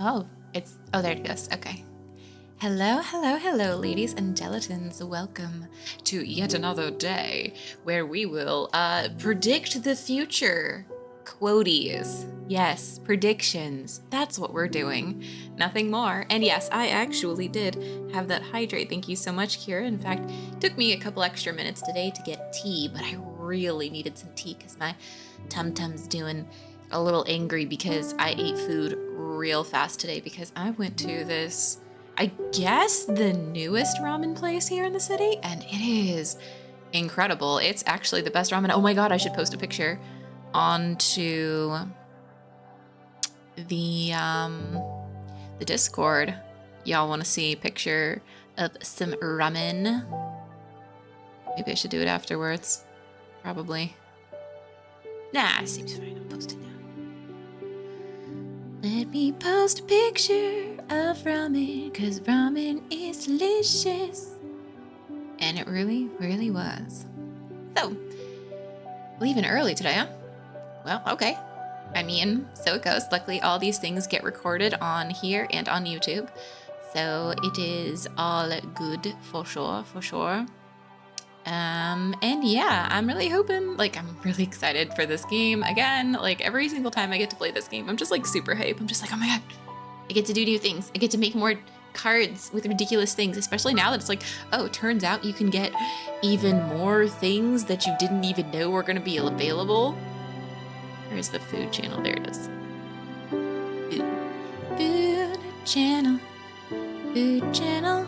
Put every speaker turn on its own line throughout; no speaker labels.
Oh, oh, there it goes. Okay. Hello, hello, hello, ladies and gelatins. Welcome to yet another day where we will predict the future. Quoties. Yes, predictions. That's what we're doing. Nothing more. And yes, I actually did have that hydrate. Thank you so much, Kira. In fact, it took me a couple extra minutes today to get tea, but I really needed some tea because my tum-tum's doing a little angry because I ate food real fast today because I went to this, I guess, the newest ramen place here in the city, and it is incredible. It's actually the best ramen. Oh my god, I should post a picture onto the Discord. Y'all want to see a picture of some ramen? Maybe I should do it afterwards. Probably. Nah, it seems fine. I'll post it now. Let me post a picture of ramen, cause ramen is delicious. And it really, really was. So, leaving early today, huh? Well, okay. I mean, so it goes. Luckily, all these things get recorded on here and on YouTube. So it is all good for sure, for sure. And yeah, I'm really hoping, like, I'm really excited for this game. Again, like, every single time I get to play this game, I'm just, like, super hype. I'm just like, oh my god, I get to do new things. I get to make more cards with ridiculous things, especially now that it's like, oh, it turns out you can get even more things that you didn't even know were going to be available. Where's the food channel? There it is. Food channel. Food channel.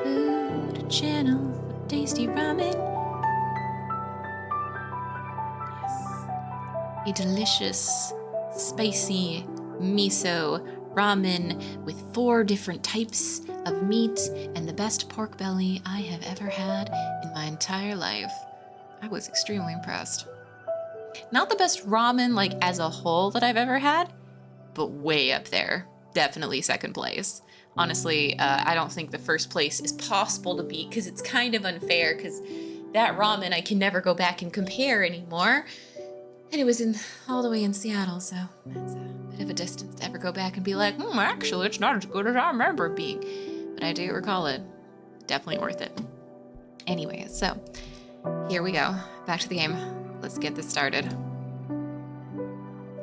Food channel. Tasty ramen. Yes. A delicious, spicy miso ramen with 4 different types of meat and the best pork belly I have ever had in my entire life. I was extremely impressed. Not the best ramen, like, as a whole that I've ever had, but way up there. Definitely second place. Honestly, I don't think the first place is possible to beat because it's kind of unfair because that ramen I can never go back and compare anymore. And it was all the way in Seattle, so that's a bit of a distance to ever go back and be like, actually, it's not as good as I remember it being. But I do recall it. Definitely worth it. Anyway, so here we go. Back to the game. Let's get this started.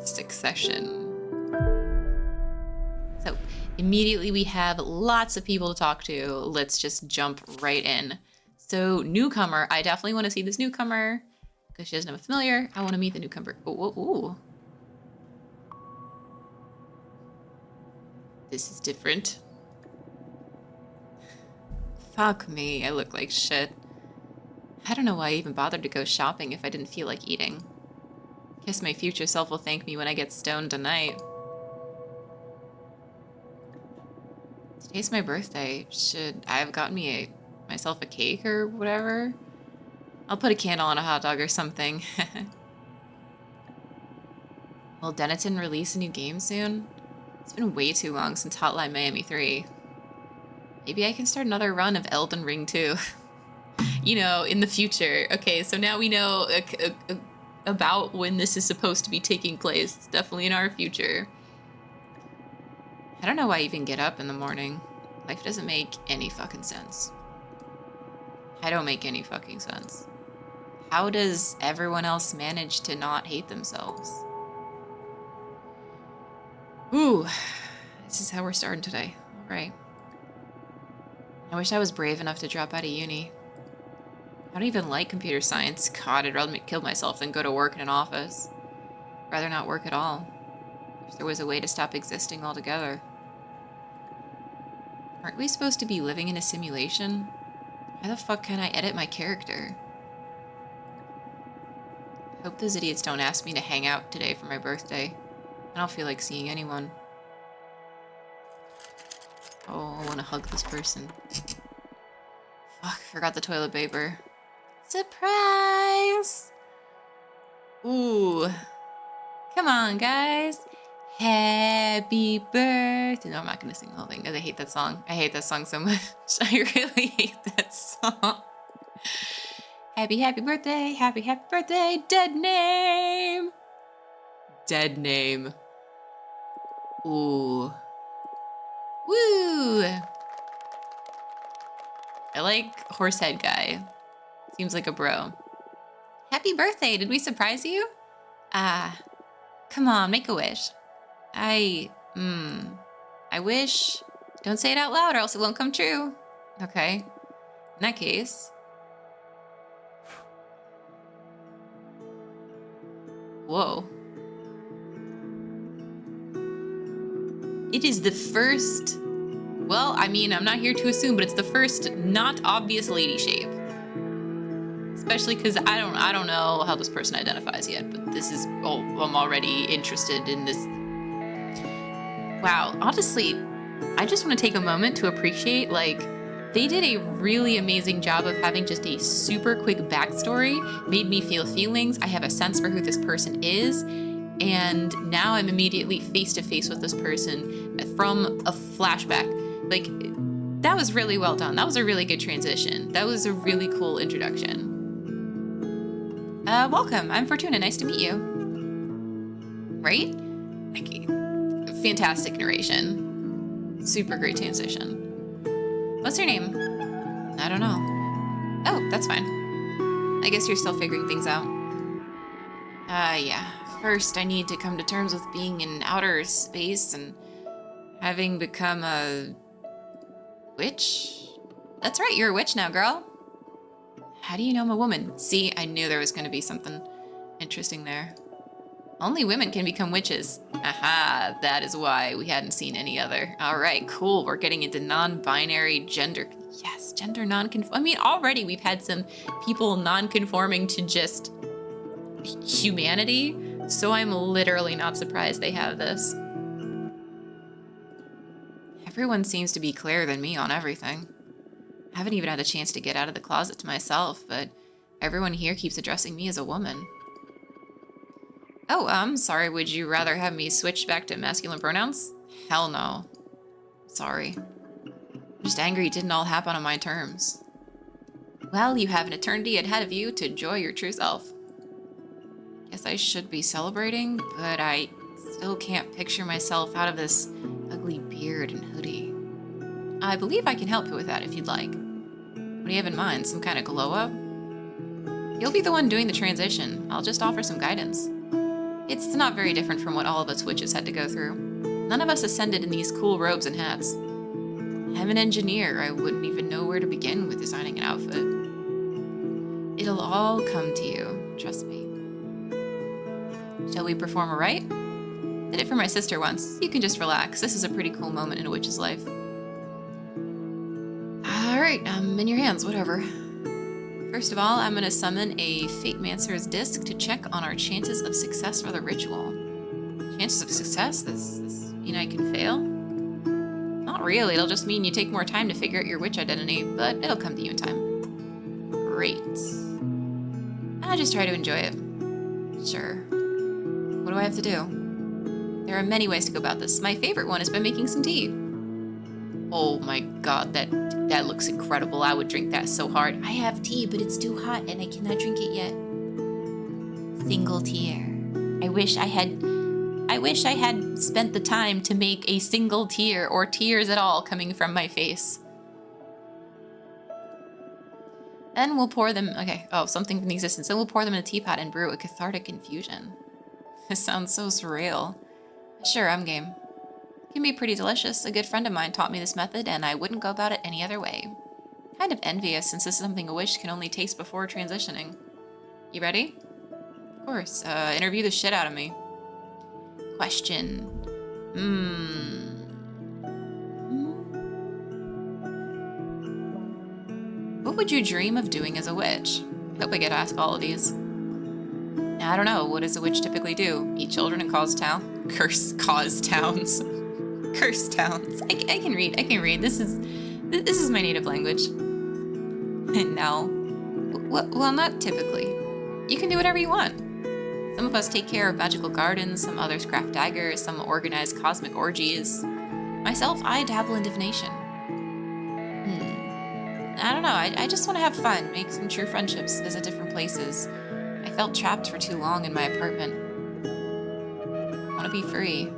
Succession. So immediately we have lots of people to talk to. Let's just jump right in. So newcomer, I definitely want to see this newcomer because she doesn't have a familiar. I want to meet the newcomer. Ooh. This is different. Fuck me, I look like shit. I don't know why I even bothered to go shopping if I didn't feel like eating. Guess my future self will thank me when I get stoned tonight. Today's my birthday. Should I have gotten myself a cake or whatever? I'll put a candle on a hot dog or something. Will Denetton release a new game soon? It's been way too long since Hotline Miami 3. Maybe I can start another run of Elden Ring 2. You know, in the future. Okay, so now we know about when this is supposed to be taking place. It's definitely in our future. I don't know why I even get up in the morning. Life doesn't make any fucking sense. I don't make any fucking sense. How does everyone else manage to not hate themselves? Ooh, this is how we're starting today. All right. I wish I was brave enough to drop out of uni. I don't even like computer science. God, I'd rather kill myself than go to work in an office. I'd rather not work at all. Wish there was a way to stop existing altogether. Aren't we supposed to be living in a simulation? How the fuck can I edit my character? I hope those idiots don't ask me to hang out today for my birthday. I don't feel like seeing anyone. Oh, I want to hug this person. Fuck, forgot the toilet paper. Surprise! Ooh. Come on, guys. Happy birthday. No, I'm not gonna sing the whole thing because I hate that song. I hate that song so much. I really hate that song. Happy birthday, happy birthday, dead name. Dead name. Ooh. Woo! I like Horsehead Guy. Seems like a bro. Happy birthday! Did we surprise you? Ah, come on, make a wish. I wish. Don't say it out loud or else it won't come true. Okay. In that case. Whoa. It is the first, well, I mean, I'm not here to assume, but it's the first not obvious lady shape. Especially because I don't know how this person identifies yet, but this is, oh, I'm already interested in this. Wow, honestly, I just want to take a moment to appreciate, like, they did a really amazing job of having just a super quick backstory, made me feel feelings. I have a sense for who this person is, and now I'm immediately face to face with this person from a flashback. Like, that was really well done. That was a really good transition. That was a really cool introduction. Welcome. I'm Fortuna. Nice to meet you. Right? Okay. Fantastic narration. Super great transition. What's your name? I don't know. Oh, that's fine. I guess you're still figuring things out. Yeah. First, I need to come to terms with being in outer space and having become a witch. That's right, you're a witch now, girl. How do you know I'm a woman? See, I knew there was going to be something interesting there. Only women can become witches. Aha, that is why we hadn't seen any other. All right, cool. We're getting into non-binary gender. Yes, gender non-conform. I mean, already we've had some people non-conforming to just humanity, so I'm literally not surprised they have this. Everyone seems to be clearer than me on everything. I haven't even had a chance to get out of the closet to myself, but everyone here keeps addressing me as a woman. Oh, I'm sorry, would you rather have me switch back to masculine pronouns? Hell no. Sorry. I'm just angry it didn't all happen on my terms. Well, you have an eternity ahead of you to enjoy your true self. Guess I should be celebrating, but I still can't picture myself out of this ugly beard and hoodie. I believe I can help you with that if you'd like. What do you have in mind? Some kind of glow up? You'll be the one doing the transition. I'll just offer some guidance. It's not very different from what all of us witches had to go through. None of us ascended in these cool robes and hats. I'm an engineer. I wouldn't even know where to begin with designing an outfit. It'll all come to you, trust me. Shall we perform a rite? Did it for my sister once. You can just relax. This is a pretty cool moment in a witch's life. Alright, in your hands, whatever. First of all, I'm going to summon a Fate Mancer's disc to check on our chances of success for the ritual. Chances of success? This mean I can fail? Not really, it'll just mean you take more time to figure out your witch identity, but it'll come to you in time. Great. I just try to enjoy it. Sure. What do I have to do? There are many ways to go about this. My favorite one is by making some tea. Oh my god, that looks incredible. I would drink that so hard. I have tea, but it's too hot and I cannot drink it yet. Single tear. I wish I had spent the time to make a single tear or tears at all coming from my face. Then we'll pour them, okay, oh, something from the existence. Then we'll pour them in a teapot and brew a cathartic infusion. This sounds so surreal. Sure, I'm game. It can be pretty delicious. A good friend of mine taught me this method, and I wouldn't go about it any other way. Kind of envious, since this is something a witch can only taste before transitioning. You ready? Of course. Interview the shit out of me. Question. What would you dream of doing as a witch? Hope I get to ask all of these. I don't know. What does a witch typically do? Eat children and cause towns? Cause towns. Curse towns. I can read. This is my native language. No. Well, not typically. You can do whatever you want. Some of us take care of magical gardens, some others craft daggers, some organize cosmic orgies. Myself, I dabble in divination. I don't know, I just want to have fun, make some true friendships, visit different places. I felt trapped for too long in my apartment. I want to be free.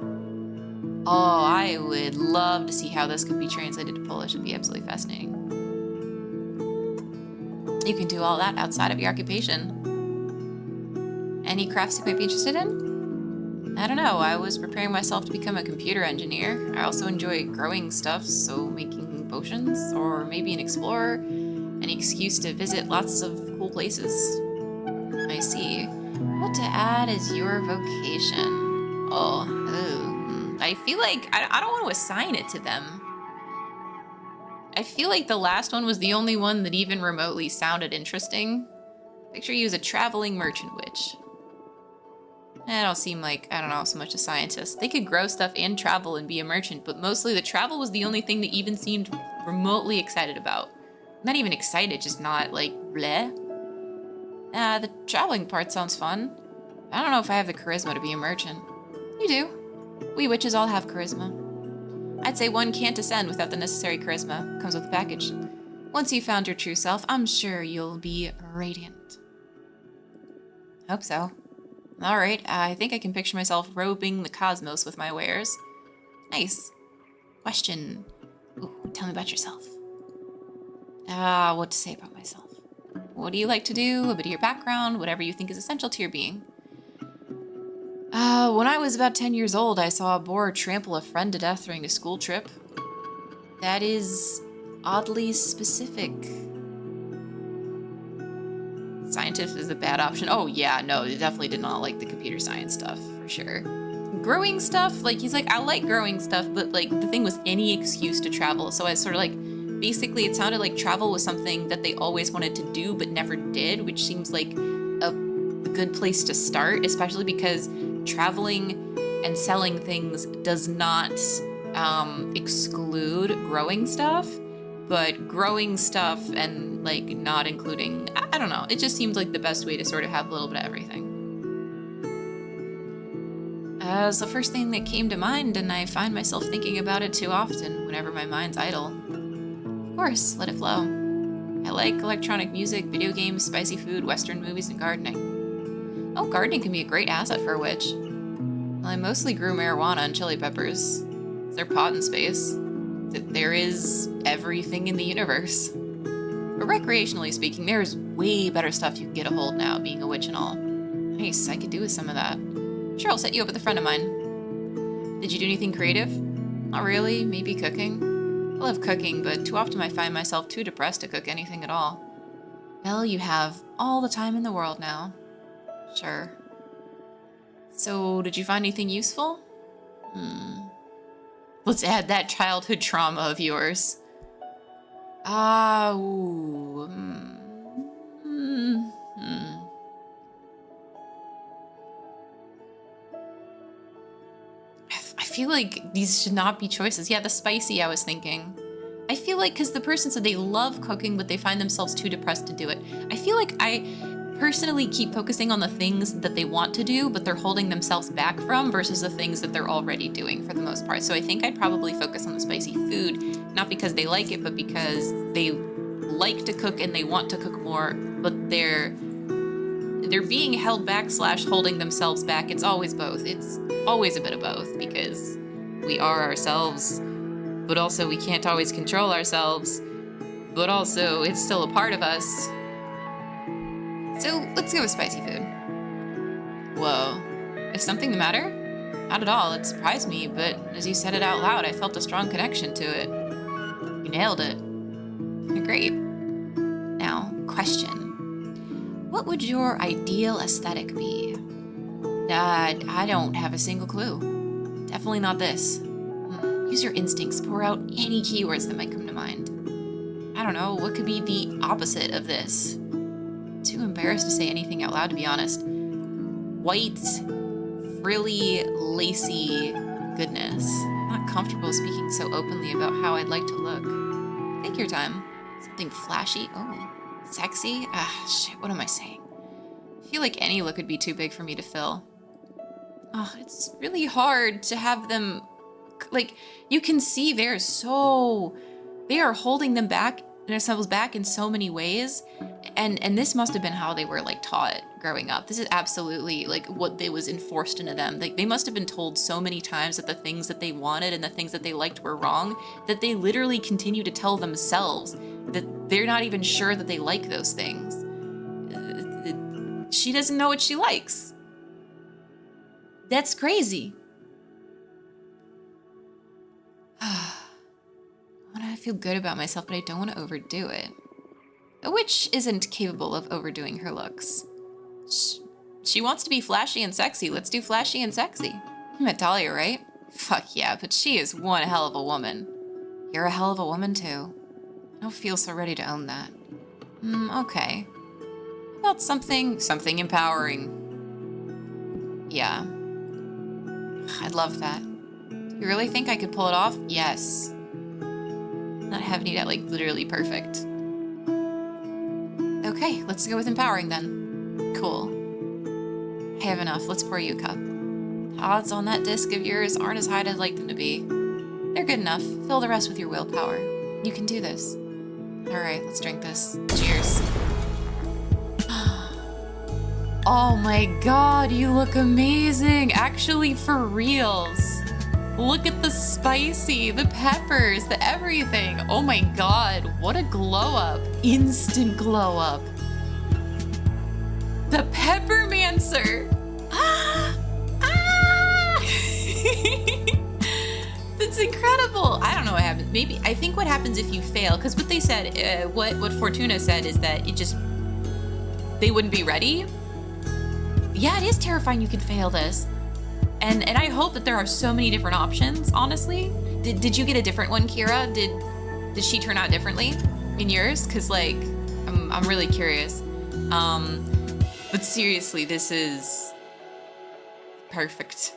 Oh, I would love to see how this could be translated to Polish. It'd be absolutely fascinating. You can do all that outside of your occupation. Any crafts you might be interested in? I don't know. I was preparing myself to become a computer engineer. I also enjoy growing stuff, so making potions, or maybe an explorer. Any excuse to visit lots of cool places. I see. What to add is your vocation. I feel like I don't want to assign it to them. I feel like the last one was the only one that even remotely sounded interesting. Picture you as a traveling merchant witch. They don't seem like, I don't know, so much a scientist. They could grow stuff and travel and be a merchant, but mostly the travel was the only thing that even seemed remotely excited about. Not even excited, just not like bleh. The traveling part sounds fun. I don't know if I have the charisma to be a merchant. You do. We witches all have charisma. I'd say one can't ascend without the necessary charisma. Comes with the package. Once you've found your true self, I'm sure you'll be radiant. Hope so. Alright, I think I can picture myself robing the cosmos with my wares. Nice. Question. Ooh, tell me about yourself. What to say about myself. What do you like to do? A bit of your background, whatever you think is essential to your being. When I was about 10 years old, I saw a boar trample a friend to death during a school trip. That is oddly specific. Scientist is a bad option. Oh yeah, no, he definitely did not like the computer science stuff, for sure. Growing stuff, like, he's like, I like growing stuff, but like, the thing was any excuse to travel. So I sort of like, basically it sounded like travel was something that they always wanted to do, but never did, which seems like a good place to start, especially because traveling and selling things does not exclude growing stuff, but growing stuff and like not including, I don't know, it just seemed like the best way to sort of have a little bit of everything. It's the first thing that came to mind, and I find myself thinking about it too often whenever my mind's idle. Of course, let it flow. I like electronic music, video games, spicy food, Western movies, and gardening. Oh, gardening can be a great asset for a witch. Well, I mostly grew marijuana and chili peppers. Is there pot in space? There is everything in the universe. But recreationally speaking, there's way better stuff you can get a hold now, being a witch and all. Nice, I could do with some of that. Sure, I'll set you up with a friend of mine. Did you do anything creative? Not really, maybe cooking. I love cooking, but too often I find myself too depressed to cook anything at all. Well, you have all the time in the world now. Sure. So, did you find anything useful? Let's add that childhood trauma of yours. I feel like these should not be choices. Yeah, the spicy, I was thinking. I feel like, because the person said they love cooking, but they find themselves too depressed to do it. I feel like I personally keep focusing on the things that they want to do, but they're holding themselves back from, versus the things that they're already doing for the most part. So I think I'd probably focus on the spicy food, not because they like it, but because they like to cook and they want to cook more, but they're being held back / holding themselves back. It's always both. It's always a bit of both, because we are ourselves, but also we can't always control ourselves, but also it's still a part of us. So let's go with spicy food. Whoa. Is something the matter? Not at all. It surprised me, but as you said it out loud, I felt a strong connection to it. You nailed it. Great. Now, question. What would your ideal aesthetic be? I don't have a single clue. Definitely not this. Use your instincts. Pour out any keywords that might come to mind. I don't know. What could be the opposite of this? Too embarrassed to say anything out loud, to be honest. White, frilly, lacy goodness. Not comfortable speaking so openly about how I'd like to look. Take your time. Something flashy. Oh, sexy. Shit, what am I saying? I feel like any look would be too big for me to fill. Oh, it's really hard to have them, like, you can see they are holding them back themselves back in so many ways. And this must have been how they were like taught growing up. This is absolutely like what they was enforced into them. Like they must have been told so many times that the things that they wanted and the things that they liked were wrong, that they literally continue to tell themselves that they're not even sure that they like those things. She doesn't know what she likes. That's crazy. I feel good about myself, but I don't want to overdo it. A witch isn't capable of overdoing her looks. She wants to be flashy and sexy. Let's do flashy and sexy. You met Dahlia, right? Fuck yeah, but she is one hell of a woman. You're a hell of a woman, too. I don't feel so ready to own that. Okay. How about something empowering? Yeah. I'd love that. Do you really think I could pull it off? Yes. Not having it at like literally perfect. Okay, let's go with empowering then. Cool. I have enough. Let's pour you a cup. The odds on that disc of yours aren't as high as I'd like them to be. They're good enough. Fill the rest with your willpower. You can do this. All right, let's drink this. Cheers. Oh my god, you look amazing. Actually, for reals. Look at the spicy, the peppers, the everything. Oh my god, what a glow up. Instant glow up. The Peppermancer. That's incredible. I don't know what happens. Maybe, I think what happens if you fail, because what they said, what Fortuna said is that they wouldn't be ready. Yeah, it is terrifying you could fail this. And I hope that there are so many different options, honestly. Did you get a different one, Kira? Did she turn out differently in yours? Because, like, I'm really curious. But seriously, this is perfect.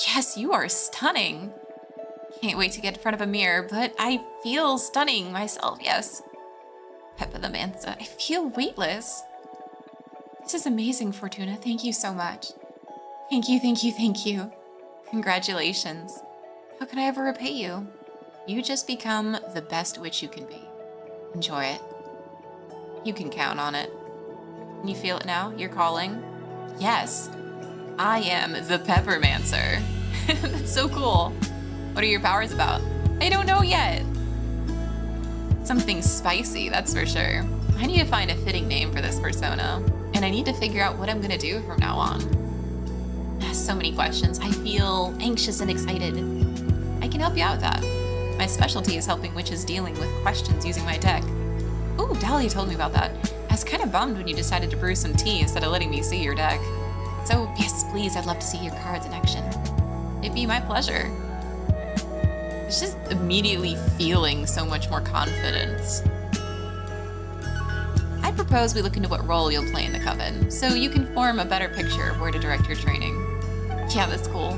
Yes, you are stunning. Can't wait to get in front of a mirror, but I feel stunning myself, yes. Peppa the Mansa, I feel weightless. This is amazing, Fortuna. Thank you so much. Thank you, thank you, thank you. Congratulations. How can I ever repay you? You just become the best witch you can be. Enjoy it. You can count on it. Can you feel it now? You're calling? Yes. I am the Peppermancer. That's so cool. What are your powers about? I don't know yet. Something spicy, that's for sure. I need to find a fitting name for this persona, and I need to figure out what I'm gonna do from now on. So many questions. I feel anxious and excited. I can help you out with that. My specialty is helping witches dealing with questions using my deck. Ooh, Dahlia told me about that. I was kind of bummed when you decided to brew some tea instead of letting me see your deck. So yes, please, I'd love to see your cards in action. It'd be my pleasure. It's just immediately feeling so much more confidence. I propose we look into what role you'll play in the coven, so you can form a better picture of where to direct your training. Yeah, that's cool.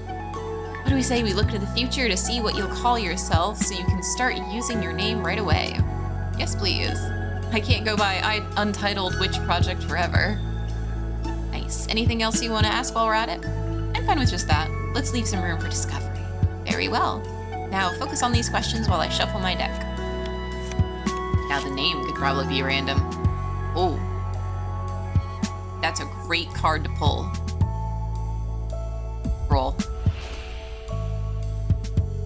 What do we say we look to the future to see what you'll call yourself so you can start using your name right away? Yes, please. I can't go by Untitled Witch Project forever. Nice. Anything else you want to ask while we're at it? I'm fine with just that. Let's leave some room for discovery. Very well. Now focus on these questions while I shuffle my deck. Now the name could probably be random. Oh. That's a great card to pull. Roll.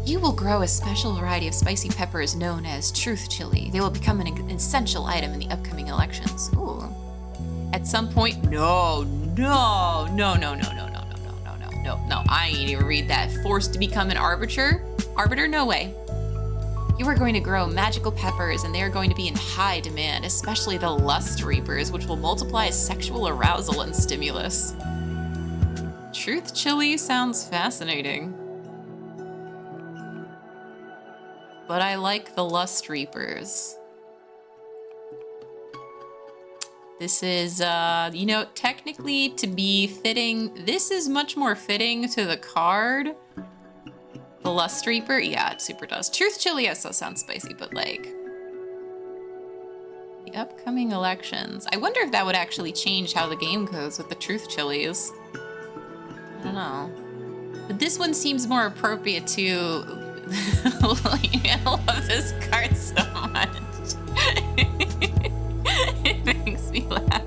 You will grow a special variety of spicy peppers known as truth chili. They will become an essential item in the upcoming elections. Ooh. At some point, no. I ain't even read that. Forced to become an arbiter? Arbiter? No way. You are going to grow magical peppers, and they are going to be in high demand, especially the lust reapers, which will multiply sexual arousal and stimulus. Truth chili sounds fascinating. But I like the lust reapers. This is, technically to be fitting, this is much more fitting to the card. The Lust Reaper, yeah, it super does. Truth Chili also sounds spicy, but like, the upcoming elections. I wonder if that would actually change how the game goes with the Truth Chilies. I don't know. But this one seems more appropriate to I love this card so much. It makes me laugh.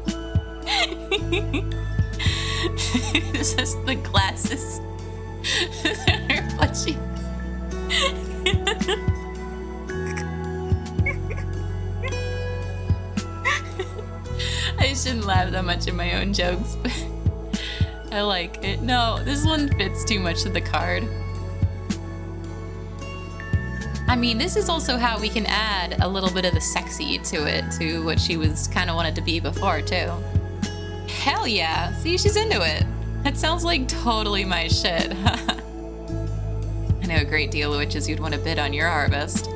It's just the glasses. Her butt cheeks. I shouldn't laugh that much at my own jokes, but I like it. No, this one fits too much to the card. I mean, this is also how we can add a little bit of the sexy to it, to what she was kind of wanted to be before, too. Hell yeah. See, she's into it. That sounds like totally my shit. I know a great deal of witches you'd want to bid on your harvest.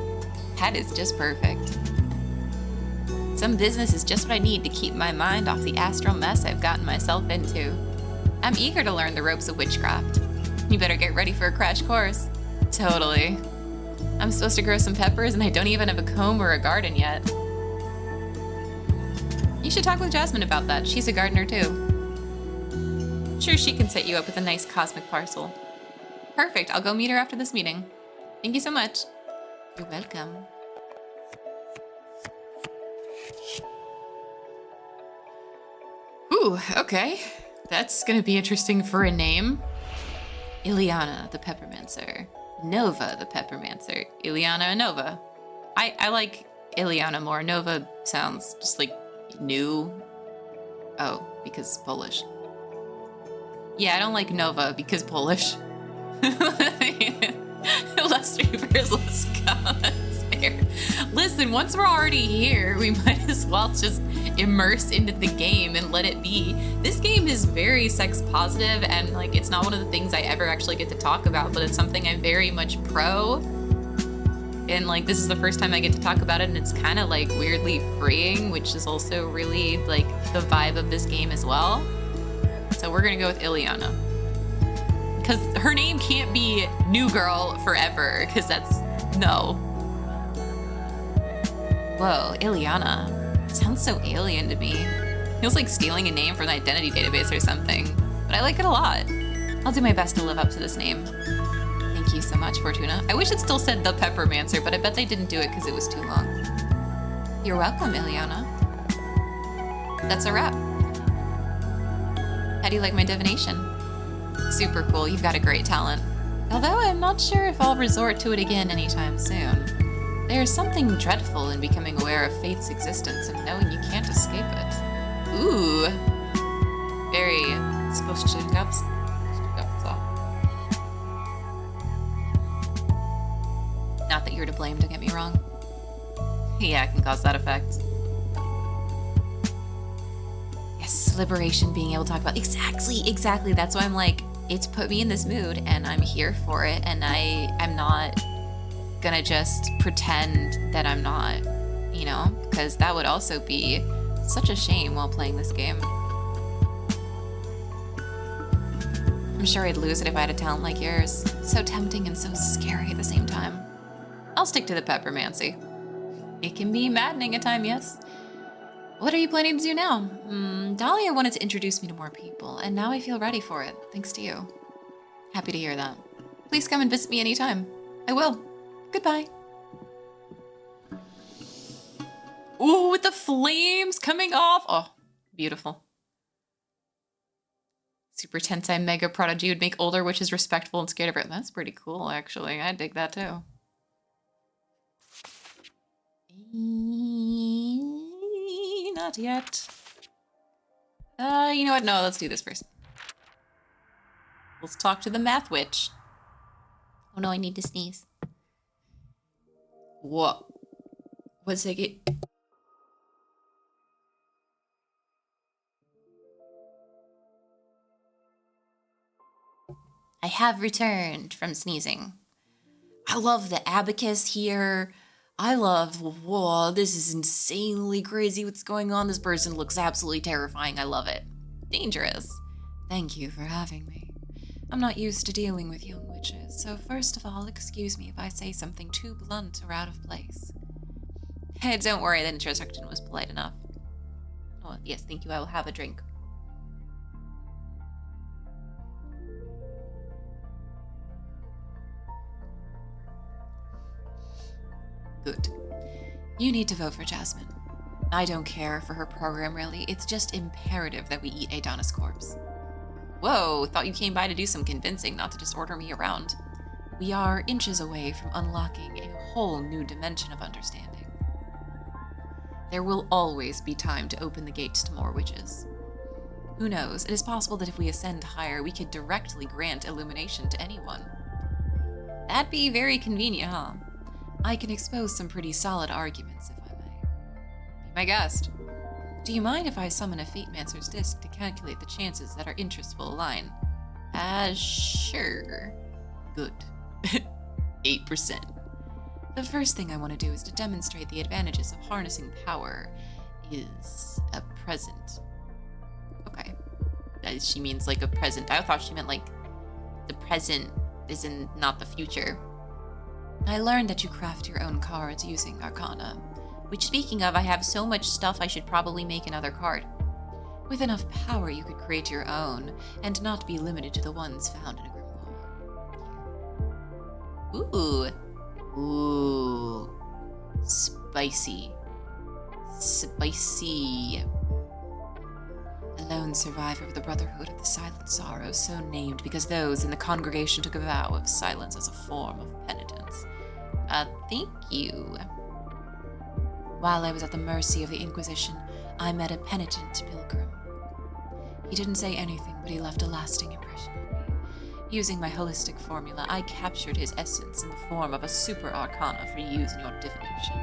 That is just perfect. Some business is just what I need to keep my mind off the astral mess I've gotten myself into. I'm eager to learn the ropes of witchcraft. You better get ready for a crash course. Totally. I'm supposed to grow some peppers and I don't even have a comb or a garden yet. You should talk with Jasmine about that. She's a gardener too. Sure, she can set you up with a nice cosmic parcel. Perfect. I'll go meet her after this meeting. Thank you so much. You're welcome. Ooh, okay. That's gonna be interesting for a name. Ileana the Peppermancer. Nova the Peppermancer. Ileana and Nova. I like Ileana more. Nova sounds just like new. Oh, because Polish. Yeah, I don't like Nova because Polish. Less reapers, less gods. Listen, once we're already here, we might as well just immerse into the game and let it be. This game is very sex positive, and like it's not one of the things I ever actually get to talk about, but it's something I'm very much pro. And like this is the first time I get to talk about it, and it's kind of like weirdly freeing, which is also really like the vibe of this game as well. So we're gonna go with Ileana. Because her name can't be New Girl forever, because that's no. Whoa, Ileana. Sounds so alien to me. Feels like stealing a name from the identity database or something. But I like it a lot. I'll do my best to live up to this name. Thank you so much, Fortuna. I wish it still said the Peppermancer, but I bet they didn't do it because it was too long. You're welcome, Ileana. That's a wrap. How do you like my divination? Super cool, you've got a great talent. Although I'm not sure if I'll resort to it again anytime soon. There's something dreadful in becoming aware of fate's existence and knowing you can't escape it. Ooh. Very spostrzegaws. Not that you're to blame, don't get me wrong. Yeah, it can cause that effect. Yes, liberation, being able to talk about exactly. That's why I'm like, it's put me in this mood and I'm here for it, and I'm not gonna just pretend that I'm not, you know, because that would also be such a shame while playing this game. I'm sure I'd lose it if I had a talent like yours. So tempting and so scary at the same time. I'll stick to the Peppermancy. It can be maddening at times, yes. What are you planning to do now? Dahlia wanted to introduce me to more people, and now I feel ready for it, thanks to you. Happy to hear that. Please come and visit me anytime. I will. Goodbye. Ooh, with the flames coming off. Oh, beautiful. Super Tensei Mega Prodigy would make older witches respectful and scared of it. That's pretty cool, actually. I dig that, too. Not yet. You know what? No, let's do this first. Let's talk to the math witch. Oh no, I need to sneeze. Whoa. What's it? I have returned from sneezing. I love the abacus here. I love, whoa, this is insanely crazy what's going on. This person looks absolutely terrifying. I love it. Dangerous. Thank you for having me. I'm not used to dealing with young witches, so first of all, excuse me if I say something too blunt or out of place. Hey, don't worry, that introduction was polite enough. Oh, yes, thank you. I will have a drink. You need to vote for Jasmine. I don't care for her program, really. It's just imperative that we eat Adonis' corpse. Whoa, thought you came by to do some convincing, not to just order me around. We are inches away from unlocking a whole new dimension of understanding. There will always be time to open the gates to more witches. Who knows, it is possible that if we ascend higher, we could directly grant illumination to anyone. That'd be very convenient, huh? I can expose some pretty solid arguments, if I may. Be my guest. Do you mind if I summon a Fate-Mancer's disc to calculate the chances that our interests will align? Sure. Good. 8%. The first thing I want to do is to demonstrate the advantages of harnessing power is a present. Okay. She means like a present. I thought she meant like the present is in not the future. I learned that you craft your own cards using Arcana, which, speaking of, I have so much stuff I should probably make another card. With enough power, you could create your own and not be limited to the ones found in a grimoire. Ooh. Spicy. The lone survivor of the Brotherhood of the Silent Sorrow, so named because those in the congregation took a vow of silence as a form of penitence. Thank you. While I was at the mercy of the Inquisition, I met a penitent pilgrim. He didn't say anything, but he left a lasting impression on me. Using my holistic formula, I captured his essence in the form of a super arcana for use in your divination.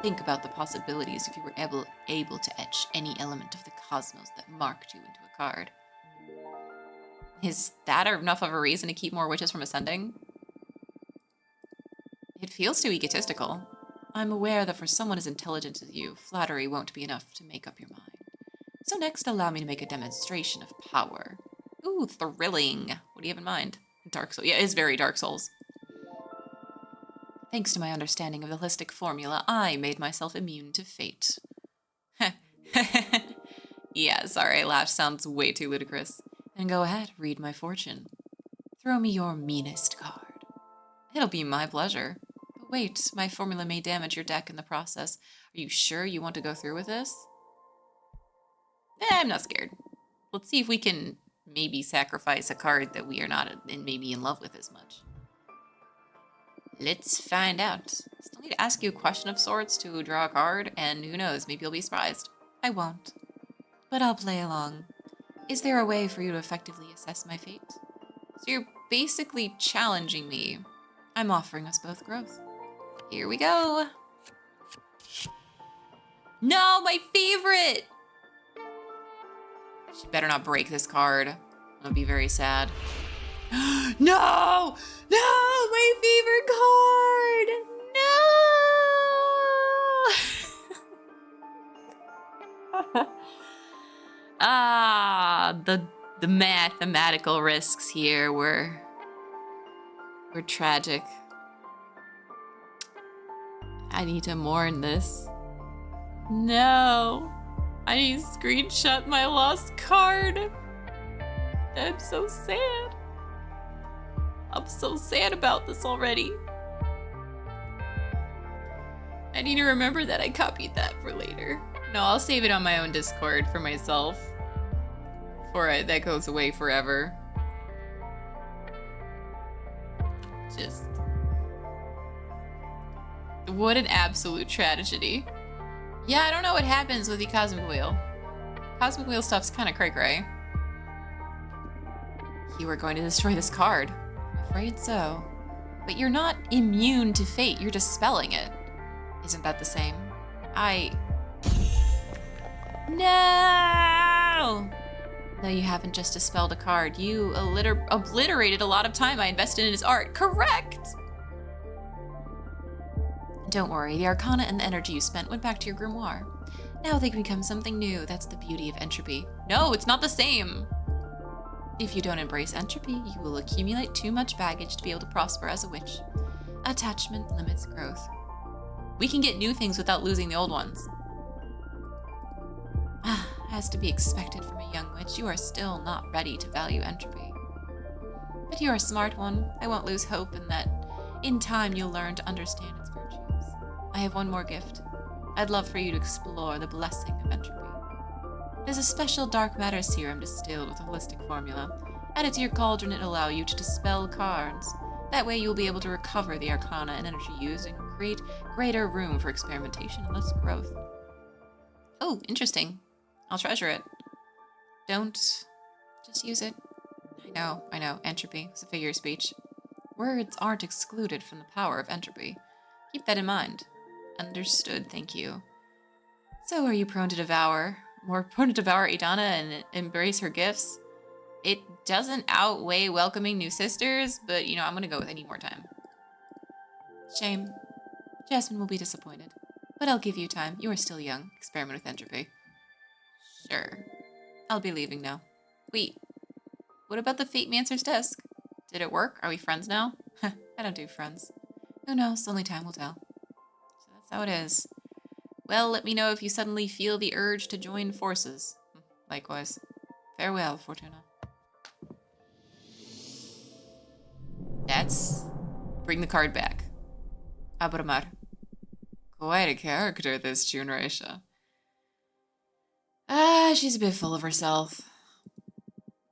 Think about the possibilities if you were able to etch any element of the cosmos that marked you into a card. Is that enough of a reason to keep more witches from ascending? It feels too egotistical. I'm aware that for someone as intelligent as you, flattery won't be enough to make up your mind. So next, allow me to make a demonstration of power. Ooh, thrilling. What do you have in mind? Dark Souls. Yeah, it's very Dark Souls. Thanks to my understanding of the holistic formula, I made myself immune to fate. Yeah, sorry, laugh sounds way too ludicrous. Then go ahead, read my fortune. Throw me your meanest card. It'll be my pleasure. But wait, my formula may damage your deck in the process. Are you sure you want to go through with this? I'm not scared. Let's see if we can maybe sacrifice a card that we are not maybe in love with as much. Let's find out. Still need to ask you a question of sorts to draw a card, and who knows, maybe you'll be surprised. I won't. But I'll play along. Is there a way for you to effectively assess my fate? So you're basically challenging me. I'm offering us both growth. Here we go. No, my favorite! She better not break this card. I'm gonna be very sad. No! No! My favorite card! No! The mathematical risks here were tragic. I need to mourn this. No! I need to screenshot my lost card. I'm so sad. I'm so sad about this already. I need to remember that I copied that for later. No, I'll save it on my own Discord for myself. Before that goes away forever. Just... what an absolute tragedy. Yeah, I don't know what happens with the Cosmic Wheel. Cosmic Wheel stuff's kind of cray-cray. You are going to destroy this card. I'm afraid so. But you're not immune to fate, you're dispelling it. Isn't that the same? No! No, you haven't just dispelled a card. You obliterated a lot of time I invested in its art. Correct! Don't worry, the arcana and the energy you spent went back to your grimoire. Now they can become something new. That's the beauty of entropy. No, it's not the same! If you don't embrace entropy, you will accumulate too much baggage to be able to prosper as a witch. Attachment limits growth. We can get new things without losing the old ones. As to be expected from a young witch, you are still not ready to value entropy. But you're a smart one. I won't lose hope in that in time you'll learn to understand its virtues. I have one more gift. I'd love for you to explore the blessing of entropy. There's a special dark matter serum distilled with a holistic formula. Add it to your cauldron, it'll allow you to dispel cards. That way you'll be able to recover the arcana and energy used and create greater room for experimentation and less growth. Oh, interesting. I'll treasure it. Don't just use it. I know, entropy is a figure of speech. Words aren't excluded from the power of entropy. Keep that in mind. Understood, thank you. So are you prone to devour Idana and embrace her gifts? It doesn't outweigh welcoming new sisters, but I'm gonna go with I need more time. Shame. Jasmine will be disappointed. But I'll give you time. You are still young. Experiment with entropy. Sure. I'll be leaving now. Wait. What about the Fate Mancer's desk? Did it work? Are we friends now? I don't do friends. Who knows? Only time will tell. So that's how it is. Well, let me know if you suddenly feel the urge to join forces. Likewise. Farewell, Fortuna. Bring the card back. Abramar. Quite a character, this June Raisha. She's a bit full of herself.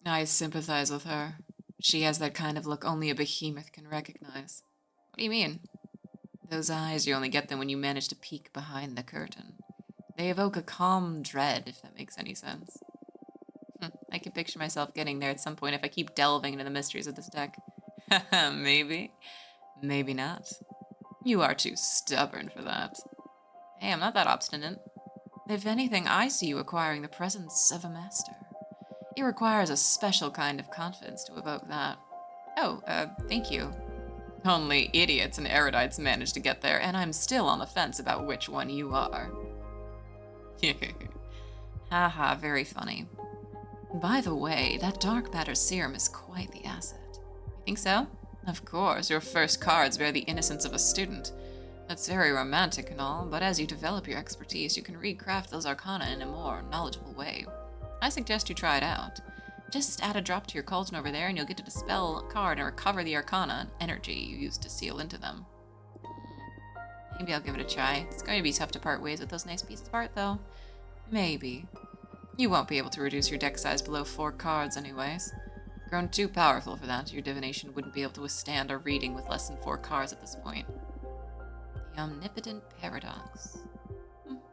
I sympathize with her. She has that kind of look only a behemoth can recognize. What do you mean? Those eyes, you only get them when you manage to peek behind the curtain. They evoke a calm dread, if that makes any sense. I can picture myself getting there at some point if I keep delving into the mysteries of this deck. Maybe. Maybe not. You are too stubborn for that. Hey, I'm not that obstinate. If anything, I see you acquiring the presence of a master. It requires a special kind of confidence to evoke that. Oh, thank you. Only idiots and erudites manage to get there, and I'm still on the fence about which one you are. Haha, very funny. By the way, that dark matter serum is quite the asset. You think so? Of course, your first cards bear the innocence of a student. That's very romantic and all, but as you develop your expertise, you can recraft those arcana in a more knowledgeable way. I suggest you try it out. Just add a drop to your cauldron over there and you'll get to dispel a card and recover the arcana energy you used to seal into them. Maybe I'll give it a try. It's going to be tough to part ways with those nice pieces of art, though. Maybe. You won't be able to reduce your deck size below 4 cards anyways. You've grown too powerful for that. Your divination wouldn't be able to withstand a reading with less than 4 cards at this point. The omnipotent paradox.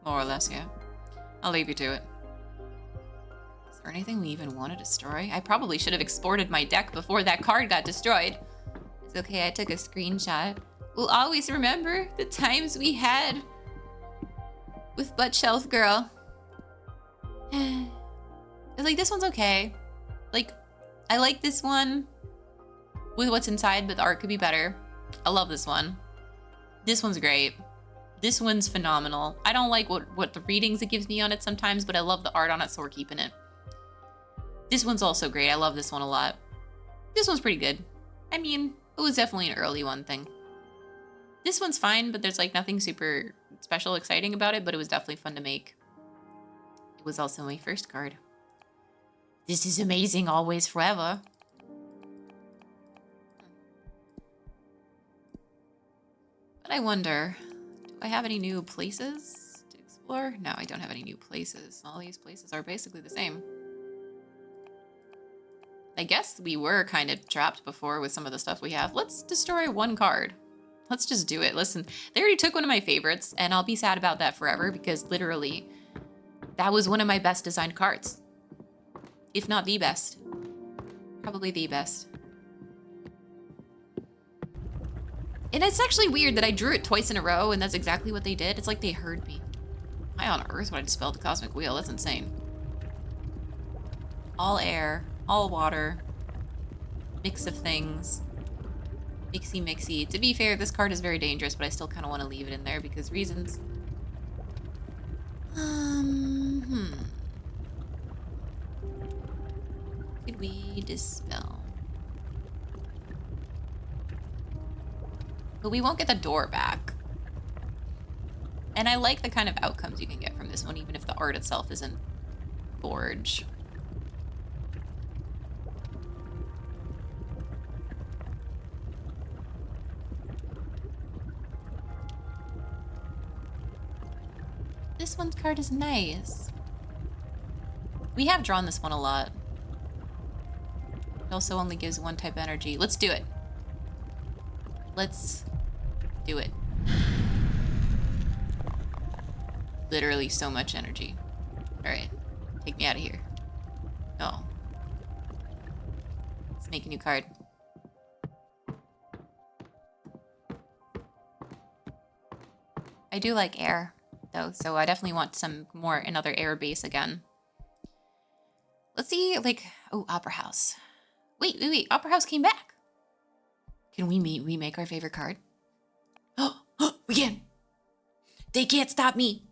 More or less, yeah. I'll leave you to it. Is there anything we even want to destroy? I probably should have exported my deck before that card got destroyed. It's okay, I took a screenshot. We'll always remember the times we had with Butt Shelf Girl. Like, this one's okay. Like, I like this one with what's inside, but the art could be better. I love this one. This one's great. This one's phenomenal. I don't like what the readings it gives me on it sometimes, but I love the art on it, so we're keeping it. This one's also great. I love this one a lot. This one's pretty good. I mean, it was definitely an early one thing. This one's fine, but there's like nothing super special exciting about it, but it was definitely fun to make. It was also my first card. This is amazing, always, forever. But I wonder, do I have any new places to explore? No, I don't have any new places. All these places are basically the same. I guess we were kind of trapped before with some of the stuff we have. Let's destroy one card. Let's just do it. Listen, they already took one of my favorites, and I'll be sad about that forever because literally, that was one of my best designed cards. If not the best. Probably the best. And it's actually weird that I drew it twice in a row, and that's exactly what they did. It's like they heard me. Why on earth would I dispel the Cosmic Wheel? That's insane. All air, all water, mix of things. Mixy mixy. To be fair, this card is very dangerous, but I still kind of want to leave it in there because reasons. Could we dispel? But we won't get the door back. And I like the kind of outcomes you can get from this one, even if the art itself isn't gorge. this one card is nice. We have drawn this one a lot. It also only gives one type of energy. Let's do it. Let's do it. Literally so much energy. Alright. Take me out of here. No. Let's make a new card. I do like air, though, so I definitely want some more, another air base again. Let's see, like, oh, Opera House. Wait, Opera House came back. Can we remake our favorite card? Oh, we can. They can't stop me.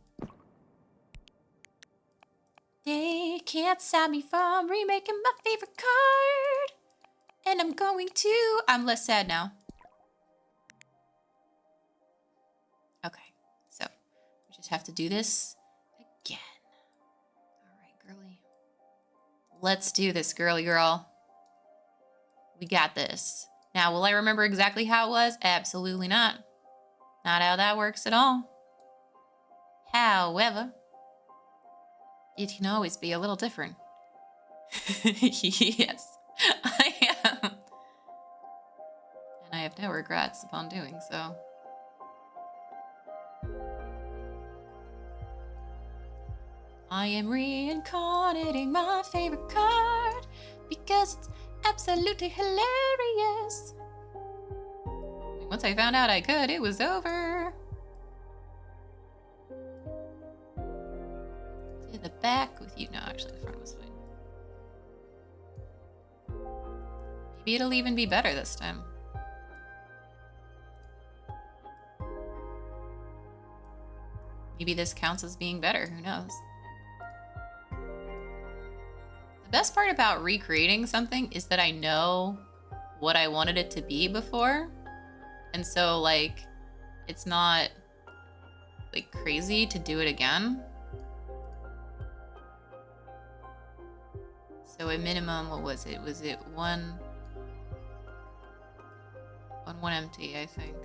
They can't stop me from remaking my favorite card. And I'm going to. I'm less sad now. Okay, so we just have to do this again. All right, girly. Let's do this, girly girl. We got this. Now, will I remember exactly how it was? Absolutely not. Not how that works at all. However, it can always be a little different. Yes, I am. And I have no regrets upon doing so. I am reincarnating my favorite card because it's absolutely hilarious. Once I found out I could, it was over. To the back with you. No, actually, the front was fine. Maybe it'll even be better this time. Maybe this counts as being better. Who knows? The best part about recreating something is that I know what I wanted it to be before. And so, like, it's not, like, crazy to do it again. So at minimum, what was it? Was it one empty, I think.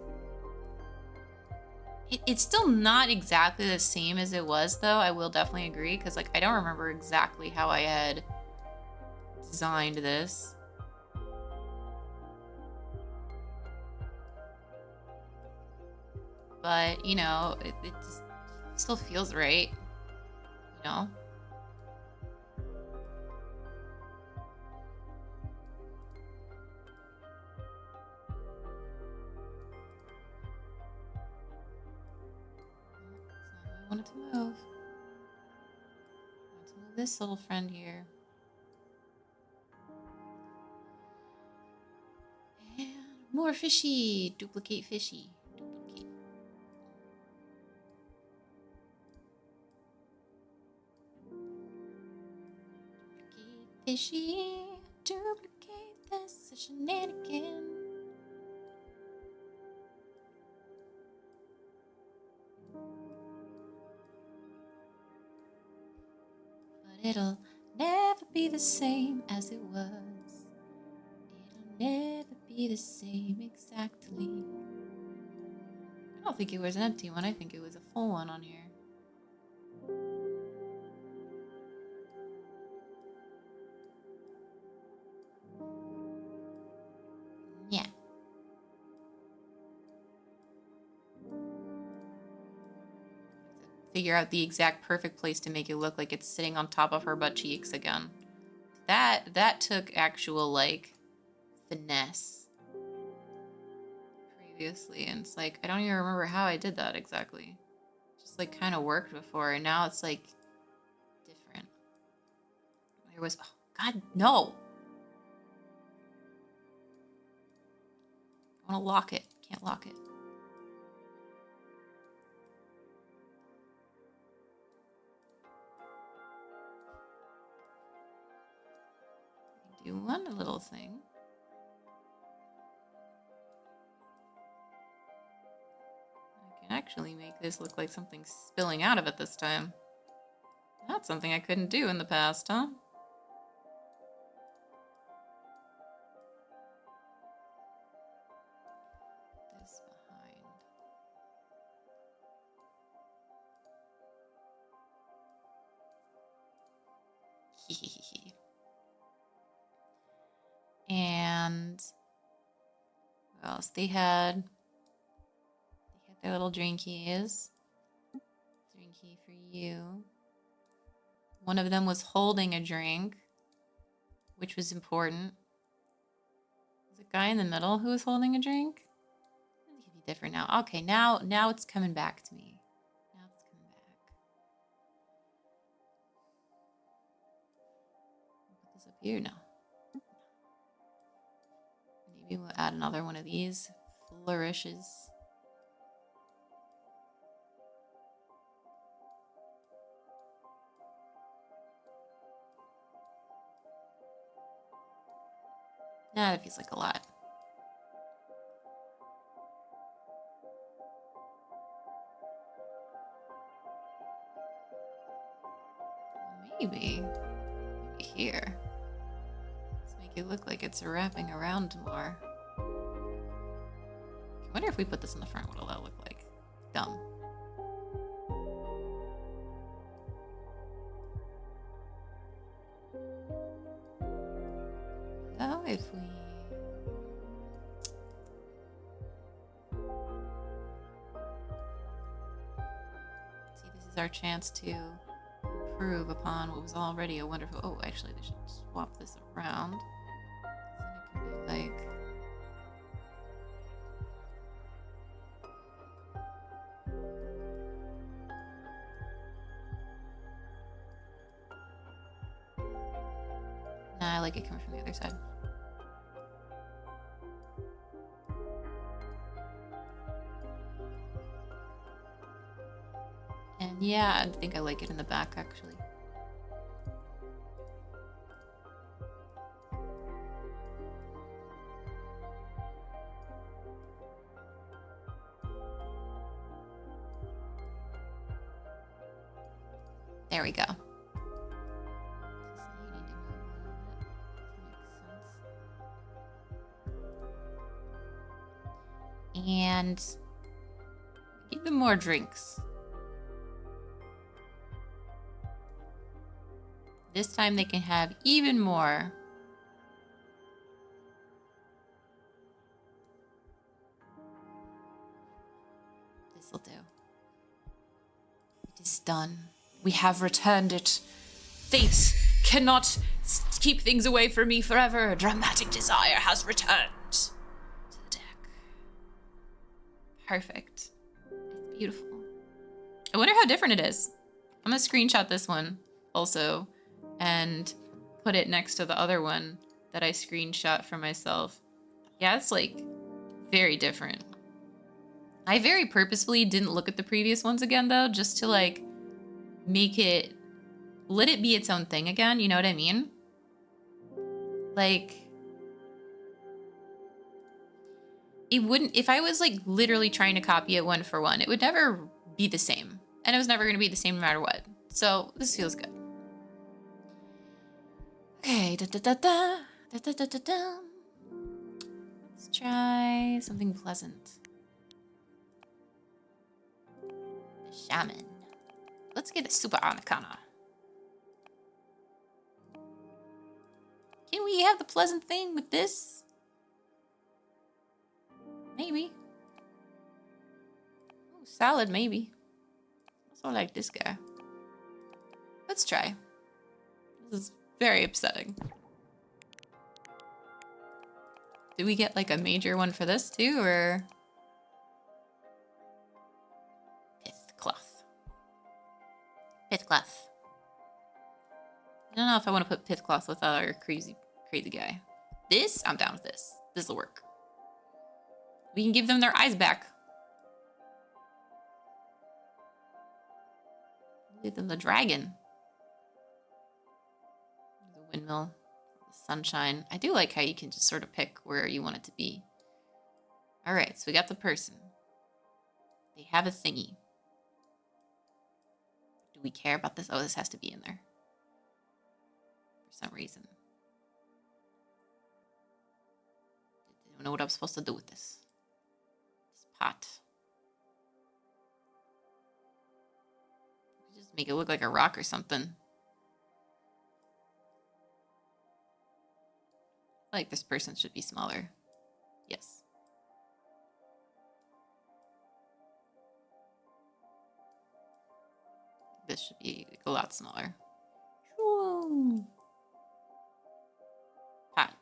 It's still not exactly the same as it was, though. I will definitely agree, because, like, I don't remember exactly how I had designed this. But, you know, it just still feels right, you know? That's not how I wanted to move. I want to move this little friend here. And more fishy. Duplicate fishy. Duplicate. Duplicate fishy. Duplicate this shenanigan. But it'll never be the same as it was. It'll never be the same exactly. I don't think it was an empty one. I think it was a full one on here. Yeah. Figure out the exact perfect place to make it look like it's sitting on top of her butt cheeks again. That took actual, like, finesse previously, and it's like I don't even remember how I did that exactly. Just like kind of worked before, and now it's like different. There was, oh god, no. I want to lock it. Can't lock it. Do one little thing. I can actually make this look like something's spilling out of it this time. That's something I couldn't do in the past, huh? This behind. And what else? They had their little drinkies. Drinky for you. One of them was holding a drink, which was important. There's a guy in the middle who was holding a drink. It could be different now. Okay, now it's coming back to me. Now it's coming back. I'll put this up here now. Maybe we'll add another one of these flourishes. Nah, that feels like a lot. Maybe here. Let's make it look like it's wrapping around more. I wonder if we put this in the front, what'll that look like? Dumb. Oh, if we... See, this is our chance to improve upon what was already a wonderful... Oh, actually, they should swap this around. Then it can be like... Nah, I like it coming from the other side. And yeah, I think I like it in the back, actually. There we go. And give them more drinks. This time they can have even more. This'll do. It is done. We have returned it. Fate cannot keep things away from me forever. A dramatic desire has returned to the deck. Perfect. It's beautiful. I wonder how different it is. I'm gonna screenshot this one also and put it next to the other one that I screenshot for myself. Yeah, it's like very different. I very purposefully didn't look at the previous ones again though, just to like make it, let it be its own thing again, you know what I mean? Like, it wouldn't, if I was like literally trying to copy it one for one, it would never be the same. And it was never gonna be the same no matter what. So this feels good. Okay, let's try something pleasant. The shaman. Let's get a super arcana. Can we have the pleasant thing with this? Maybe. Ooh, salad, maybe. Also like this guy. Let's try. This is very upsetting. Did we get like a major one for this too, or? Pith cloth. Pith cloth. I don't know if I want to put pith cloth with our crazy guy. This, I'm down with this. This will work. We can give them their eyes back. Give them the dragon. The windmill. The sunshine. I do like how you can just sort of pick where you want it to be. All right, so we got the person. They have a thingy. Do we care about this? Oh, this has to be in there. For some reason. I don't know what I'm supposed to do with this. This pot. Just make it look like a rock or something. Like this person should be smaller. Yes. This should be a lot smaller. Hot.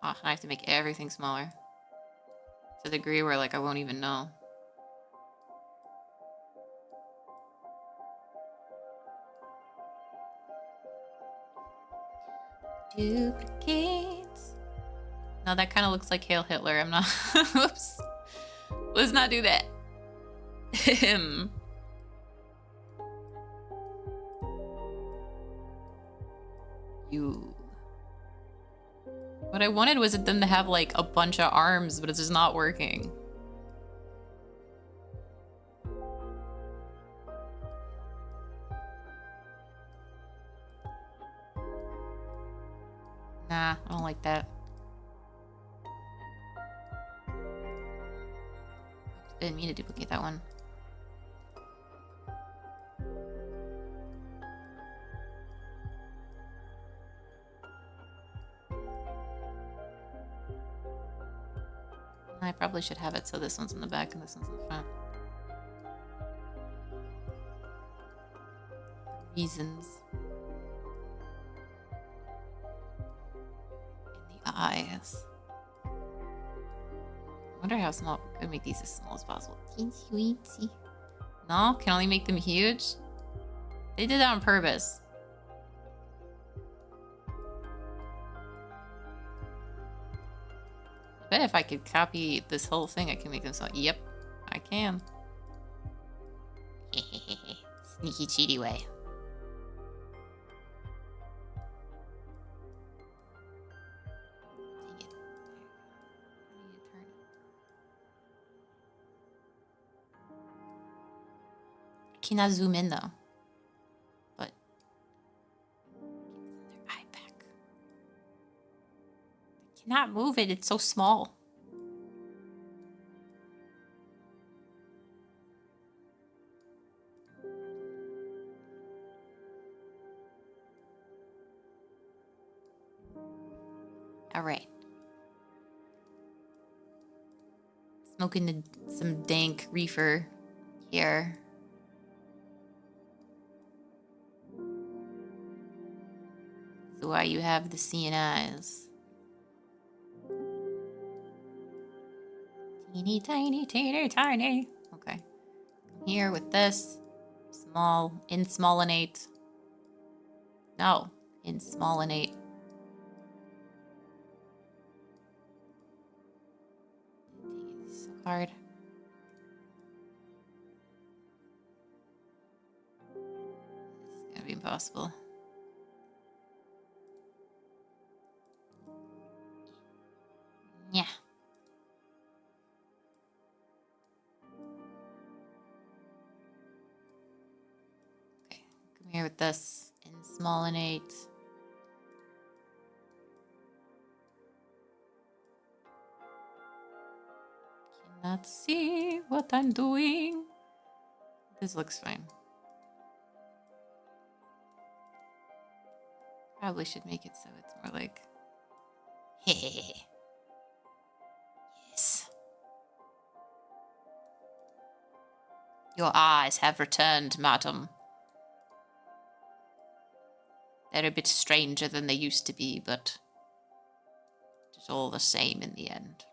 Oh, I have to make everything smaller. To the degree where like I won't even know. Duplicates. No, that kind of looks like Hail Hitler. I'm not. Whoops. Let's not do that. You. What I wanted was them to have like a bunch of arms, but it's just not working. Nah, I don't like that. Didn't mean to duplicate that one. I probably should have it so this one's in the back and this one's in the front. Reasons. In the eyes. I wonder how small. I could make these as small as possible. Teensy weensy. No, can only make them huge. They did that on purpose. I bet if I could copy this whole thing, I can make them small. Yep, I can. Sneaky cheaty way. Cannot zoom in though. But their eye back. I cannot move it, it's so small. Alright. Smoking some dank reefer here. So why you have the seeing eyes. Teeny tiny, teeny tiny. Okay. Here with this. Small, insmallinate. No, insmallinate. It's so hard. It's gonna be impossible. Yeah. Okay, come here with this insmallinate. Cannot see what I'm doing. This looks fine. Probably should make it so it's more like. Hey. Yes. Your eyes have returned, madam. They're a bit stranger than they used to be, but it's all the same in the end.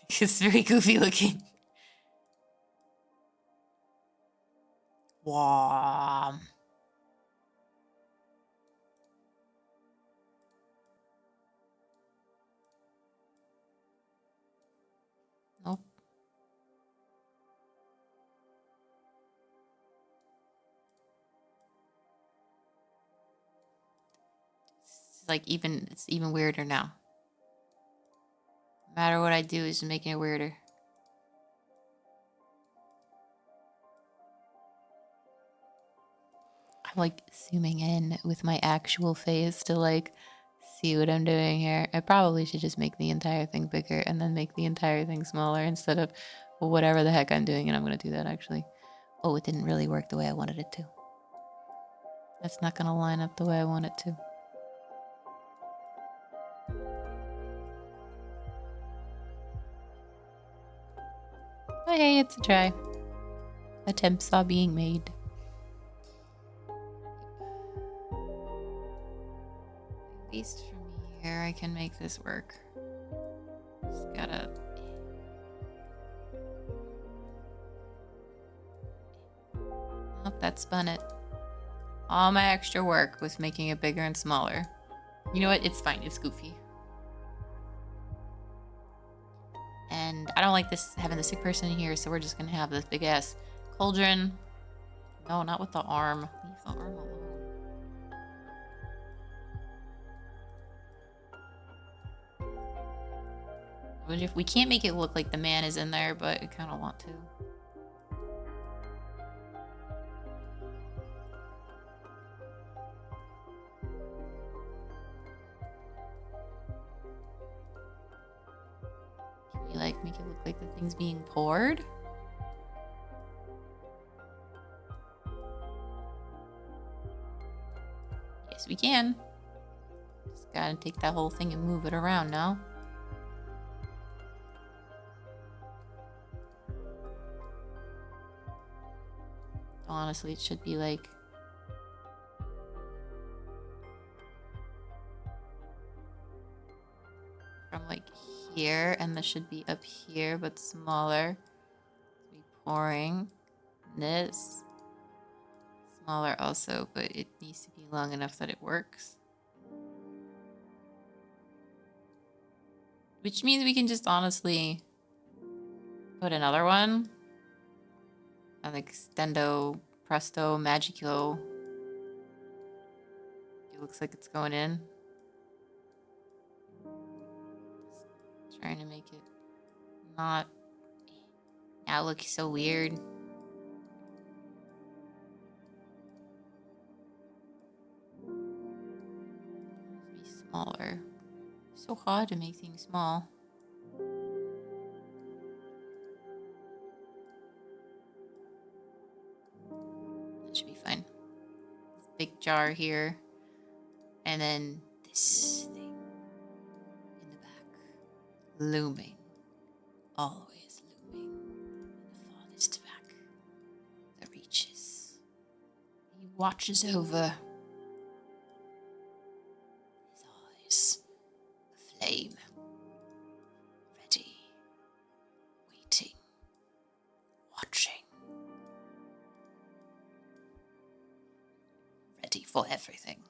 It's very goofy looking. Wow. Nope. It's like it's even weirder now. No matter what I do, it's just making it weirder. I'm like zooming in with my actual face to like see what I'm doing here. I probably should just make the entire thing bigger and then make the entire thing smaller instead of whatever the heck I'm doing, and I'm gonna do that actually. Oh, it didn't really work the way I wanted it to. That's not gonna line up the way I want it to. But hey, it's a try. Attempts are being made. At least from here, I can make this work. Just gotta... Oh, that spun it. All my extra work was making it bigger and smaller. You know what? It's fine. It's goofy. And I don't like this having the sick person in here, so we're just gonna have this big ass cauldron. No, not with the arm. Leave the arm alone. We can't make it look like the man is in there, but I kind of want to. Can we like make it look like the thing's being poured? Yes, we can. Just gotta take that whole thing and move it around now. Honestly, it should be like... from like here, and this should be up here, but smaller. Be pouring. This. Smaller also, but it needs to be long enough that it works. Which means we can just honestly put another one. An extendo, presto, magico. It looks like it's going in. Just trying to make it not... Now it looks so weird. Be smaller. So hard to make things small. That should be fine. This big jar here. And then this thing in the back. Looming. Always looming. In the farthest back. The reaches. He watches over. His eyes. Flame. Ready. Waiting. Watching. Ready for everything.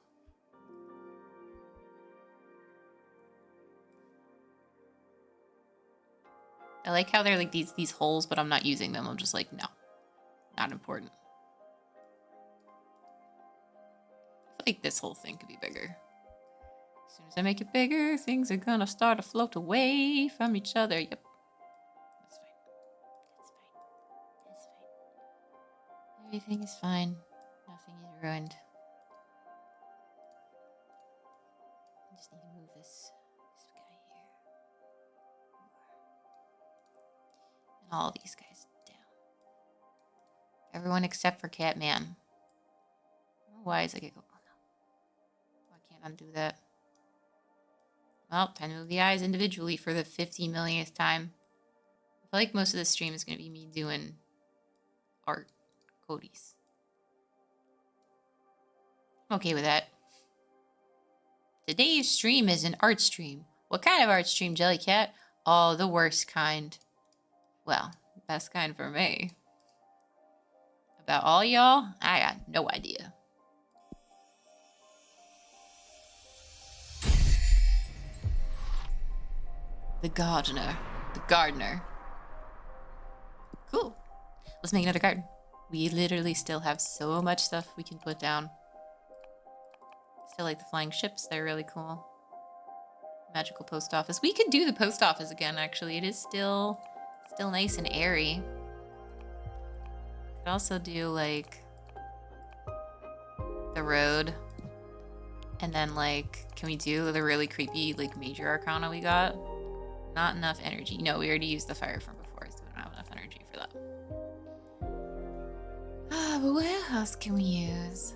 I like how they're like these holes, but I'm not using them. I'm just like, no. Not important. I feel like this whole thing could be bigger. As soon as I make it bigger, things are gonna start to float away from each other. Yep. That's fine. That's fine. That's fine. Everything is fine. Nothing is ruined. I just need to move this guy here. And all these guys down. Everyone except for Catman. Why is it go? Oh no. Why can't undo that? Well, time to move the eyes individually for the 50 millionth time. I feel like most of the stream is going to be me doing art Cody's. I'm okay with that. Today's stream is an art stream. What kind of art stream, Jellycat? Oh, the worst kind. Well, best kind for me. About all y'all, I got no idea. The gardener. The gardener. Cool. Let's make another garden. We literally still have so much stuff we can put down. Still like the flying ships. They're really cool. Magical post office. We could do the post office again, actually. It is still nice and airy. Could also do like the road. And then like, can we do the really creepy like major arcana we got? Not enough energy. No, we already used the fire from before, so we don't have enough energy for that. But what else can we use?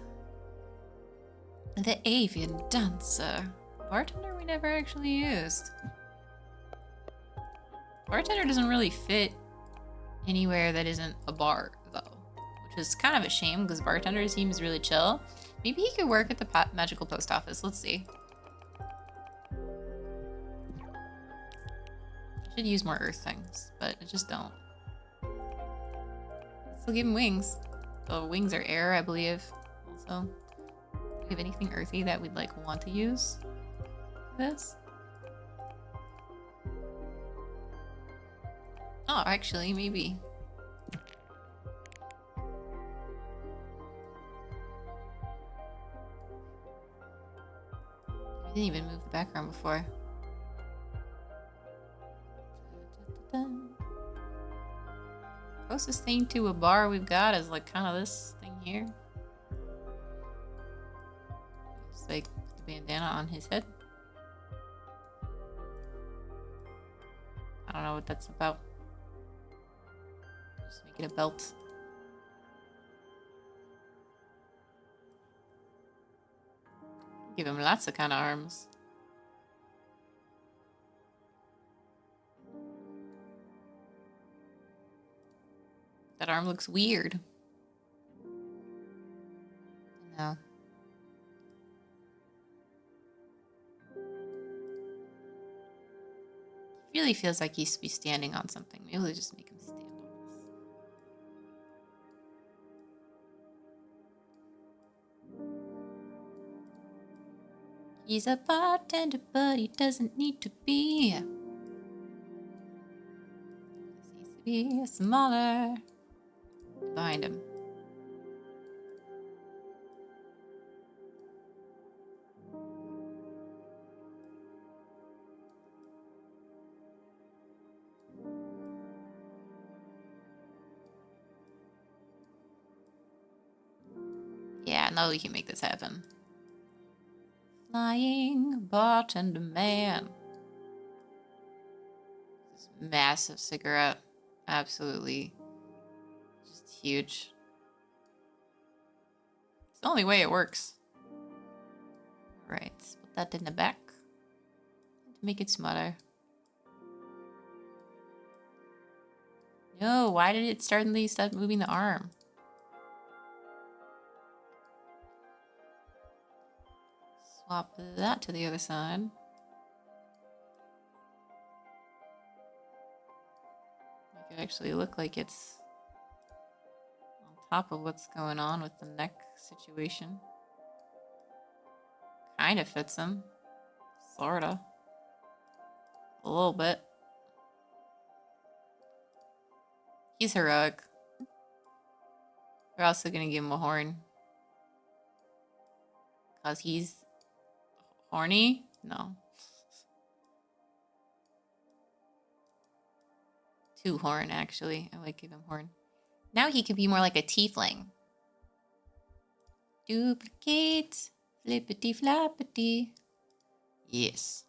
The avian dancer. Bartender we never actually used. Bartender doesn't really fit anywhere that isn't a bar, though. Which is kind of a shame, because bartender seems really chill. Maybe he could work at the magical post office. Let's see. I should use more earth things, but I just don't. Still give him wings. So wings are air, I believe. Also, do we have anything earthy that we'd like want to use for this? Oh, actually, maybe. I didn't even move the background before. Closest thing to a bar we've got is like kind of this thing here. It's like the bandana on his head. I don't know what that's about. Just make it a belt. Give him lots of kind of arms. That arm looks weird. No. He really feels like he should be standing on something. Maybe we'll just make him stand on this. He's a bartender, but he doesn't need to be. He needs to be smaller. Behind him. Yeah, no, we can make this happen. Flying bartender man. This massive cigarette. Absolutely. Just huge. It's the only way it works. Right, put that in the back. To make it smaller. No, why did it suddenly start moving the arm? Swap that to the other side. Make it actually look like it's on top of what's going on with the neck situation. Kind of fits him. Sorta. A little bit. He's heroic. We're also gonna give him a horn. Cause he's horny? No. 2 horn, actually. I like giving him horn. Now he could be more like a tiefling. Duplicate. Flippity flappity. Yes.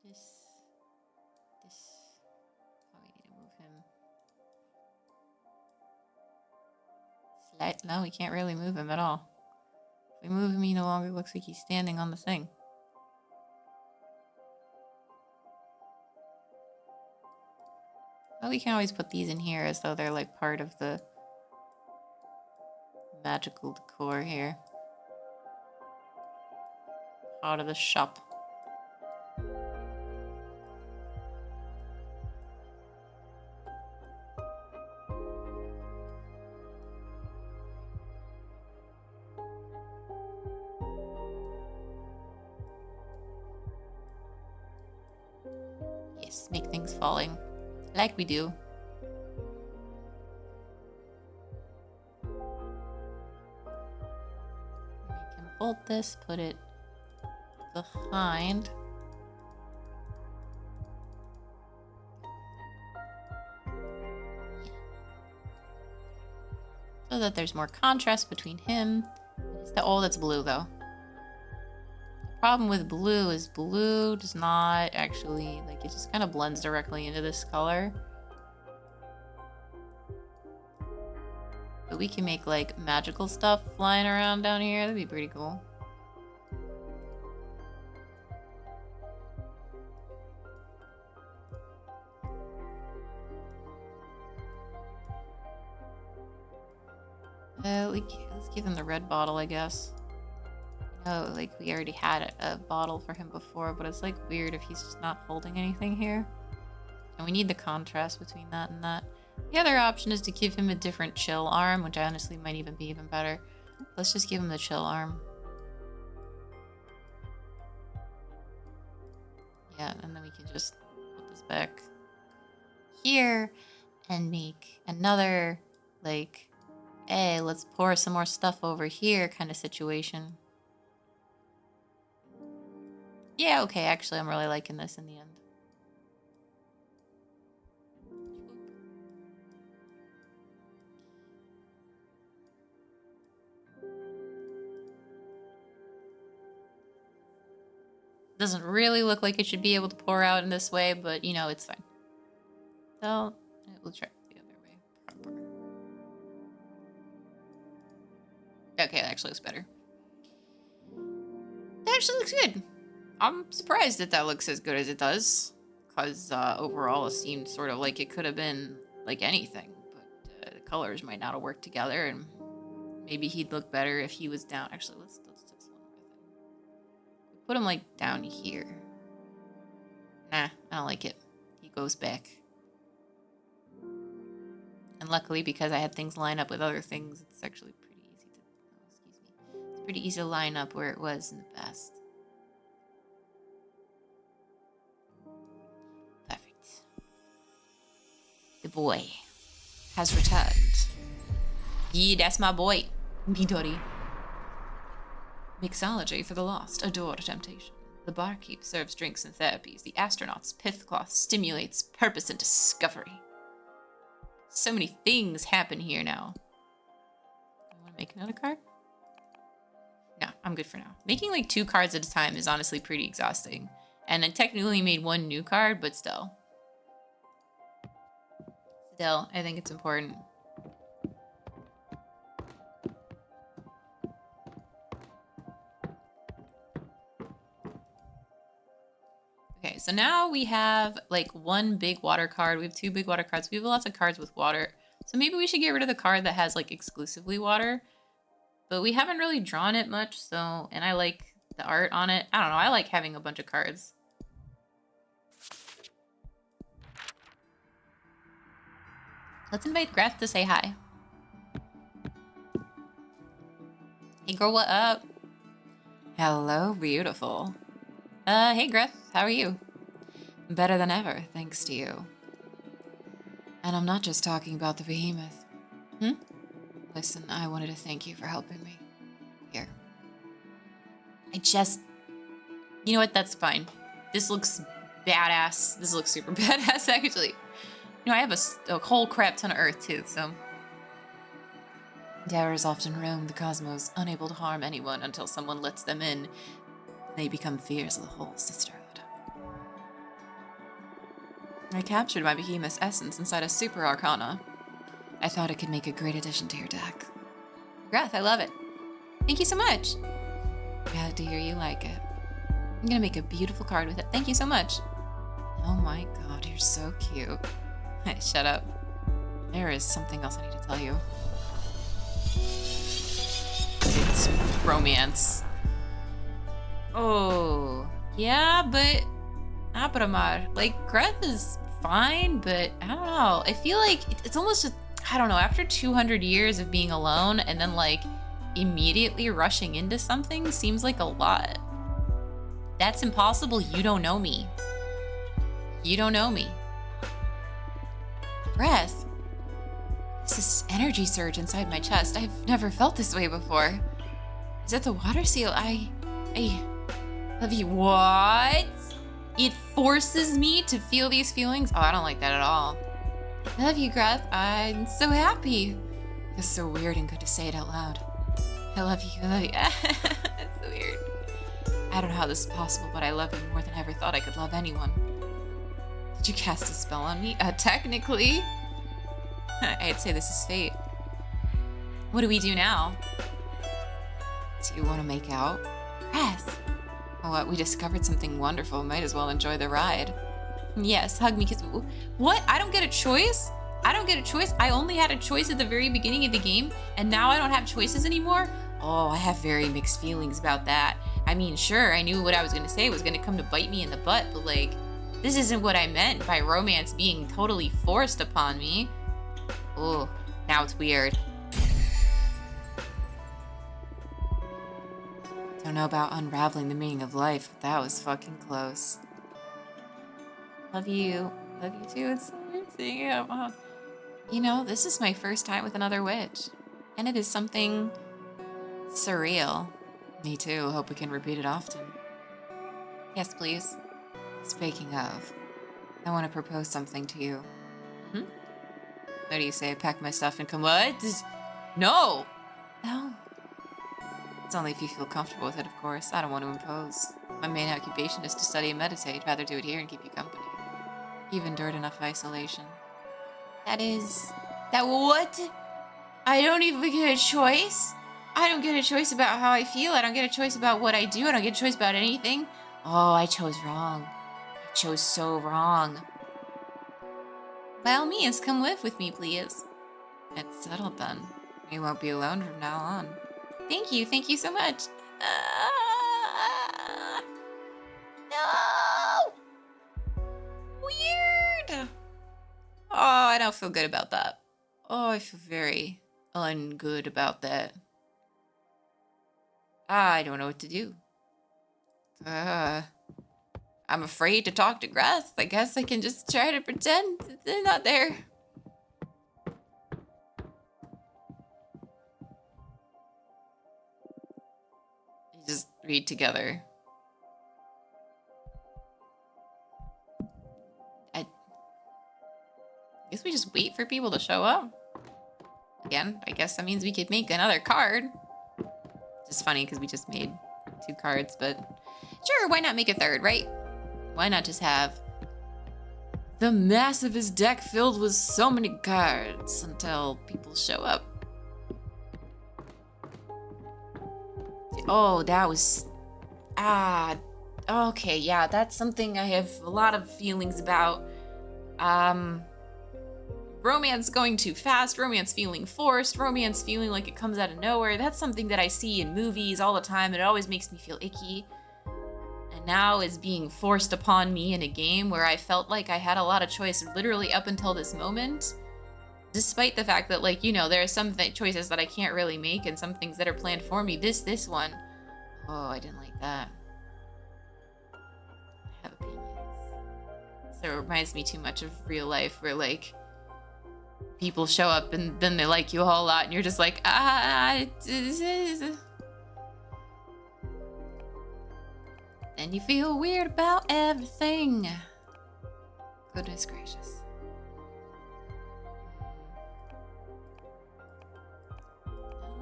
This. Oh, we need to move him. No, we can't really move him at all. If we move him, he no longer looks like he's standing on the thing. Well, we can always put these in here as though they're like part of the magical decor here. Out of the shop. Yes, make things falling. Like we do. We can fold this, put it behind. So that there's more contrast between him. Oh, that's blue though. Problem with blue is blue does not actually, like, it just kind of blends directly into this color. But we can make, like, magical stuff flying around down here. That'd be pretty cool. Let's give him the red bottle, I guess. Oh, like, we already had a bottle for him before, but it's, like, weird if he's just not holding anything here. And we need the contrast between that and that. The other option is to give him a different chill arm, which honestly might even be even better. Let's just give him the chill arm. Yeah, and then we can just put this back here and make another, like, hey, let's pour some more stuff over here kind of situation. Yeah, okay, actually, I'm really liking this in the end. Doesn't really look like it should be able to pour out in this way, but, you know, it's fine. So, we'll try the other way. Proper. Okay, that actually looks better. That actually looks good. I'm surprised that that looks as good as it does, because overall it seemed sort of like it could have been like anything, but the colors might not have worked together, and maybe he'd look better if he was down. Actually, let's do this one more thing. Put him like down here. Nah, I don't like it. He goes back. And luckily, because I had things line up with other things, it's actually pretty easy to, excuse me, it's pretty easy to line up where it was in the past. The boy has returned. Yeah, that's my boy. Midori. Mixology for the lost. Adore temptation. The barkeep serves drinks and therapies. The astronaut's pith cloth stimulates purpose and discovery. So many things happen here now. I want to make another card? No, I'm good for now. Making like 2 cards at a time is honestly pretty exhausting. And I technically made 1 new card, but still. Still, I think it's important. Okay, so now we have like 1 big water card. We have 2 big water cards. We have lots of cards with water. So maybe we should get rid of the card that has like exclusively water. But we haven't really drawn it much, so, and I like the art on it. I don't know, I like having a bunch of cards. Let's invite Greth to say hi. Hey girl, what up? Hello, beautiful. Hey Greth, how are you? Better than ever, thanks to you. And I'm not just talking about the behemoth. Listen, I wanted to thank you for helping me. Here. You know what, that's fine. This looks badass. This looks super badass, actually. You know, I have a whole crap ton of earth, too, so. Terrors often roam the cosmos, unable to harm anyone until someone lets them in. They become fears of the whole Sisterhood. I captured my behemoth's essence inside a super arcana. I thought it could make a great addition to your deck. Greth, I love it. Thank you so much. Glad to hear you like it. I'm gonna make a beautiful card with it. Thank you so much. Oh my god, you're so cute. Hey, shut up. There is something else I need to tell you. It's romance. Oh, yeah, but Abramar, like, Greth is fine, but I don't know. I feel like it's almost just, I don't know, after 200 years of being alone and then, like, immediately rushing into something seems like a lot. That's impossible. You don't know me. You don't know me. Greth. It's this energy surge inside my chest. I've never felt this way before. Is it the water seal? I love you. What? It forces me to feel these feelings? Oh, I don't like that at all. I love you, Greth. I'm so happy. It's so weird and good to say it out loud. I love you. I love you. It's so weird. I don't know how this is possible, but I love you more than I ever thought I could love anyone. Did you cast a spell on me? Technically. I'd say this is fate. What do we do now? Do you want to make out? Yes. What? We discovered something wonderful. Might as well enjoy the ride. Yes, hug me, kiss me. What? I don't get a choice? I don't get a choice? I only had a choice at the very beginning of the game, and now I don't have choices anymore? Oh, I have very mixed feelings about that. I mean, sure, I knew what I was going to say was going to come to bite me in the butt, but like, this isn't what I meant by romance being totally forced upon me. Oh, now it's weird. Don't know about unraveling the meaning of life, but that was fucking close. Love you. Love you too. It's so weird seeing you out loud. You know, this is my first time with another witch, and it is something surreal. Me too. Hope we can repeat it often. Yes, please. Speaking of, I want to propose something to you. Hmm? What do you say? I pack my stuff and come. What? No! No. It's only if you feel comfortable with it, of course. I don't want to impose. My main occupation is to study and meditate. I'd rather do it here and keep you company. You've endured enough isolation. That what? I don't even get a choice? I don't get a choice about how I feel. I don't get a choice about what I do. I don't get a choice about anything. Oh, I chose wrong. I chose so wrong. By all means, come live with me, please. It's settled then. You won't be alone from now on. Thank you so much. No! Weird! Oh, I don't feel good about that. Oh, I feel very ungood about that. I don't know what to do. I'm afraid to talk to Grass. I guess I can just try to pretend that they're not there. You just read together. I guess we just wait for people to show up. Again, I guess that means we could make another card. Just funny because we just made 2 cards, but sure, why not make a third, right? Why not just have the massivest deck filled with so many cards until people show up? Oh, that was... okay, yeah, that's something I have a lot of feelings about. Romance going too fast, romance feeling forced, romance feeling like it comes out of nowhere. That's something that I see in movies all the time, and it always makes me feel icky. And now it's being forced upon me in a game where I felt like I had a lot of choice literally up until this moment. Despite the fact that, like, you know, there are some choices that I can't really make and some things that are planned for me. This one. Oh, I didn't like that. I have opinions. So it reminds me too much of real life where, like, people show up and then they like you a whole lot and you're just like, Then you feel weird about everything. Goodness gracious.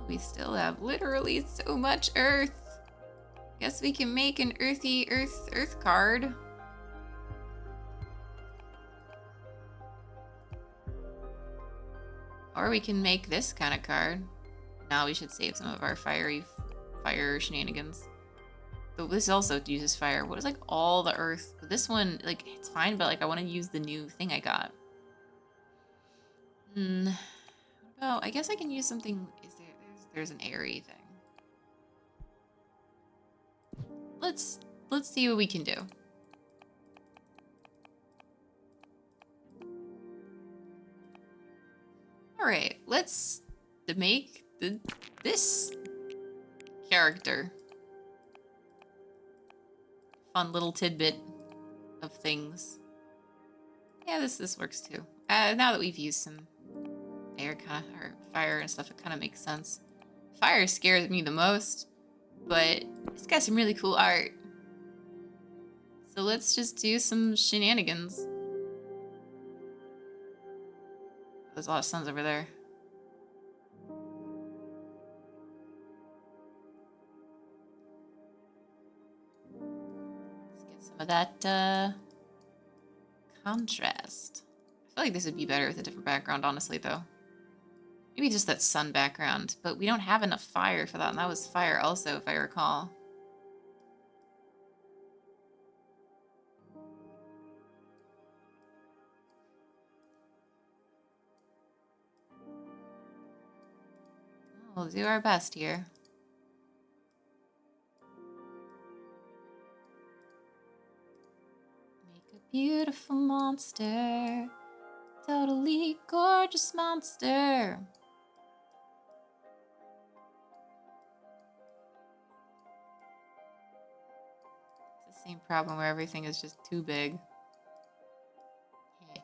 We still have literally so much earth. Guess we can make an earthy earth card. Or we can make this kind of card. Now we should save some of our fire shenanigans. But this also uses fire. What is like all the earth? This one, like, it's fine, but like I want to use the new thing I got. Well, I guess I can use something. There's an airy thing. Let's see what we can do. All right, let's make this character. Fun little tidbit of things. Yeah, this works too. Now that we've used some air or fire and stuff, it kind of makes sense. Fire scares me the most, but it's got some really cool art. So let's just do some shenanigans. There's a lot of suns over there. some of that contrast. I feel like this would be better with a different background, honestly, though. Maybe just that sun background, but we don't have enough fire for that, and that was fire also, if I recall. We'll do our best here. Make a beautiful monster. Totally gorgeous monster. It's the same problem where everything is just too big. Hey.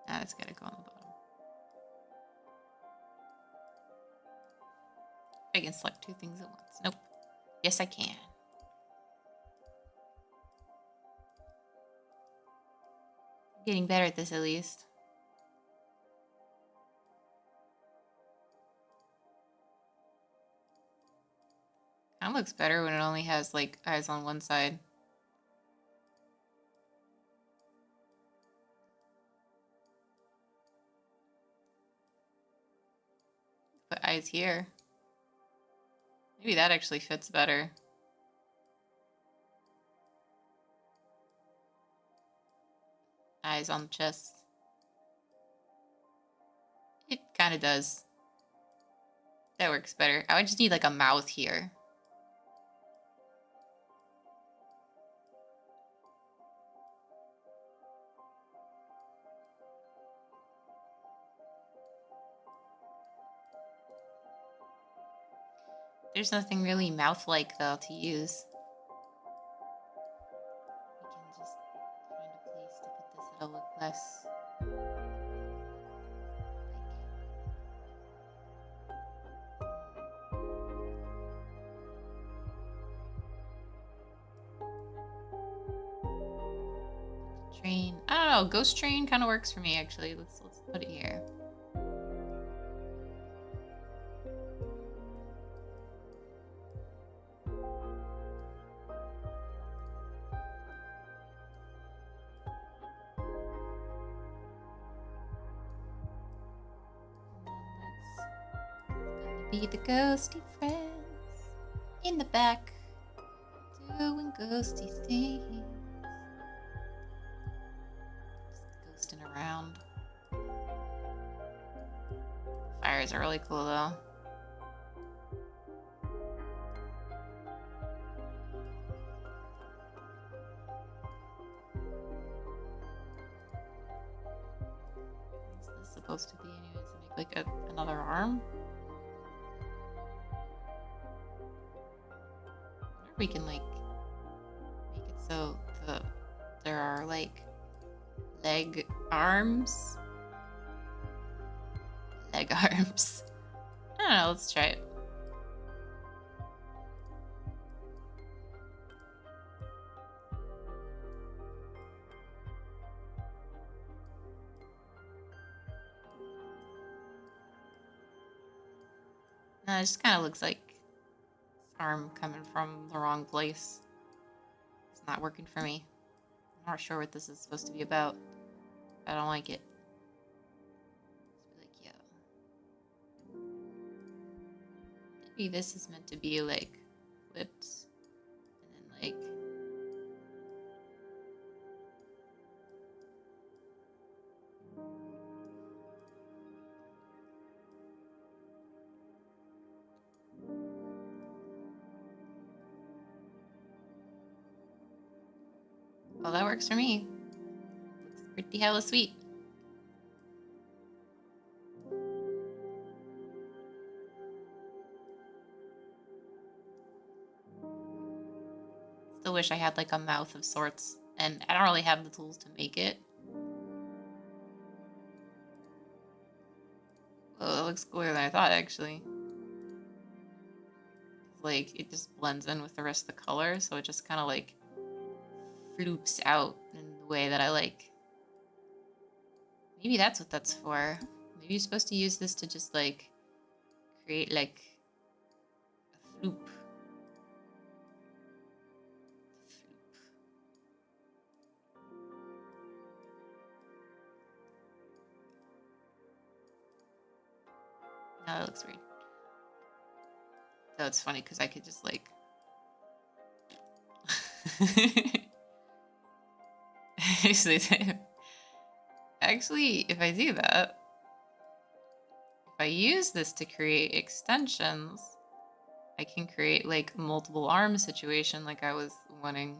Now it's gotta go on the bottom. I can select two things at once. Nope. Yes, I can. Getting better at this, at least. Kind of looks better when it only has, like, eyes on one side. Put eyes here. Maybe that actually fits better. Eyes on the chest. It kind of does. That works better. I would just need like a mouth here. There's nothing really mouth-like though to use. We can just find a place to put this that'll look less train. I don't know. Ghost train kind of works for me actually. Let's put it here. Be the ghosty friends in the back doing ghosty things. Just ghosting around. Fires are really cool though. What's this supposed to be anyways? Make like another arm? We can like make it so there are like leg arms. Leg arms. I don't know, let's try it. No, it just kind of looks like arm coming from the wrong place. It's not working for me. I'm not sure what this is supposed to be about. I don't like it. Let's be like, yeah. Maybe this is meant to be like flipped and then like well, that works for me. Looks pretty hella sweet. Still wish I had like a mouth of sorts, and I don't really have the tools to make it. Well, it looks cooler than I thought, actually. Like, it just blends in with the rest of the color, so it just kind of like floops out in the way that I like. Maybe that's what that's for. Maybe you're supposed to use this to just like create like a floop. that looks weird. So it's funny because I could just like... Actually, if I do that, if I use this to create extensions, I can create like multiple arm situation like I was wanting.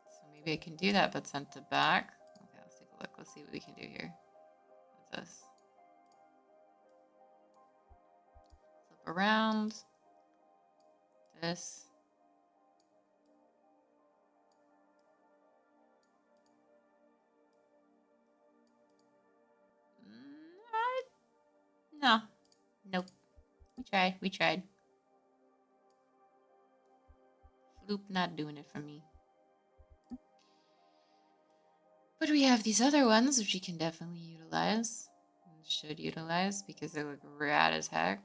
So maybe I can do that, but send it back. Okay, let's take a look. Let's see what we can do here. What's this? Flip around. This. No. Nope. We tried. Floop not doing it for me. But we have these other ones which we can definitely utilize. And should utilize because they look rad as heck.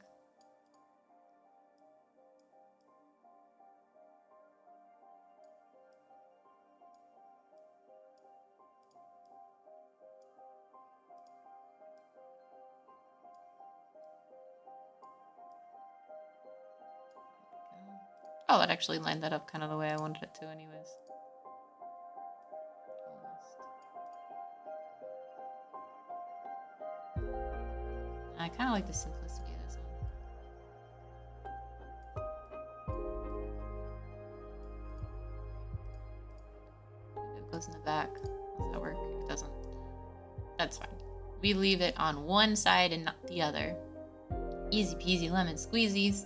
Oh, it actually lined that up kind of the way I wanted it to anyways. Almost. I kind of like the simplicity of this one. Maybe it goes in the back. Does that work? It doesn't. That's fine. We leave it on one side and not the other. Easy peasy lemon squeezies.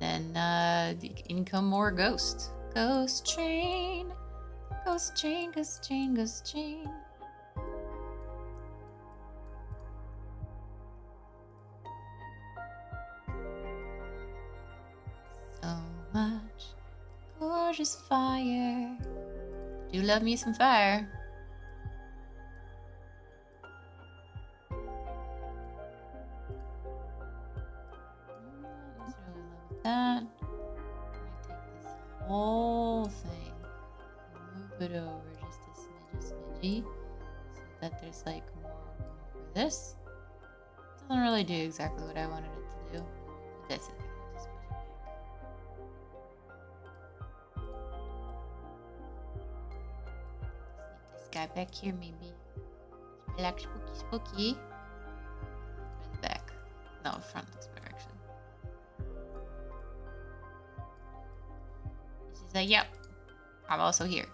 And then in come more ghost. Ghost train. Ghost train, ghost train, ghost train. So much gorgeous fire. Do love me some fire. That. I take this whole thing, move it over just a smidgy, so that there's like more room for this. It doesn't really do exactly what I wanted it to do, but that's okay. Just put it back. Just need this guy back here, maybe. Relax, spooky, spooky. Put it in the back. No, front looks better actually. Like, yep, I'm also here.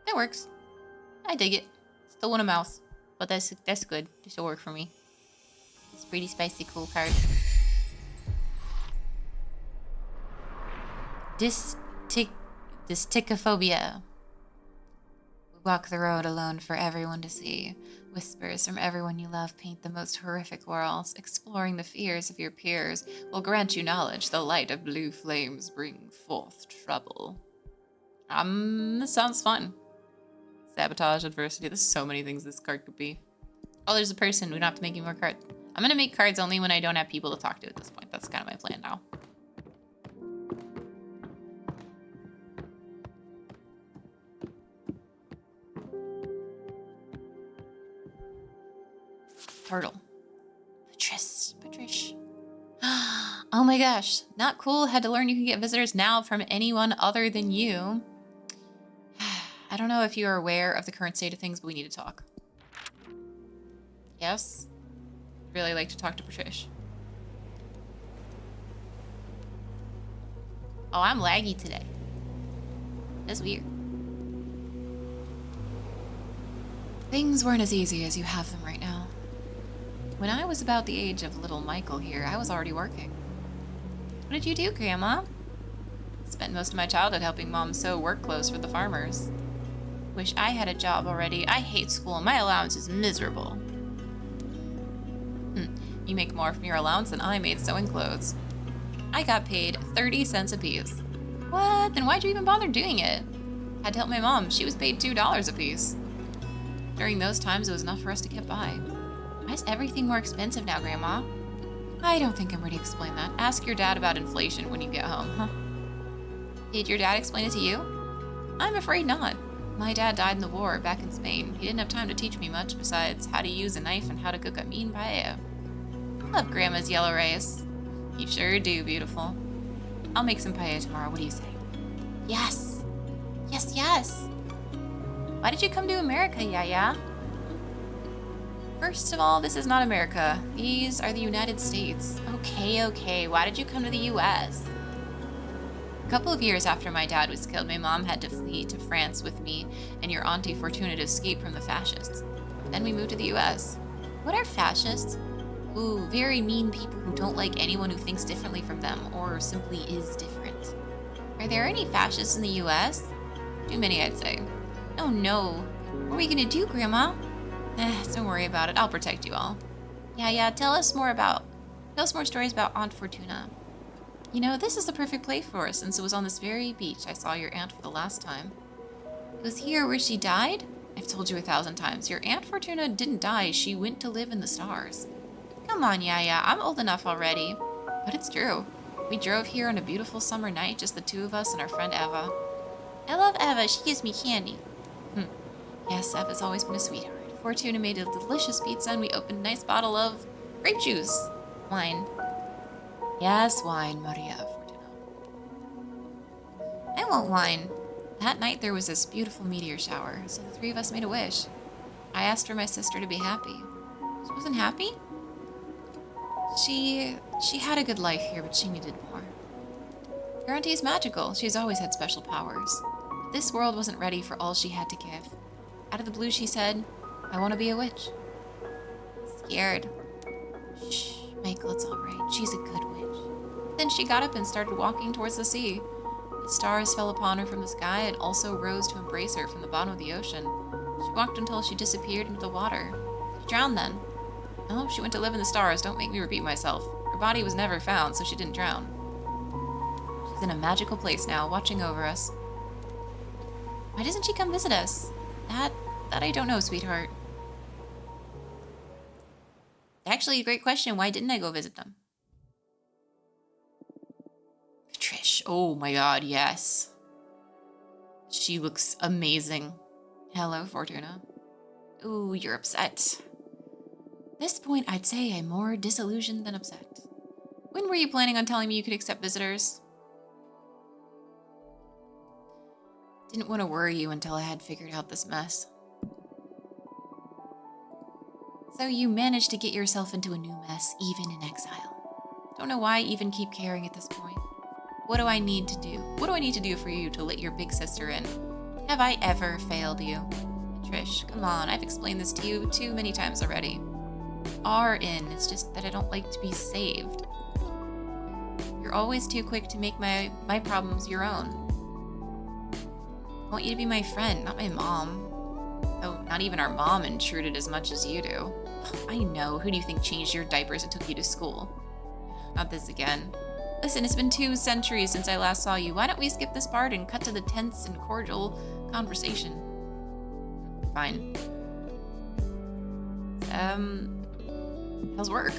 That works. I dig it. Still want a mouse, but that's good. This will work for me. It's a pretty spicy, cool card. Dystichophobia. We walk the road alone for everyone to see. Whispers from everyone you love paint the most horrific worlds. Exploring the fears of your peers will grant you knowledge. The light of blue flames bring forth trouble. This sounds fun. Sabotage, adversity. There's so many things this card could be. Oh, there's a person. We don't have to make any more cards. I'm gonna make cards only when I don't have people to talk to at this point. That's kind of my plan now. Turtle. Patrice. Oh my gosh. Not cool. Had to learn you can get visitors now from anyone other than you. I don't know if you are aware of the current state of things, but we need to talk. Yes? Really like to talk to Patrice. Oh, I'm laggy today. That's weird. Things weren't as easy as you have them right now. When I was about the age of little Michael here, I was already working. What did you do, Grandma? Spent most of my childhood helping Mom sew work clothes for the farmers. Wish I had a job already. I hate school and my allowance is miserable. You make more from your allowance than I made sewing clothes. I got paid 30 cents a piece. What? Then why'd you even bother doing it? Had to help my mom. She was paid $2 a piece. During those times, it was enough for us to get by. Why is everything more expensive now, Grandma? I don't think I'm ready to explain that. Ask your dad about inflation when you get home, huh? Did your dad explain it to you? I'm afraid not. My dad died in the war back in Spain. He didn't have time to teach me much besides how to use a knife and how to cook a mean paella. I love Grandma's yellow rice. You sure do, beautiful. I'll make some paella tomorrow. What do you say? Yes. Yes, yes. Why did you come to America, Yaya? First of all, this is not America. These are the United States. Okay. Why did you come to the US? A couple of years after my dad was killed, my mom had to flee to France with me and your auntie Fortuna to escape from the fascists. Then we moved to the US. What are fascists? Ooh, very mean people who don't like anyone who thinks differently from them or simply is different. Are there any fascists in the US? Too many, I'd say. Oh no. What are we gonna do, Grandma? Don't worry about it. I'll protect you all. Yeah, tell us more stories about Aunt Fortuna. You know, this is the perfect place for us since it was on this very beach I saw your aunt for the last time. It was here where she died? I've told you 1,000 times. Your Aunt Fortuna didn't die. She went to live in the stars. Come on, Yaya. I'm old enough already. But it's true. We drove here on a beautiful summer night, just the two of us and our friend Eva. I love Eva. She gives me candy. Yes, Eva's always been a sweetheart. Fortuna made a delicious pizza and we opened a nice bottle of grape juice. Wine. Yes, wine, Maria Fortuna. I want wine. That night there was this beautiful meteor shower, so the three of us made a wish. I asked for my sister to be happy. She wasn't happy? She had a good life here, but she needed more. Your auntie is magical. She's always had special powers. But this world wasn't ready for all she had to give. Out of the blue, she said, I want to be a witch. Scared. Shh, Michael, it's all right. She's a good witch. Then she got up and started walking towards the sea. The stars fell upon her from the sky and also rose to embrace her from the bottom of the ocean. She walked until she disappeared into the water. She drowned then. No, she went to live in the stars. Don't make me repeat myself. Her body was never found, so she didn't drown. She's in a magical place now, watching over us. Why doesn't she come visit us? That I don't know, sweetheart. Actually, a great question. Why didn't I go visit them? Trish. Oh my god, yes. She looks amazing. Hello, Fortuna. Ooh, you're upset. At this point, I'd say I'm more disillusioned than upset. When were you planning on telling me you could accept visitors? Didn't want to worry you until I had figured out this mess. So you managed to get yourself into a new mess, even in exile. Don't know why I even keep caring at this point. What do I need to do? What do I need to do for you to let your big sister in? Have I ever failed you? Trish, come on, I've explained this to you too many times already. Are in, it's just that I don't like to be saved. You're always too quick to make my problems your own. I want you to be my friend, not my mom. Oh, not even our mom intruded as much as you do. I know, who do you think changed your diapers and took you to school? Not this again. Listen, it's been 2 centuries since I last saw you. Why don't we skip this part and cut to the tense and cordial conversation? Fine. How's work?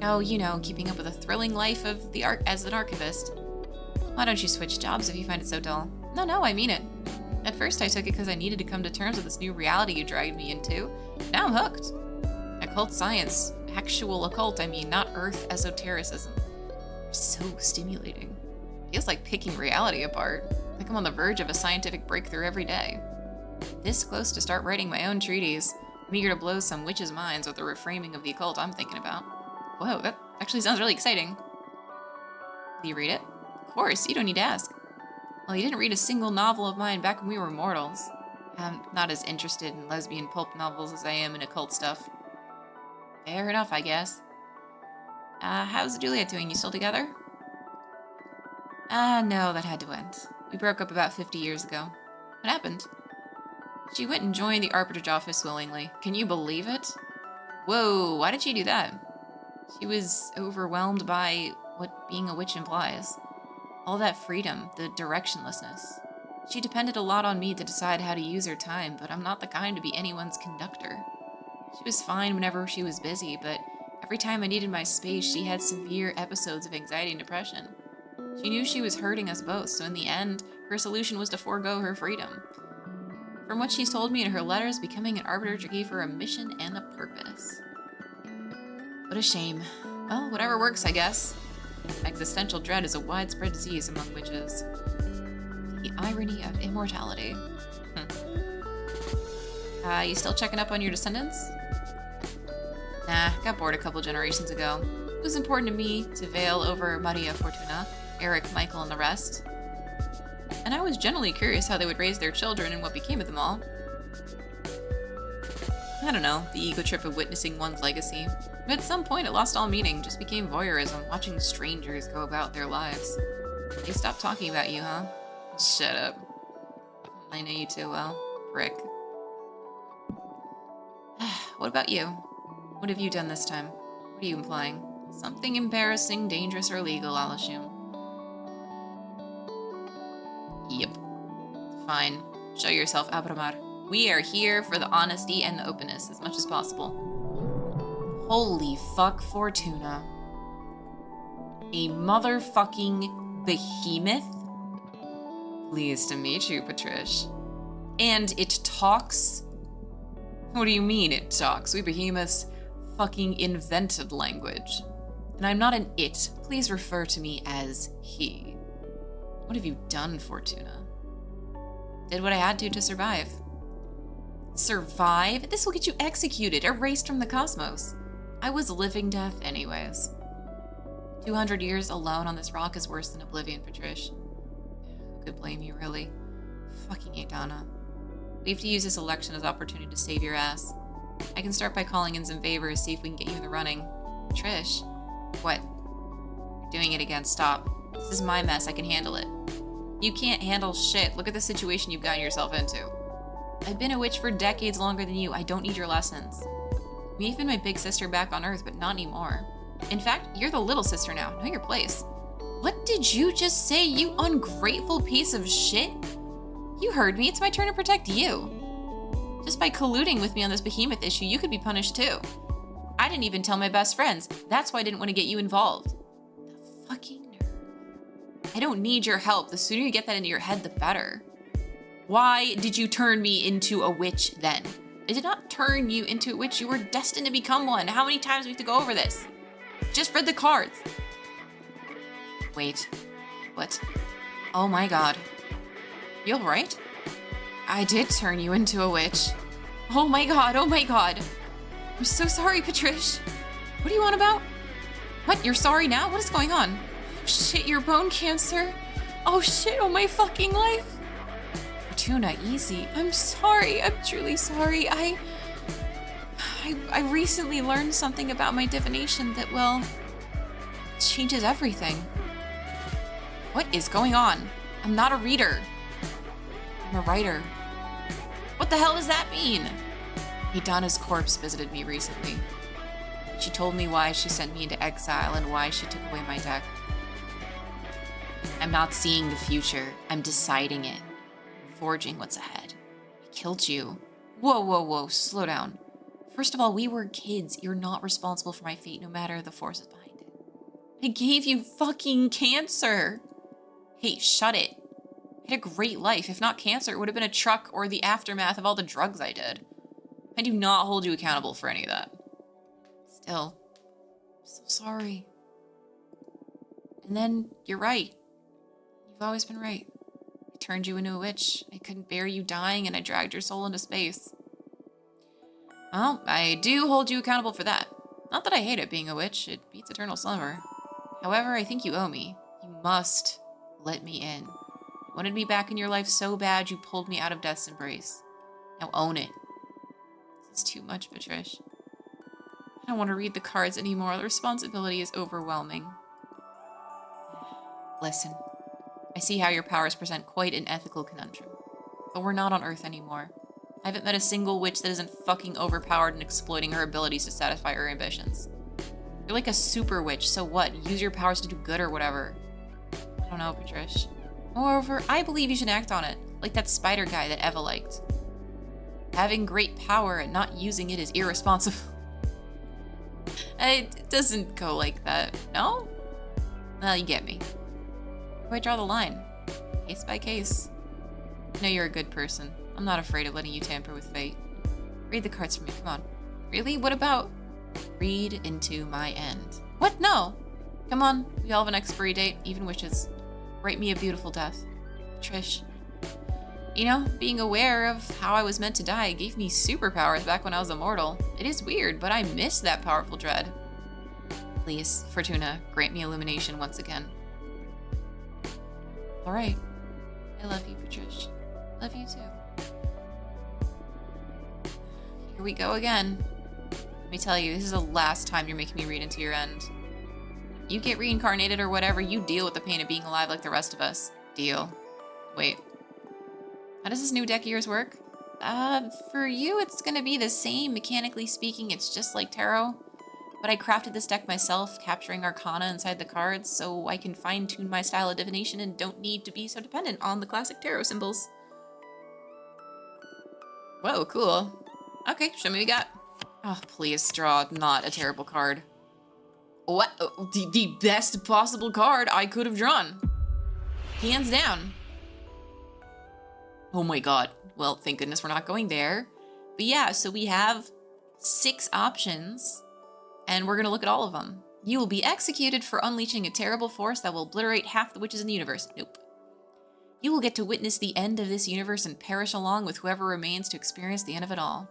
Oh, you know, keeping up with a thrilling life of as an archivist. Why don't you switch jobs if you find it so dull? No, I mean it. At first I took it because I needed to come to terms with this new reality you dragged me into. Now I'm hooked. Occult science. Actual occult, I mean, not earth esotericism. So stimulating. Feels like picking reality apart. Like I'm on the verge of a scientific breakthrough every day. This close to start writing my own treatise. I'm eager to blow some witches' minds with the reframing of the occult I'm thinking about. Whoa, that actually sounds really exciting. Do you read it? Of course, you don't need to ask. Well, you didn't read a single novel of mine back when we were mortals. I'm not as interested in lesbian pulp novels as I am in occult stuff. Fair enough, I guess. How's Juliet doing? You still together? No, that had to end. We broke up about 50 years ago. What happened? She went and joined the Arbiter's office willingly. Can you believe it? Whoa, why did she do that? She was overwhelmed by what being a witch implies. All that freedom, the directionlessness. She depended a lot on me to decide how to use her time, but I'm not the kind to be anyone's conductor. She was fine whenever she was busy, but every time I needed my space, she had severe episodes of anxiety and depression. She knew she was hurting us both, so in the end, Her solution was to forego her freedom. From what she's told me in her letters, becoming an arbiter gave her a mission and a purpose. What a shame. Well, whatever works, I guess. Existential dread is a widespread disease among witches. The irony of immortality. You still checking up on your descendants? Nah, got bored a couple generations ago. It was important to me to veil over Maria Fortuna, Eric, Michael, and the rest. And I was generally curious how they would raise their children and what became of them all. I don't know, the ego trip of witnessing one's legacy. But at some point it lost all meaning, just became voyeurism, watching strangers go about their lives. They stopped talking about you, huh? Shut up. I know you too well. Prick. What about you? What have you done this time? What are you implying? Something embarrassing, dangerous, or illegal, I'll assume. Yep. Fine. Show yourself, Abramar. We are here for the honesty and the openness as much as possible. Holy fuck, Fortuna. A motherfucking behemoth? Pleased to meet you, Patrish. And it talks? What do you mean it talks? We behemoths fucking invented language. And I'm not an it. Please refer to me as he. What have you done, Fortuna? Did what I had to survive. Survive? This will get you executed, erased from the cosmos. I was living death anyways. 200 years alone on this rock is worse than oblivion, Patrish. Who could blame you, really? Fucking Adana. We have to use this election as opportunity to save your ass. I can start by calling in some favors, see if we can get you in the running. Trish. What? You're doing it again. Stop. This is my mess. I can handle it. You can't handle shit. Look at the situation you've gotten yourself into. I've been a witch for decades longer than you. I don't need your lessons. You may have been my big sister back on Earth, but not anymore. In fact, you're the little sister now. Know your place. What did you just say, you ungrateful piece of shit? You heard me. It's my turn to protect you. Just by colluding with me on this behemoth issue, you could be punished too. I didn't even tell my best friends. That's why I didn't want to get you involved. The fucking nerve. I don't need your help. The sooner you get that into your head, the better. Why did you turn me into a witch then? I did not turn you into a witch. You were destined to become one. How many times do we have to go over this? Just read the cards. Wait. What? Oh my god. You alright? I did turn you into a witch. Oh my god, oh my god. I'm so sorry, Patrish. What do you want about? What, you're sorry now? What is going on? Oh shit, your bone cancer. Oh shit, oh my fucking life. Fortuna, easy. I'm sorry, I'm truly sorry. I recently learned something about my divination that, well, changes everything. What is going on? I'm not a reader. I'm a writer. What the hell does that mean? Idana's corpse visited me recently. She told me why she sent me into exile and why she took away my deck. I'm not seeing the future. I'm deciding it. Forging what's ahead. I killed you. Whoa, whoa, whoa. Slow down. First of all, we were kids. You're not responsible for my fate, no matter the forces behind it. I gave you fucking cancer. Hey, shut it. I had a great life. If not cancer, it would have been a truck or the aftermath of all the drugs I did. I do not hold you accountable for any of that. Still, I'm so sorry. And then, you're right. You've always been right. I turned you into a witch. I couldn't bear you dying, and I dragged your soul into space. Well, I do hold you accountable for that. Not that I hate it being a witch. It beats eternal slumber. However, I think you owe me. You must let me in. You wanted me back in your life so bad, you pulled me out of death's embrace. Now own it. This is too much, Patrish. I don't want to read the cards anymore. The responsibility is overwhelming. Listen, I see how your powers present quite an ethical conundrum. But we're not on Earth anymore. I haven't met a single witch that isn't fucking overpowered and exploiting her abilities to satisfy her ambitions. You're like a super witch, so what? Use your powers to do good or whatever. I don't know, Patrish. Moreover, I believe you should act on it, like that spider guy that Eva liked. Having great power and not using it is irresponsible. It doesn't go like that, no? Well, you get me. Where do I draw the line? Case by case. I know you're a good person. I'm not afraid of letting you tamper with fate. Read the cards for me, come on. Really? What about read into my end? What? No! Come on, we all have an expiry date, even wishes. Write me a beautiful death. Trish. You know, being aware of how I was meant to die gave me superpowers back when I was immortal. It is weird, but I miss that powerful dread. Please, Fortuna, grant me illumination once again. Alright. I love you, Patricia. Love you too. Here we go again. Let me tell you, this is the last time you're making me read into your end. You get reincarnated or whatever, you deal with the pain of being alive like the rest of us. Deal. Wait. How does this new deck of yours work? For you, it's gonna be the same. Mechanically speaking, it's just like tarot. But I crafted this deck myself, capturing arcana inside the cards, so I can fine-tune my style of divination and don't need to be so dependent on the classic tarot symbols. Whoa, cool. Okay, show me what you got. Oh, please draw not a terrible card. What? The best possible card I could have drawn. Hands down. Oh my god. Well, thank goodness we're not going there. But yeah, so we have 6 options, and we're gonna look at all of them. You will be executed for unleashing a terrible force that will obliterate half the witches in the universe. Nope. You will get to witness the end of this universe and perish along with whoever remains to experience the end of it all.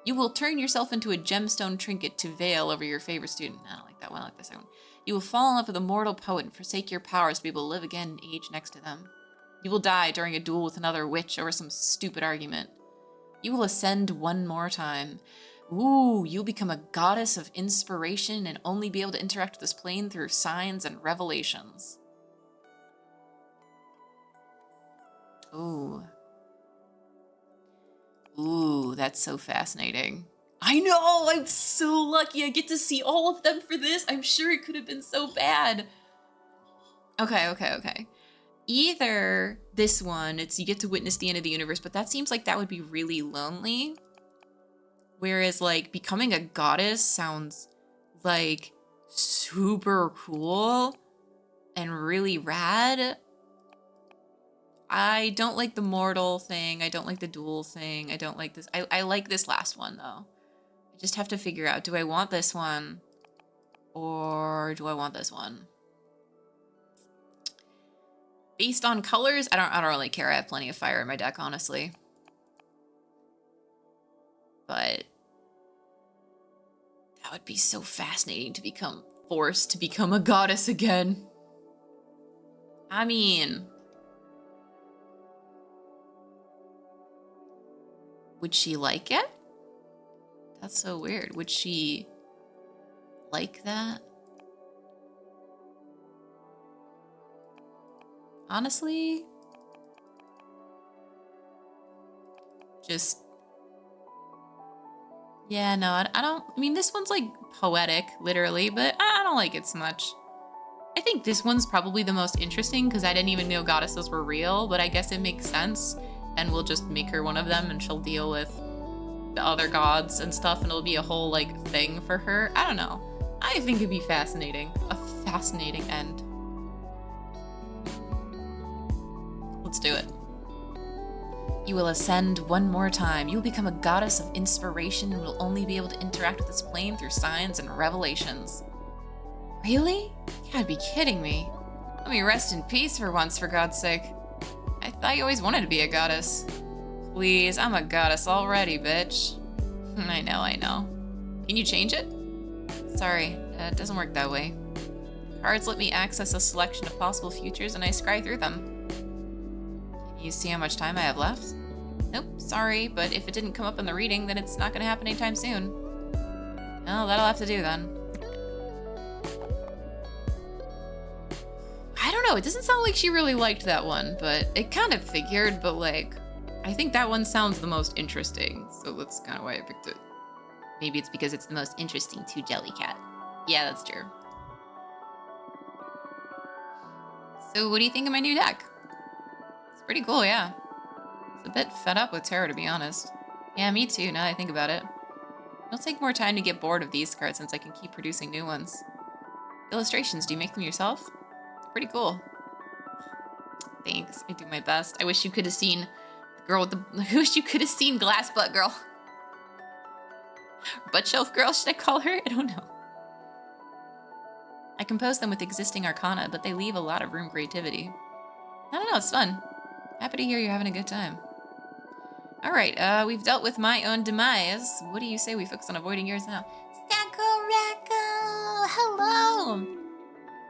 You will turn yourself into a gemstone trinket to veil over your favorite student. I don't like that one, I like this one. You will fall in love with a mortal poet and forsake your powers to be able to live again and age next to them. You will die during a duel with another witch over some stupid argument. You will ascend one more time. Ooh, you'll become a goddess of inspiration and only be able to interact with this plane through signs and revelations. Ooh. Ooh, that's so fascinating. I know, I'm so lucky I get to see all of them for this. I'm sure it could have been so bad. Okay. Either this one, it's you get to witness the end of the universe, but that seems like that would be really lonely. Whereas like becoming a goddess sounds like super cool and really rad. I don't like the mortal thing. I don't like the duel thing. I don't like this. I like this last one though. I just have to figure out, do I want this one or do I want this one? Based on colors, I don't really care. I have plenty of fire in my deck, honestly. But that would be so fascinating to become forced to become a goddess again. I mean, would she like it? That's so weird. Would she like that? Honestly, just, yeah, no, I mean, this one's like poetic, literally, but I don't like it so much. I think this one's probably the most interesting because I didn't even know goddesses were real, but I guess it makes sense. And we'll just make her one of them and she'll deal with the other gods and stuff and it'll be a whole like thing for her. I don't know. I think it'd be fascinating. A fascinating end. Let's do it. You will ascend one more time. You will become a goddess of inspiration and will only be able to interact with this plane through signs and revelations. Really? You gotta be kidding me. Let me rest in peace for once, for God's sake. I thought you always wanted to be a goddess. Please, I'm a goddess already, bitch. I know. Can you change it? Sorry, it doesn't work that way. Cards let me access a selection of possible futures and I scry through them. Can you see how much time I have left? Nope, sorry, but if it didn't come up in the reading, then it's not gonna happen anytime soon. Well, that'll have to do then. I don't know, it doesn't sound like she really liked that one, but it kind of figured, but like, I think that one sounds the most interesting, so that's kind of why I picked it. Maybe it's because it's the most interesting to Jellycat. Yeah, that's true. So what do you think of my new deck? It's pretty cool, yeah. It's a bit fed up with tarot, to be honest. Yeah, me too, now that I think about it. It'll take more time to get bored of these cards since I can keep producing new ones. Illustrations, do you make them yourself? It's pretty cool. Thanks. I do my best. I wish you could have seen the girl with the. I wish you could have seen Glass Butt Girl. Butt Shelf Girl, should I call her? I don't know. I compose them with existing arcana, but they leave a lot of room for creativity. I don't know, it's fun. Happy to hear you're having a good time. All right, we've dealt with my own demise. What do you say we focus on avoiding yours now? Stacoracco! Hello!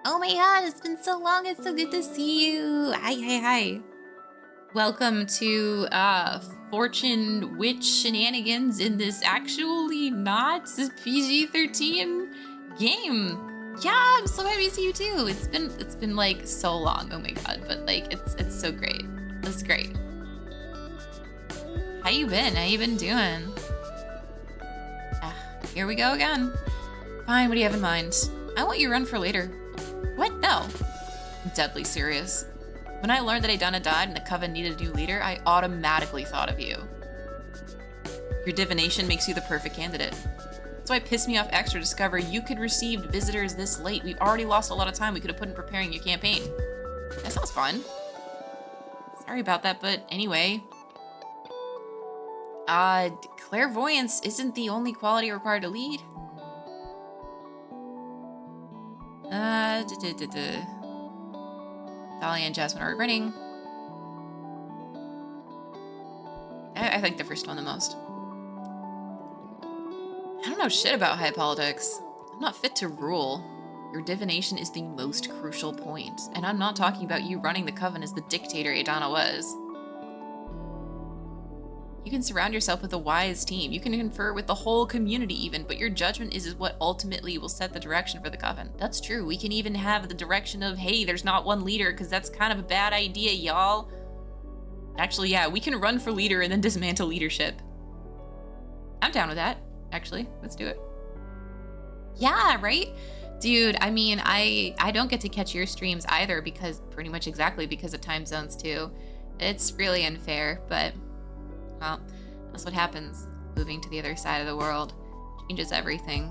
Oh my god, it's been so long. It's so good to see you. Hi. Welcome to Fortune Witch shenanigans in this actually not PG-13 game. Yeah, I'm so happy to see you too. It's been like so long. Oh my god, but like it's so great. It's great. How you been? How you been doing? Here we go again. Fine, what do you have in mind? I want you to run for later. What? No. I'm deadly serious. When I learned that Adana died and the Coven needed a new leader, I automatically thought of you. Your divination makes you the perfect candidate. That's why it pissed me off extra to discover you could receive visitors this late. We've already lost a lot of time we could have put in preparing your campaign. That sounds fun. Sorry about that, but anyway. Clairvoyance isn't the only quality required to lead. Dahlia and Jasmine are running. I think the first one the most. I don't know shit about high politics. I'm not fit to rule. Your divination is the most crucial point, and I'm not talking about you running the Coven as the dictator Adana was. You can surround yourself with a wise team. You can confer with the whole community even, but your judgment is what ultimately will set the direction for the Coven. That's true. We can even have the direction of, hey, there's not one leader, because that's kind of a bad idea, y'all. Actually, yeah, we can run for leader and then dismantle leadership. I'm down with that, actually. Let's do it. Yeah, right? Dude, I mean, I don't get to catch your streams either because, pretty much exactly because of time zones too. It's really unfair, but... well, that's what happens. Moving to the other side of the world changes everything.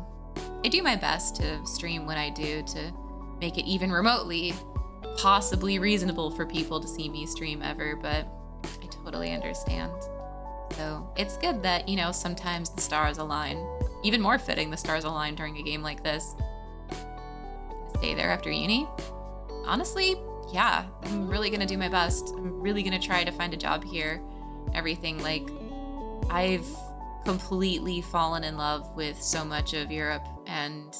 I do my best to stream when I do to make it even remotely possibly reasonable for people to see me stream ever, but I totally understand. So it's good that, you know, sometimes the stars align. Even more fitting, the stars align during a game like this. Stay there after uni? Honestly, yeah, I'm really gonna do my best. I'm really gonna try to find a job here. Everything, like, I've completely fallen in love with so much of Europe and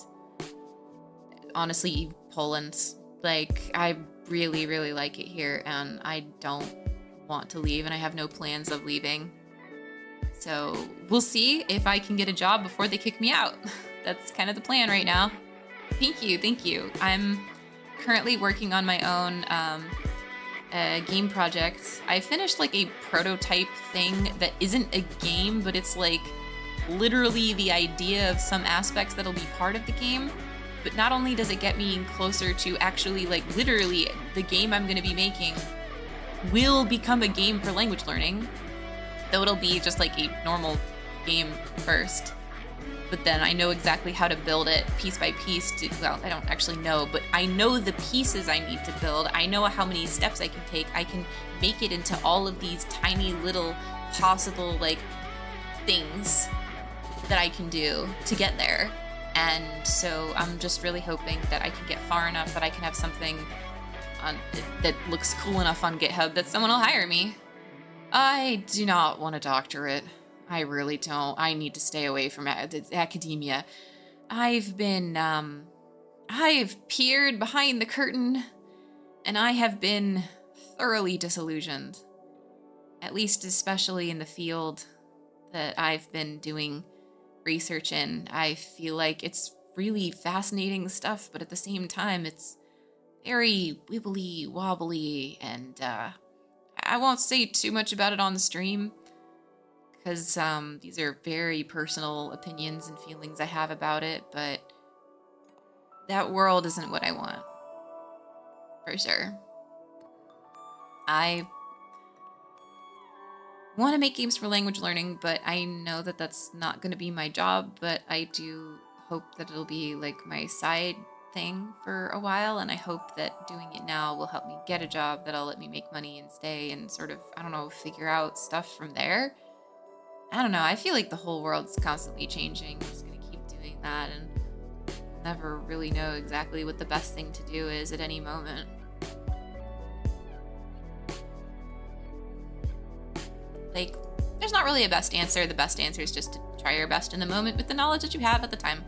honestly Poland. Like, I really, really like it here and I don't want to leave and I have no plans of leaving. So we'll see if I can get a job before they kick me out. That's kind of the plan right now. Thank you. I'm currently working on my own game project. I finished like a prototype thing that isn't a game, but it's like literally the idea of some aspects that'll be part of the game. But not only does it get me closer to actually, like, literally the game I'm going to be making will become a game for language learning, though it'll be just like a normal game first. But then I know exactly how to build it piece by piece to, well, I don't actually know, but I know the pieces I need to build. I know how many steps I can take. I can make it into all of these tiny little possible, like, things that I can do to get there. And so I'm just really hoping that I can get far enough that I can have something on that looks cool enough on GitHub that someone will hire me. I do not want a doctorate. I really don't. I need to stay away from academia. I've peered behind the curtain, and I have been thoroughly disillusioned. At least especially in the field that I've been doing research in. I feel like it's really fascinating stuff, but at the same time, it's very wibbly wobbly, and I won't say too much about it on the stream, because these are very personal opinions and feelings I have about it, but that world isn't what I want. For sure. I want to make games for language learning, but I know that that's not going to be my job, but I do hope that it'll be like my side thing for a while, and I hope that doing it now will help me get a job that'll let me make money and stay and sort of, I don't know, figure out stuff from there. I don't know. I feel like the whole world's constantly changing. I'm just gonna keep doing that and never really know exactly what the best thing to do is at any moment. Like, there's not really a best answer. The best answer is just to try your best in the moment with the knowledge that you have at the time.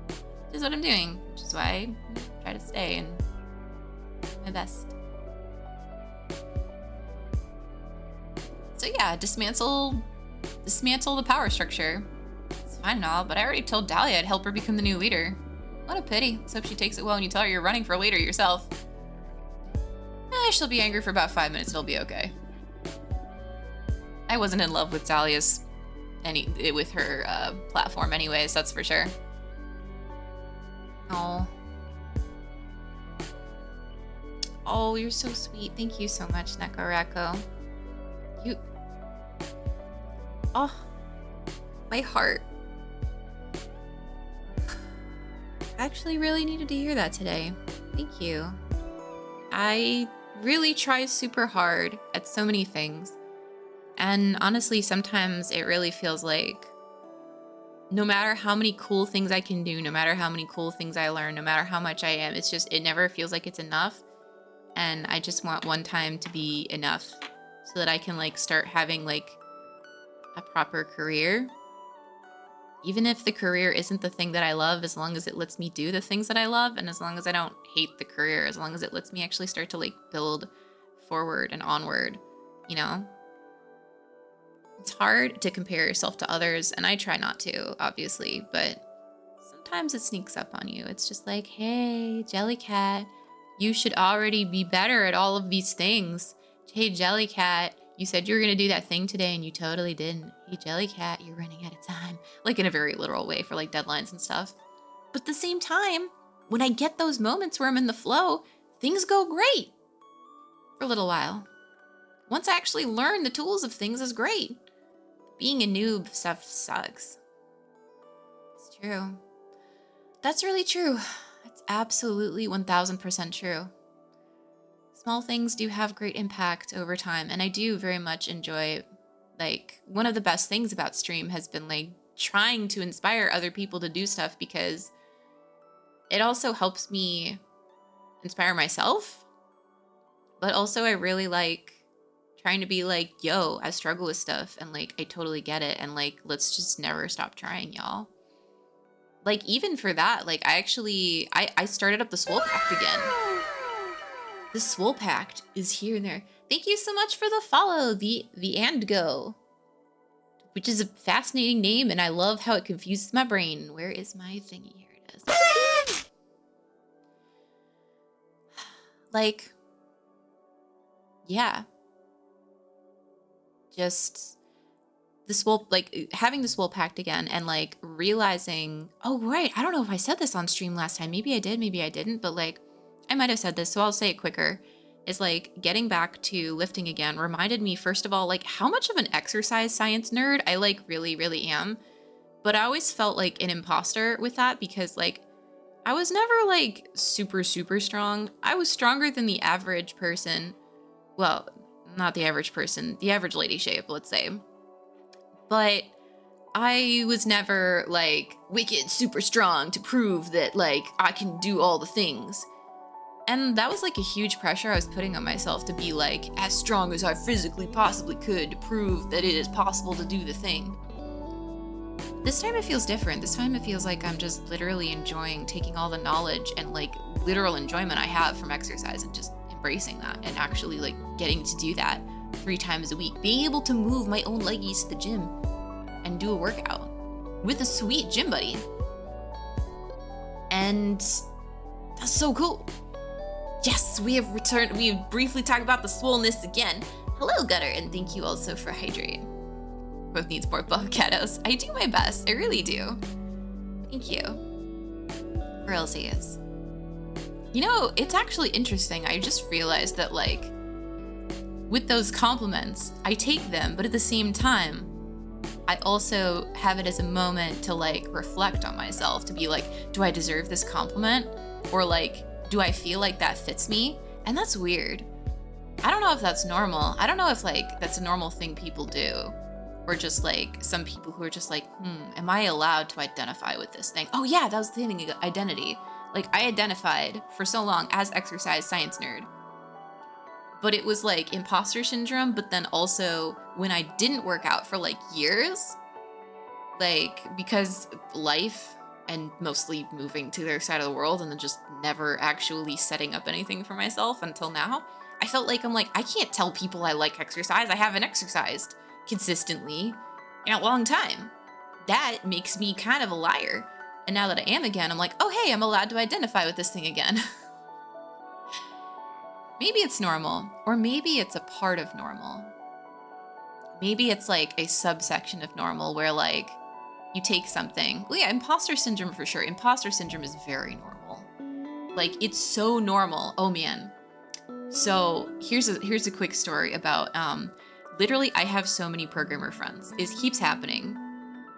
Which is what I'm doing, which is why I try to stay and do my best. So yeah, dismantle the power structure. It's fine and all, but I already told Dahlia I'd help her become the new leader. What a pity. Let's hope she takes it well when you tell her you're running for leader yourself. She'll be angry for about 5 minutes. It'll be okay. I wasn't in love with Dahlia's with her platform anyways, that's for sure. Oh, you're so sweet. Thank you so much, Nekoreko. Oh, my heart. I actually really needed to hear that today. Thank you. I really try super hard at so many things. And honestly, sometimes it really feels like no matter how many cool things I can do, no matter how many cool things I learn, no matter how much I am, it never feels like it's enough. And I just want one time to be enough so that I can like start having like a proper career. Even if the career isn't the thing that I love, as long as it lets me do the things that I love, and as long as I don't hate the career, as long as it lets me actually start to like build forward and onward, you know? It's hard to compare yourself to others, and I try not to, obviously, but sometimes it sneaks up on you. It's just like, hey, Jellycat, you should already be better at all of these things. Hey, Jellycat, you said you were going to do that thing today, and you totally didn't. Hey, Jellycat, you're running out of time. Like in a very literal way for like deadlines and stuff. But at the same time, when I get those moments where I'm in the flow, things go great for a little while. Once I actually learn the tools of things is great. Being a noob stuff sucks. It's true. That's really true. It's absolutely 1000% true. Small things do have great impact over time, and I do very much enjoy, like, one of the best things about stream has been like trying to inspire other people to do stuff, because it also helps me inspire myself, but also I really like trying to be like, yo, I struggle with stuff, and like I totally get it, and like let's just never stop trying, y'all. Like, even for that, like I started up the Swole Pact again. The Swole Pact is here and there. Thank you so much for the follow, the and go, which is a fascinating name, and I love how it confuses my brain. Where is my thingy? Here it is. Like, yeah. Just the Swole, like having the Swole Pact again, and like realizing, oh right, I don't know if I said this on stream last time. Maybe I did, maybe I didn't, but like I might have said this, so I'll say it quicker. Is like getting back to lifting again reminded me, first of all, like how much of an exercise science nerd I like really, really am. But I always felt like an imposter with that, because like I was never like super, super strong. I was stronger than the average person. Well, not the average person, the average lady shape, let's say. But I was never like wicked super strong to prove that like I can do all the things. And that was like a huge pressure I was putting on myself, to be like as strong as I physically possibly could to prove that it is possible to do the thing. This time it feels different. This time it feels like I'm just literally enjoying taking all the knowledge and like literal enjoyment I have from exercise and just embracing that, and actually like getting to do that 3 times a week. Being able to move my own leggies to the gym and do a workout with a sweet gym buddy. And that's so cool. Yes, we have returned. We have briefly talked about the swollenness again. Hello, Gutter, and thank you also for hydrating. Both needs more buff kiddos. I do my best. I really do. Thank you. For LCS. You know, it's actually interesting. I just realized that, like, with those compliments, I take them, but at the same time, I also have it as a moment to, like, reflect on myself, to be like, do I deserve this compliment? Or like, do I feel like that fits me? And that's weird. I don't know if that's normal. I don't know if like that's a normal thing people do. Or just like some people who are just like, am I allowed to identify with this thing? Oh yeah, that was the thing, identity. Like I identified for so long as exercise science nerd. But it was like imposter syndrome, but then also when I didn't work out for like years, like because life and mostly moving to the other side of the world and then just never actually setting up anything for myself until now, I felt like I can't tell people I like exercise. I haven't exercised consistently in a long time. That makes me kind of a liar. And now that I am again, I'm like, oh, hey, I'm allowed to identify with this thing again. Maybe it's normal, or maybe it's a part of normal. Maybe it's like a subsection of normal where like you take something. Well, yeah, imposter syndrome for sure. Imposter syndrome is very normal. Like it's so normal. Oh man. So here's a quick story about literally I have so many programmer friends. It keeps happening.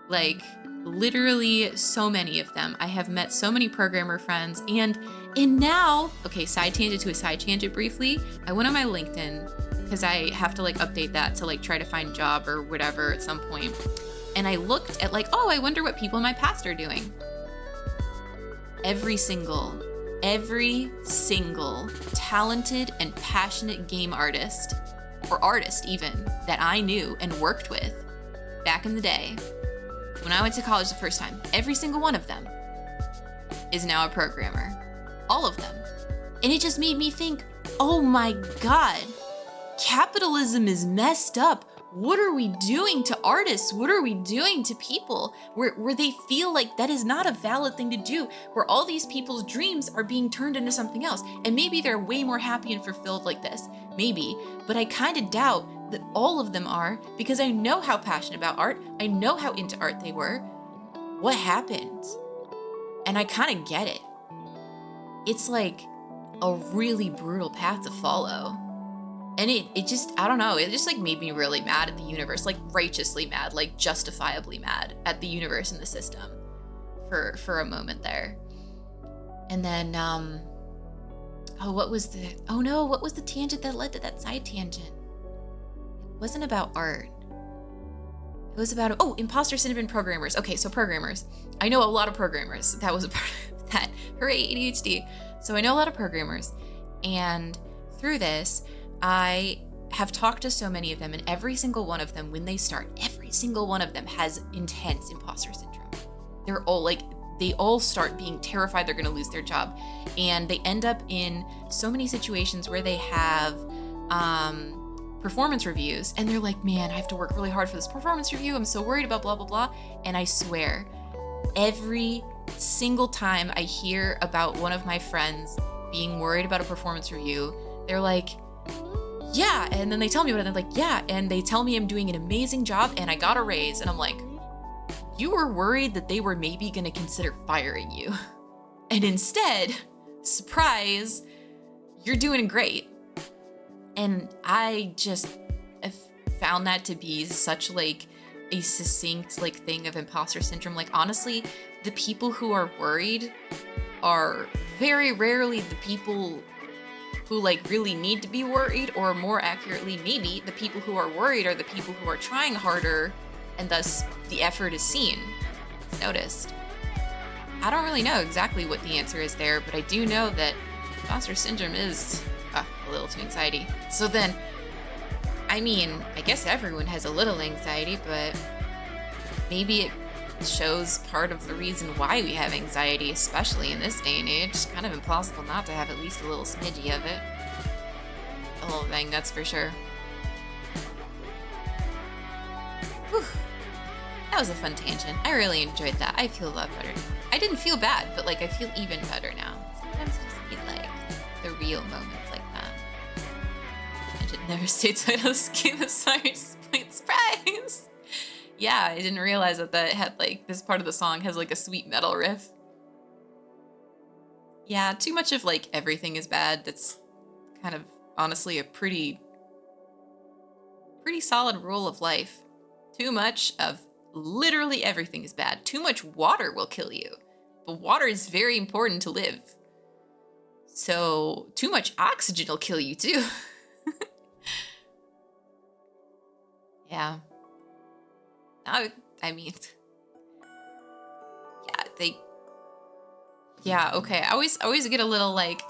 Like literally so many of them. I have met so many programmer friends and now, okay, side tangent to a side tangent briefly. I went on my LinkedIn because I have to like update that to like try to find a job or whatever at some point. And I looked at like, oh, I wonder what people in my past are doing. Every single talented and passionate game artist, or artist even, that I knew and worked with back in the day, when I went to college the first time, every single one of them is now a programmer. All of them. And it just made me think, oh my God, capitalism is messed up. What are we doing to artists? What are we doing to people where they feel like that is not a valid thing to do, where all these people's dreams are being turned into something else? And maybe they're way more happy and fulfilled like this. Maybe. But I kind of doubt that all of them are, because I know how passionate about art. I know how into art they were. What happened? And I kind of get it. It's like a really brutal path to follow. And it just, I don't know, it just like made me really mad at the universe, like righteously mad, like justifiably mad at the universe and the system for a moment there. And then, what was the tangent that led to that side tangent? It wasn't about art. It was about, imposter syndrome programmers. Okay, so programmers. I know a lot of programmers. That was a part of that. Hooray, ADHD. So I know a lot of programmers. And through this, I have talked to so many of them, and every single one of them, when they start, every single one of them has intense imposter syndrome. They're all like, they all start being terrified they're going to lose their job. And they end up in so many situations where they have performance reviews, and they're like, man, I have to work really hard for this performance review. I'm so worried about blah, blah, blah. And I swear, every single time I hear about one of my friends being worried about a performance review, they're like, yeah, and then they tell me about it, and they're like, yeah, and they tell me I'm doing an amazing job and I got a raise, and I'm like, you were worried that they were maybe gonna consider firing you. And instead, surprise, you're doing great. And I just have found that to be such like a succinct like thing of imposter syndrome. Like honestly, the people who are worried are very rarely the people who like really need to be worried, or more accurately, maybe the people who are worried are the people who are trying harder, and thus the effort is seen, noticed. I don't really know exactly what the answer is there, but I do know that imposter syndrome is a little to anxiety. So then, I mean, I guess everyone has a little anxiety, but maybe it shows part of the reason why we have anxiety, especially in this day and age. It's kind of impossible not to have at least a little smidgy of it. The whole thing, that's for sure. Whew. That was a fun tangent. I really enjoyed that. I feel a lot better now. I didn't feel bad, but like I feel even better now. Sometimes I just need like the real moments like that. I did never say title scheme of surprise. Yeah, I didn't realize that had like this part of the song has like a sweet metal riff. Yeah, too much of like everything is bad. That's kind of honestly a pretty solid rule of life. Too much of literally everything is bad. Too much water will kill you. But water is very important to live. So too much oxygen will kill you too. Yeah. I mean, yeah, yeah, okay. I always get a little like,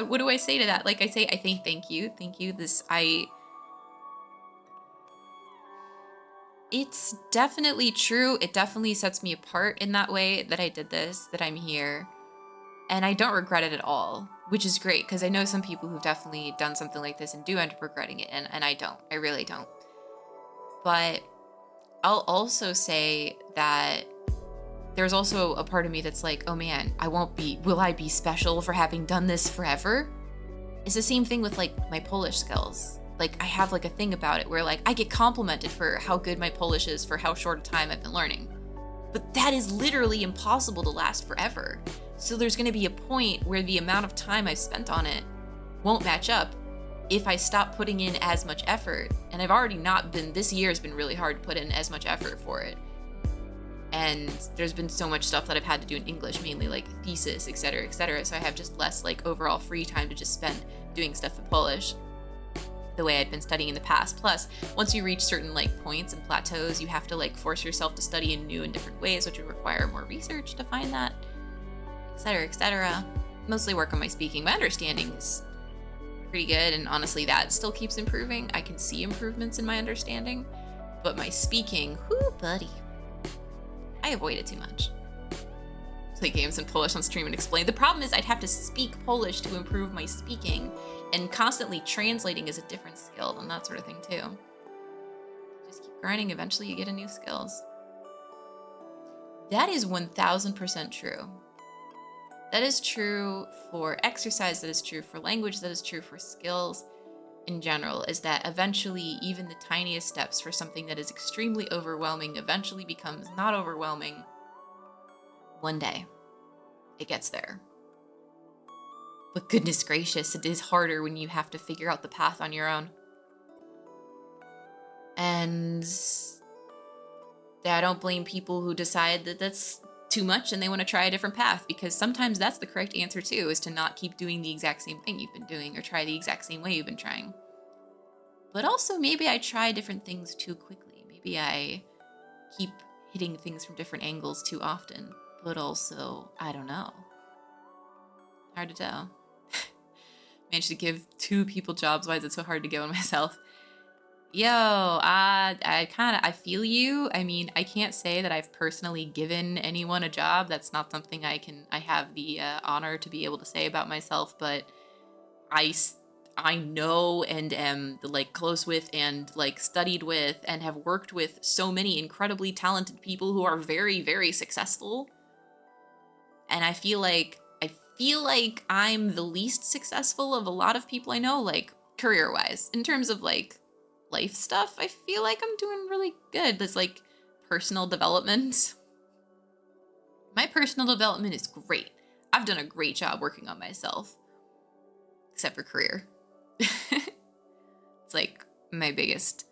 what do I say to that? Like I say, I think, thank you. It's definitely true. It definitely sets me apart in that way that I did this, that I'm here. And I don't regret it at all, which is great because I know some people who've definitely done something like this and do end up regretting it. And I don't. I really don't. But I'll also say that there's also a part of me that's like, oh man, will I be special for having done this forever? It's the same thing with like my Polish skills. Like I have like a thing about it where like I get complimented for how good my Polish is for how short a time I've been learning. But that is literally impossible to last forever. So there's gonna be a point where the amount of time I've spent on it won't match up if I stop putting in as much effort. And I've already this year has been really hard to put in as much effort for it. And there's been so much stuff that I've had to do in English, mainly like thesis, et cetera, et cetera. So I have just less like overall free time to just spend doing stuff in Polish the way I'd been studying in the past. Plus, once you reach certain like points and plateaus, you have to like force yourself to study in new and different ways, which would require more research to find that, et cetera, et cetera. Mostly work on my speaking. My understanding is pretty good, and honestly, that still keeps improving. I can see improvements in my understanding, but my speaking, whoo, buddy. I avoid it too much. Play games in Polish on stream and explain. The problem is I'd have to speak Polish to improve my speaking, and constantly translating is a different skill and that sort of thing too. Just keep grinding, eventually you get a new skills. That is 1000% true. That is true for exercise, that is true for language, that is true for skills in general, is that eventually even the tiniest steps for something that is extremely overwhelming eventually becomes not overwhelming. One day, it gets there. But goodness gracious, it is harder when you have to figure out the path on your own. And I don't blame people who decide that that's too much and they want to try a different path, because sometimes that's the correct answer too, is to not keep doing the exact same thing you've been doing or try the exact same way you've been trying. But also maybe I try different things too quickly. Maybe I keep hitting things from different angles too often. But also, I don't know. Hard to tell. Managed to give 2 people jobs. Why is it so hard to get one myself? Yo, I feel you. I mean, I can't say that I've personally given anyone a job. That's not something I have the honor to be able to say about myself, but I know and am like close with and like studied with and have worked with so many incredibly talented people who are very, very successful. And I feel like I'm the least successful of a lot of people I know, like career-wise. In terms of like life stuff, I feel like I'm doing really good. There's like personal development. My personal development is great. I've done a great job working on myself. Except for career. It's like my biggest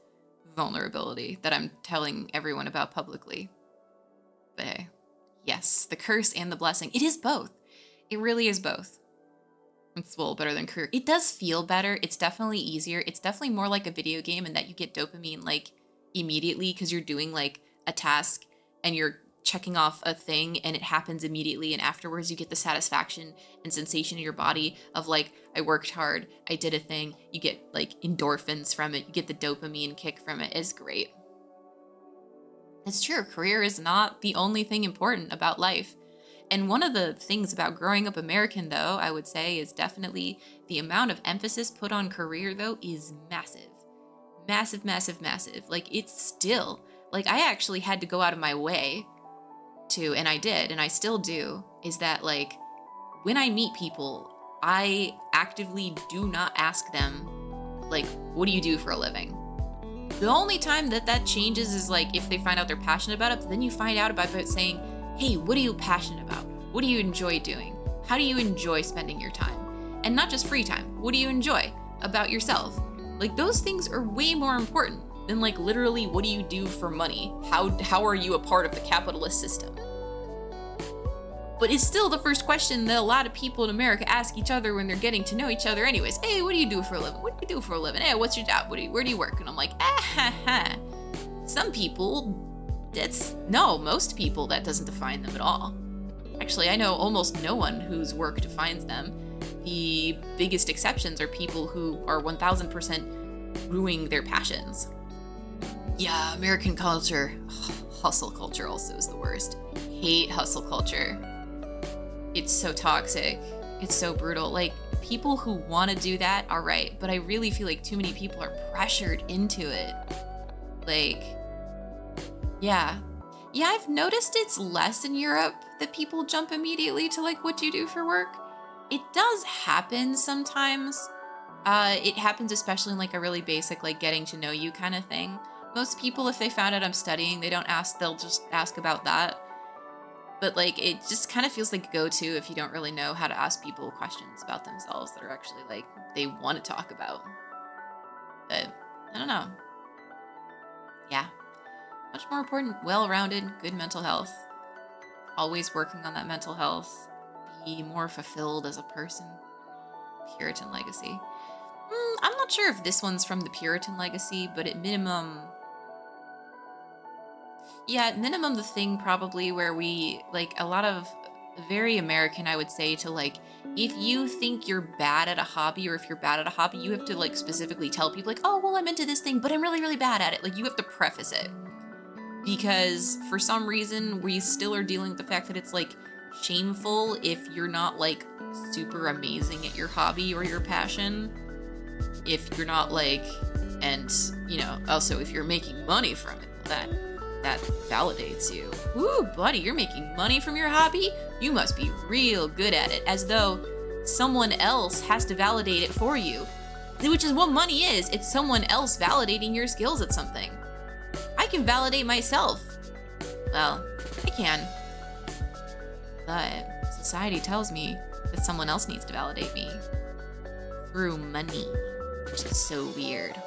vulnerability that I'm telling everyone about publicly. But hey, yes, the curse and the blessing. It is both. It really is both. It's a little better than career. It does feel better. It's definitely easier. It's definitely more like a video game in that you get dopamine like immediately because you're doing like a task and you're checking off a thing and it happens immediately, and afterwards you get the satisfaction and sensation in your body of like, I worked hard, I did a thing. You get like endorphins from it. You get the dopamine kick from it. It's great. It's true. Career is not the only thing important about life. And one of the things about growing up American, though, I would say, is definitely the amount of emphasis put on career, though, is massive. Massive, massive, massive. Like, it's still, like, I actually had to go out of my way to, and I did, and I still do, is that, like, when I meet people, I actively do not ask them, like, what do you do for a living? The only time that changes is, like, if they find out they're passionate about it, but then you find out about it saying, hey, what are you passionate about? What do you enjoy doing? How do you enjoy spending your time? And not just free time. What do you enjoy about yourself? Like, those things are way more important than like literally what do you do for money? How are you a part of the capitalist system? But it's still the first question that a lot of people in America ask each other when they're getting to know each other anyways. Hey, what do you do for a living? What do you do for a living? Hey, what's your job? Where do you work? And I'm like, Some people, most people, that doesn't define them at all. Actually, I know almost no one whose work defines them. The biggest exceptions are people who are 1000% ruining their passions. Yeah, American culture, hustle culture also is the worst. Hate hustle culture. It's so toxic. It's so brutal. Like, people who want to do that, all right, but I really feel like too many people are pressured into it. Like, yeah, I've noticed it's less in Europe that people jump immediately to like, what do you do for work? It does happen sometimes. It happens especially in like a really basic, like getting to know you kind of thing. Most people, if they found out I'm studying, they don't ask, they'll just ask about that. But like, it just kind of feels like a go-to if you don't really know how to ask people questions about themselves that are actually like, they want to talk about. But I don't know. Yeah. Much more important, well-rounded, good mental health. Always working on that mental health. Be more fulfilled as a person. Puritan legacy. I'm not sure if this one's from the Puritan legacy, but at minimum, the thing probably where we, like, a lot of very American, I would say, to like, if you think you're bad at a hobby, or if you're bad at a hobby, you have to like specifically tell people like, oh, well, I'm into this thing, but I'm really, really bad at it. Like, you have to preface it. Because for some reason, we still are dealing with the fact that it's like shameful if you're not like super amazing at your hobby or your passion. If you're not like, and you know, also if you're making money from it, that validates you. Ooh, buddy, you're making money from your hobby? You must be real good at it, as though someone else has to validate it for you. Which is what money is. It's someone else validating your skills at something. I can validate myself. Well, I can. But society tells me that someone else needs to validate me through money, which is so weird.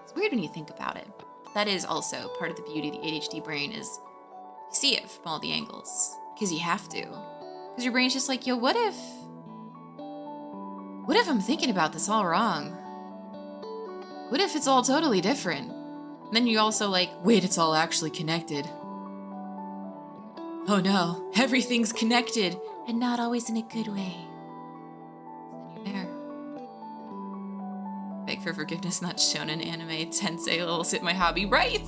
It's weird when you think about it. That is also part of the beauty of the ADHD brain, is you see it from all the angles. Because you have to. Because your brain's just like, yo, what if I'm thinking about this all wrong? What if it's all totally different? And then you also like, wait, it's all actually connected. Oh no, everything's connected, and not always in a good way. Then you're there. Beg for forgiveness, not shonen anime, tensei levels hit my hobby. Right?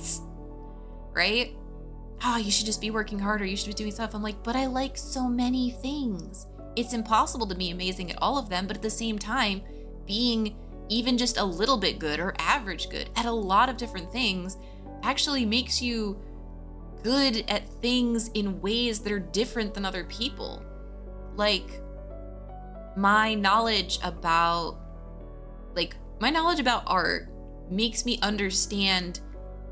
Oh, you should just be working harder, you should be doing stuff. I'm like, but I like so many things. It's impossible to be amazing at all of them, but at the same time, being even just a little bit good or average good at a lot of different things actually makes you good at things in ways that are different than other people. Like, my knowledge about art makes me understand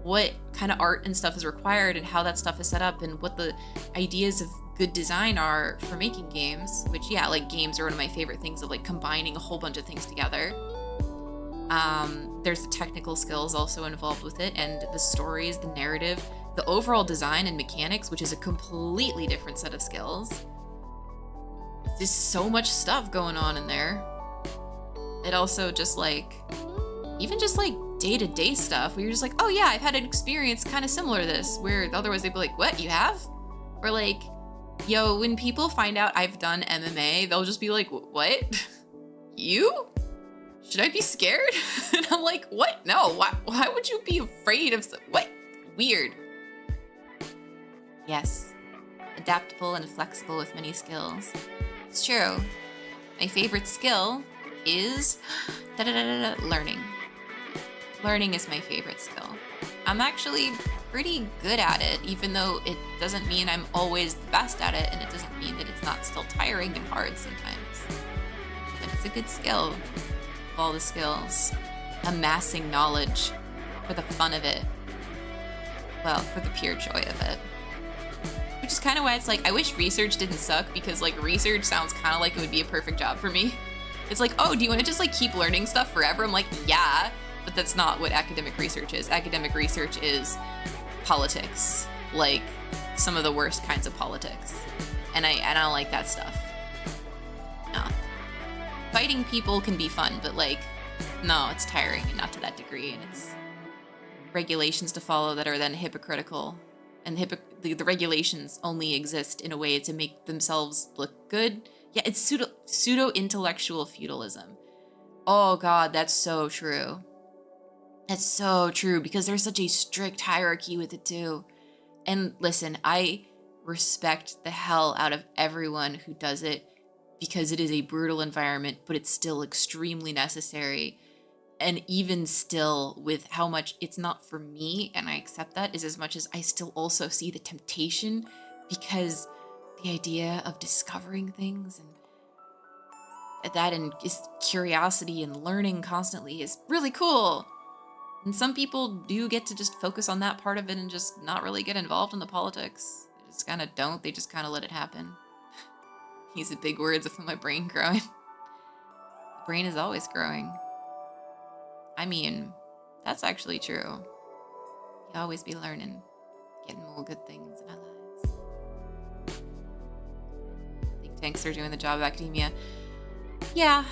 what kind of art and stuff is required and how that stuff is set up and what the ideas of good design are for making games, which, yeah, like, games are one of my favorite things, of like combining a whole bunch of things together. There's the technical skills also involved with it, and the stories, the narrative, the overall design and mechanics, which is a completely different set of skills. There's so much stuff going on in there. It also just like, even just like day-to-day stuff where you're just like, oh yeah, I've had an experience kind of similar to this, where otherwise they'd be like, what, you have? Or like, yo, when people find out I've done MMA, they'll just be like, what? You? Should I be scared? And I'm like, what? No, why would you be afraid of what? Weird. Yes, adaptable and flexible with many skills. It's true. My favorite skill is learning. Learning is my favorite skill. I'm actually pretty good at it, even though it doesn't mean I'm always the best at it, and it doesn't mean that it's not still tiring and hard sometimes. But it's a good skill. Of all the skills, amassing knowledge for the fun of it. Well, for the pure joy of it. Which is kind of why it's like, I wish research didn't suck, because like research sounds kind of like it would be a perfect job for me. It's like, oh, do you want to just like keep learning stuff forever? I'm like, yeah, but that's not what academic research is. Academic research is politics, like some of the worst kinds of politics. And I don't like that stuff. No. Fighting people can be fun, but like, no, it's tiring and not to that degree. And it's regulations to follow that are then hypocritical. And the regulations only exist in a way to make themselves look good. Yeah, it's pseudo-intellectual feudalism. Oh God, that's so true. That's so true because there's such a strict hierarchy with it too. And listen, I respect the hell out of everyone who does it because it is a brutal environment, but it's still extremely necessary. And even still, with how much it's not for me, and I accept that, is as much as I still also see the temptation, because the idea of discovering things and just curiosity and learning constantly is really cool. And some people do get to just focus on that part of it and just not really get involved in the politics. They just kind of don't. They just kind of let it happen. These are big words of my brain growing. The brain is always growing. I mean, that's actually true. You always be learning, getting more good things in our lives. Think tanks are doing the job of academia. Yeah,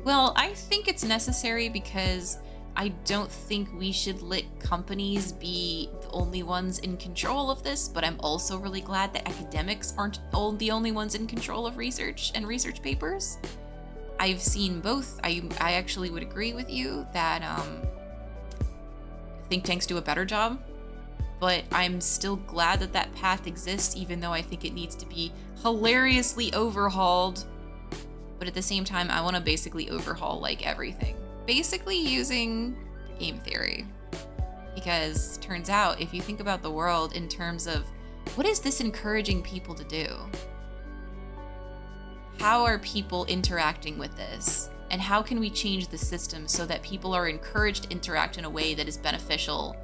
well, I think it's necessary because I don't think we should let companies be the only ones in control of this, but I'm also really glad that academics aren't the only ones in control of research and research papers. I've seen both. I actually would agree with you that think tanks do a better job, but I'm still glad that that path exists, even though I think it needs to be hilariously overhauled. But at the same time, I want to basically overhaul like everything. Basically using game theory. Because turns out, if you think about the world in terms of what is this encouraging people to do? How are people interacting with this? And how can we change the system so that people are encouraged to interact in a way that is beneficial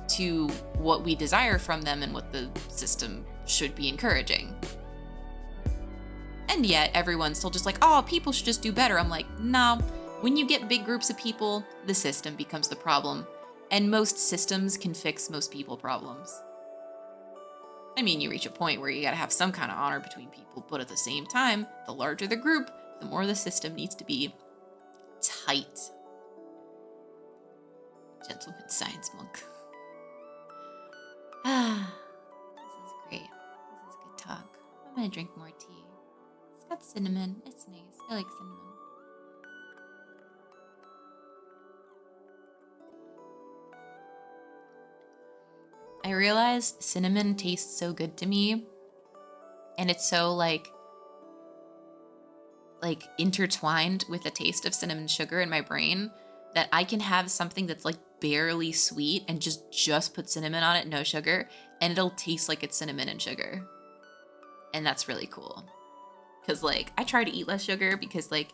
to what we desire from them and what the system should be encouraging? And yet everyone's still just like, oh, people should just do better. I'm like, no. When you get big groups of people, the system becomes the problem. And most systems can fix most people problems. I mean, you reach a point where you gotta have some kind of honor between people, but at the same time, the larger the group, the more the system needs to be tight. Gentleman science monk. Ah, this is great. This is good talk. I'm gonna drink more tea. It's got cinnamon. It's nice. I like cinnamon. I realized cinnamon tastes so good to me, and it's so like intertwined with the taste of cinnamon sugar in my brain that I can have something that's like barely sweet and just put cinnamon on it, no sugar, and it'll taste like it's cinnamon and sugar. And that's really cool. Cause like I try to eat less sugar because like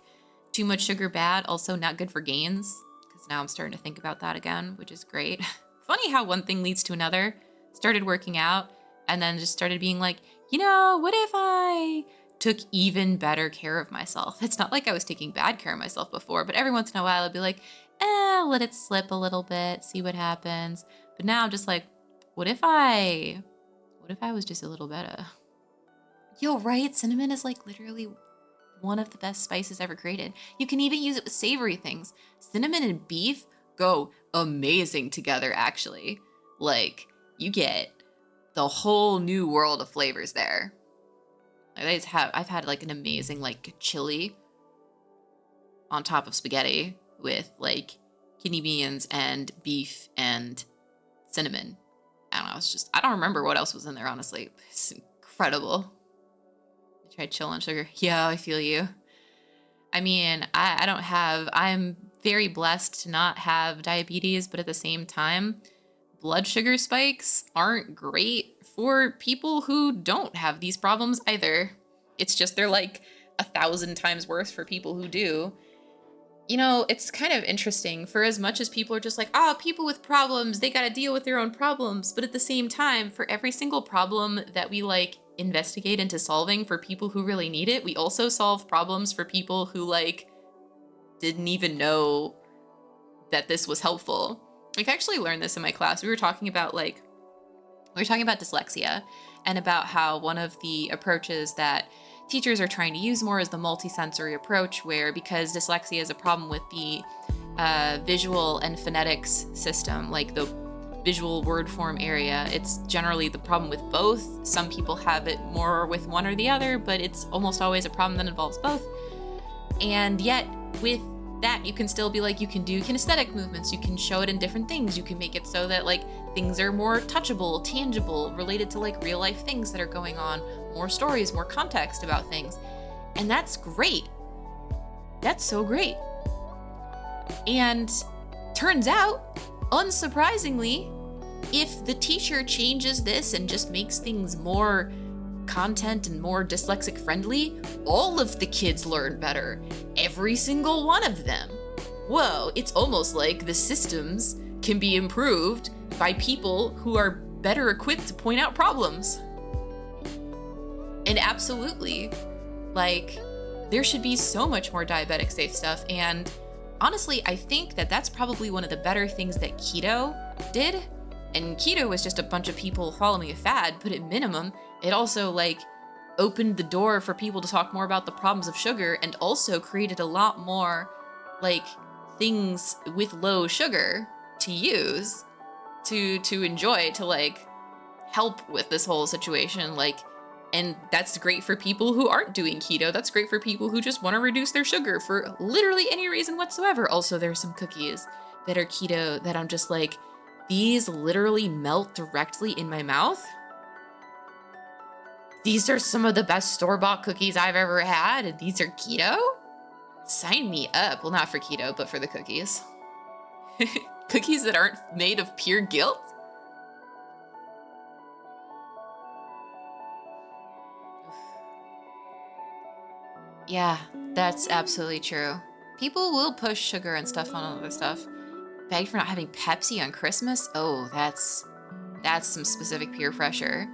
too much sugar bad, also not good for gains. Cause now I'm starting to think about that again, which is great. Funny how one thing leads to another. Started working out and then just started being like, what if I took even better care of myself? It's not like I was taking bad care of myself before, but every once in a while I'd be like, let it slip a little bit, see what happens. But now I'm just like, what if I was just a little better? Yo, right? Cinnamon is like literally one of the best spices ever created. You can even use it with savory things. Cinnamon and beef go amazing together, actually. Like, you get the whole new world of flavors there. I've had like an amazing like chili on top of spaghetti with like kidney beans and beef and cinnamon. I don't know, I don't remember what else was in there, honestly. It's incredible. I tried chill on sugar. Yeah, I feel you. I mean, I'm very blessed to not have diabetes, but at the same time, blood sugar spikes aren't great for people who don't have these problems either. It's just they're like 1,000 times worse for people who do. It's kind of interesting for as much as people are just like, people with problems, they gotta deal with their own problems. But at the same time, for every single problem that we like investigate into solving for people who really need it, we also solve problems for people who like didn't even know that this was helpful. I've actually learned this in my class. We were talking about like We were talking about dyslexia and about how one of the approaches that teachers are trying to use more is the multisensory approach, where because dyslexia is a problem with the visual and phonetics system, like the visual word form area, it's generally the problem with both. Some people have it more with one or the other, but it's almost always a problem that involves both. And yet with that, you can still be like, you can do kinesthetic movements, you can show it in different things, you can make it so that like things are more touchable, tangible, related to like real life things that are going on, more stories, more context about things. And that's great. That's so great. And turns out, unsurprisingly, if the teacher changes this and just makes things more content and more dyslexic friendly, all of the kids learn better. Every single one of them. Whoa, it's almost like the systems can be improved by people who are better equipped to point out problems. And absolutely, like, there should be so much more diabetic safe stuff. And honestly, I think that that's probably one of the better things that keto did. And keto was just a bunch of people following a fad, but at minimum, it also like opened the door for people to talk more about the problems of sugar, and also created a lot more like things with low sugar to use to enjoy, to like help with this whole situation. Like, and that's great for people who aren't doing keto. That's great for people who just want to reduce their sugar for literally any reason whatsoever. Also, there's some cookies that are keto that I'm just like, these literally melt directly in my mouth. These are some of the best store-bought cookies I've ever had, and these are keto? Sign me up. Well, not for keto, but for the cookies. Cookies that aren't made of pure guilt? Yeah, that's absolutely true. People will push sugar and stuff on other stuff. Begged for not having Pepsi on Christmas? Oh, that's some specific peer pressure.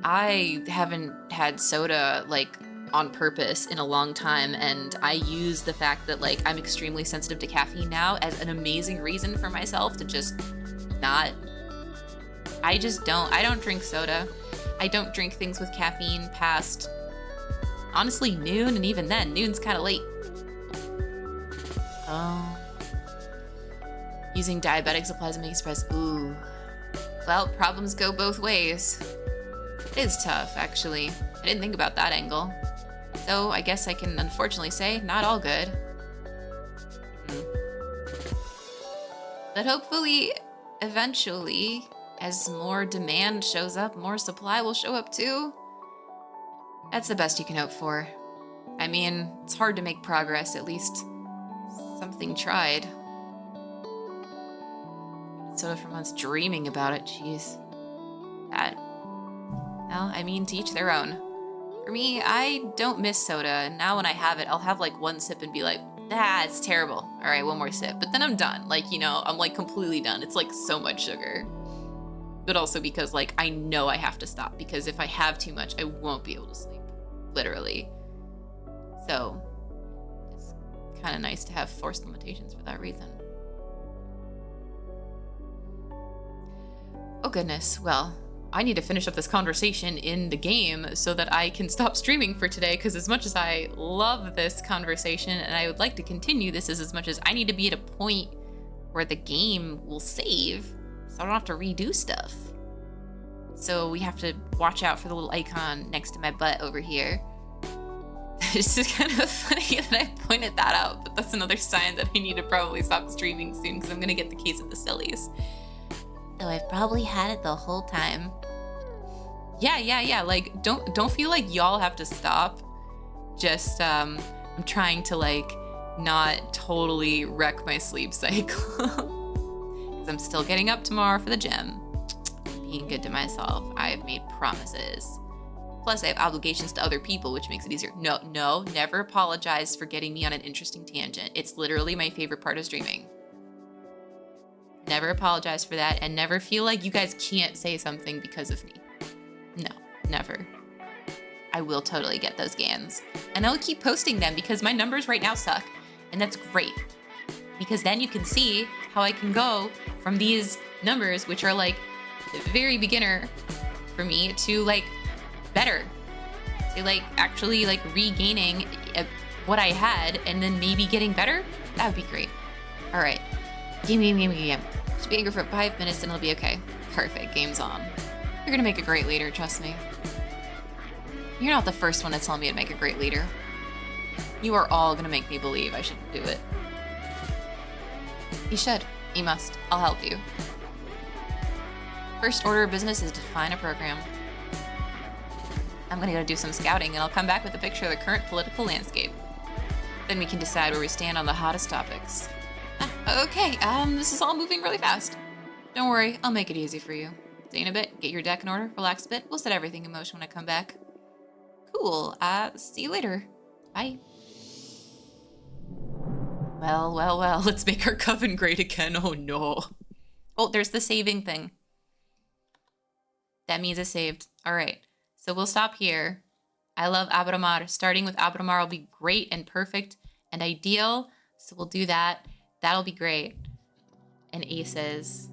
I haven't had soda like on purpose in a long time, and I use the fact that like I'm extremely sensitive to caffeine now as an amazing reason for myself to just not. I don't drink soda. I don't drink things with caffeine past honestly noon, and even then, noon's kind of late. Oh. Using diabetic supplies to make express. Ooh. Well, problems go both ways. It is tough, actually. I didn't think about that angle. So I guess I can unfortunately say not all good. But hopefully, eventually, as more demand shows up, more supply will show up too. That's the best you can hope for. I mean, it's hard to make progress, at least something tried. Soda for months dreaming about it, jeez. That, well, I mean, to each their own. For me, I don't miss soda, and now when I have it, I'll have like one sip and be like, ah, it's terrible. All right, one more sip. But then I'm done. Like, you know, I'm like completely done. It's like so much sugar. But also because like I know I have to stop, because if I have too much, I won't be able to sleep. Literally. So it's kind of nice to have forced limitations for that reason. Oh goodness, well, I need to finish up this conversation in the game so that I can stop streaming for today, because as much as I love this conversation and I would like to continue this, as much as I need to be at a point where the game will save so I don't have to redo stuff. So we have to watch out for the little icon next to my butt over here. It's just kind of funny that I pointed that out, but that's another sign that I need to probably stop streaming soon, because I'm gonna get the case of the sillies. Though I've probably had it the whole time. Yeah. Like, don't feel like y'all have to stop. Just, I'm trying to, like, not totally wreck my sleep cycle. Because I'm still getting up tomorrow for the gym. Being good to myself. I have made promises. Plus, I have obligations to other people, which makes it easier. No, never apologize for getting me on an interesting tangent. It's literally my favorite part of streaming. Never apologize for that, and never feel like you guys can't say something because of me. No, never. I will totally get those GANs. And I'll keep posting them, because my numbers right now suck. And that's great. Because then you can see how I can go from these numbers, which are like very beginner for me to like better, to like actually like regaining what I had and then maybe getting better. That would be great. All right, game. Just be angry for 5 minutes and it'll be okay. Perfect, game's on. You're gonna make a great leader, trust me. You're not the first one to tell me to make a great leader. You are all gonna make me believe I should do it. You should. You must. I'll help you. First order of business is to define a program. I'm gonna go do some scouting and I'll come back with a picture of the current political landscape. Then we can decide where we stand on the hottest topics. Okay, this is all moving really fast. Don't worry, I'll make it easy for you. Stay in a bit, get your deck in order, relax a bit. We'll set everything in motion when I come back. Cool, see you later. Bye. Well, let's make our coven great again. Oh no. Oh, there's the saving thing. That means it's saved. All right, so we'll stop here. I love Abramar. Starting with Abramar will be great and perfect and ideal. So we'll do that. That'll be great. And aces.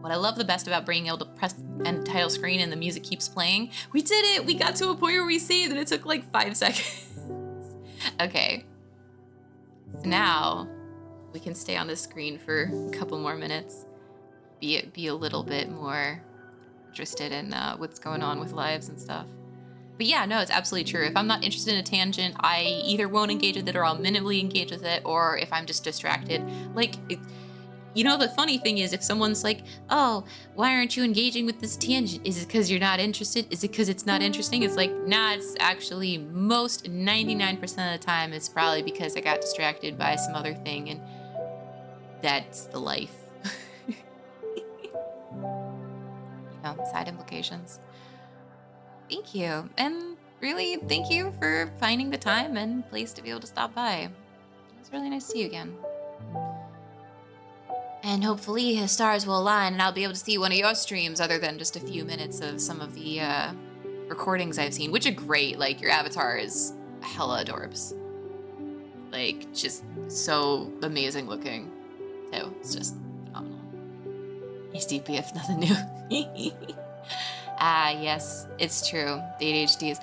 What I love the best about being able to press end title screen and the music keeps playing. We did it! We got to a point where we saved and it took like 5 seconds. Okay. So now we can stay on this screen for a couple more minutes. Be a little bit more interested in what's going on with lives and stuff. But yeah, no, it's absolutely true. If I'm not interested in a tangent, I either won't engage with it or I'll minimally engage with it, or if I'm just distracted. Like, you know, the funny thing is if someone's like, oh, why aren't you engaging with this tangent? Is it because you're not interested? Is it because it's not interesting? It's like, nah, it's actually 99% of the time, it's probably because I got distracted by some other thing, and that's the life. Side implications. Thank you. And really, thank you for finding the time and place to be able to stop by. It was really nice to see you again. And hopefully the stars will align and I'll be able to see one of your streams other than just a few minutes of some of the recordings I've seen, which are great. Like, your avatar is hella adorbs. Like, just so amazing looking. So, it's just phenomenal. HDP, if nothing new. Yes, it's true. The ADHD.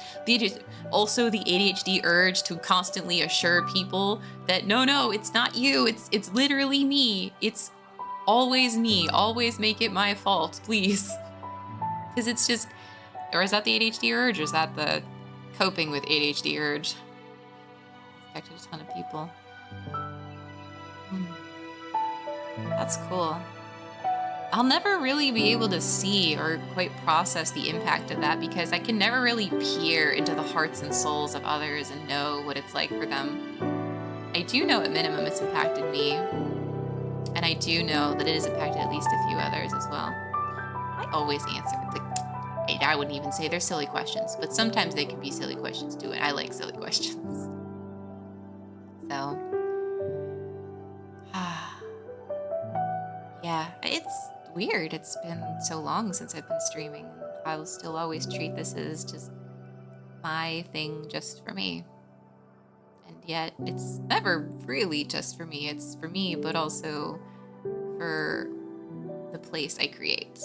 Also the ADHD urge to constantly assure people that no, it's not you. It's literally me. It's always me. Always make it my fault, please. Because it's just, or is that the ADHD urge, or is that the coping with ADHD urge? It's affected a ton of people. That's cool. I'll never really be able to see or quite process the impact of that because I can never really peer into the hearts and souls of others and know what it's like for them. I do know at minimum it's impacted me, and I do know that it has impacted at least a few others as well. I always answer. I wouldn't even say they're silly questions, but sometimes they can be silly questions too, and I like silly questions. So, yeah, it's weird. It's been so long since I've been streaming. I will still always treat this as just my thing just for me. And yet it's never really just for me. It's for me, but also for the place I create.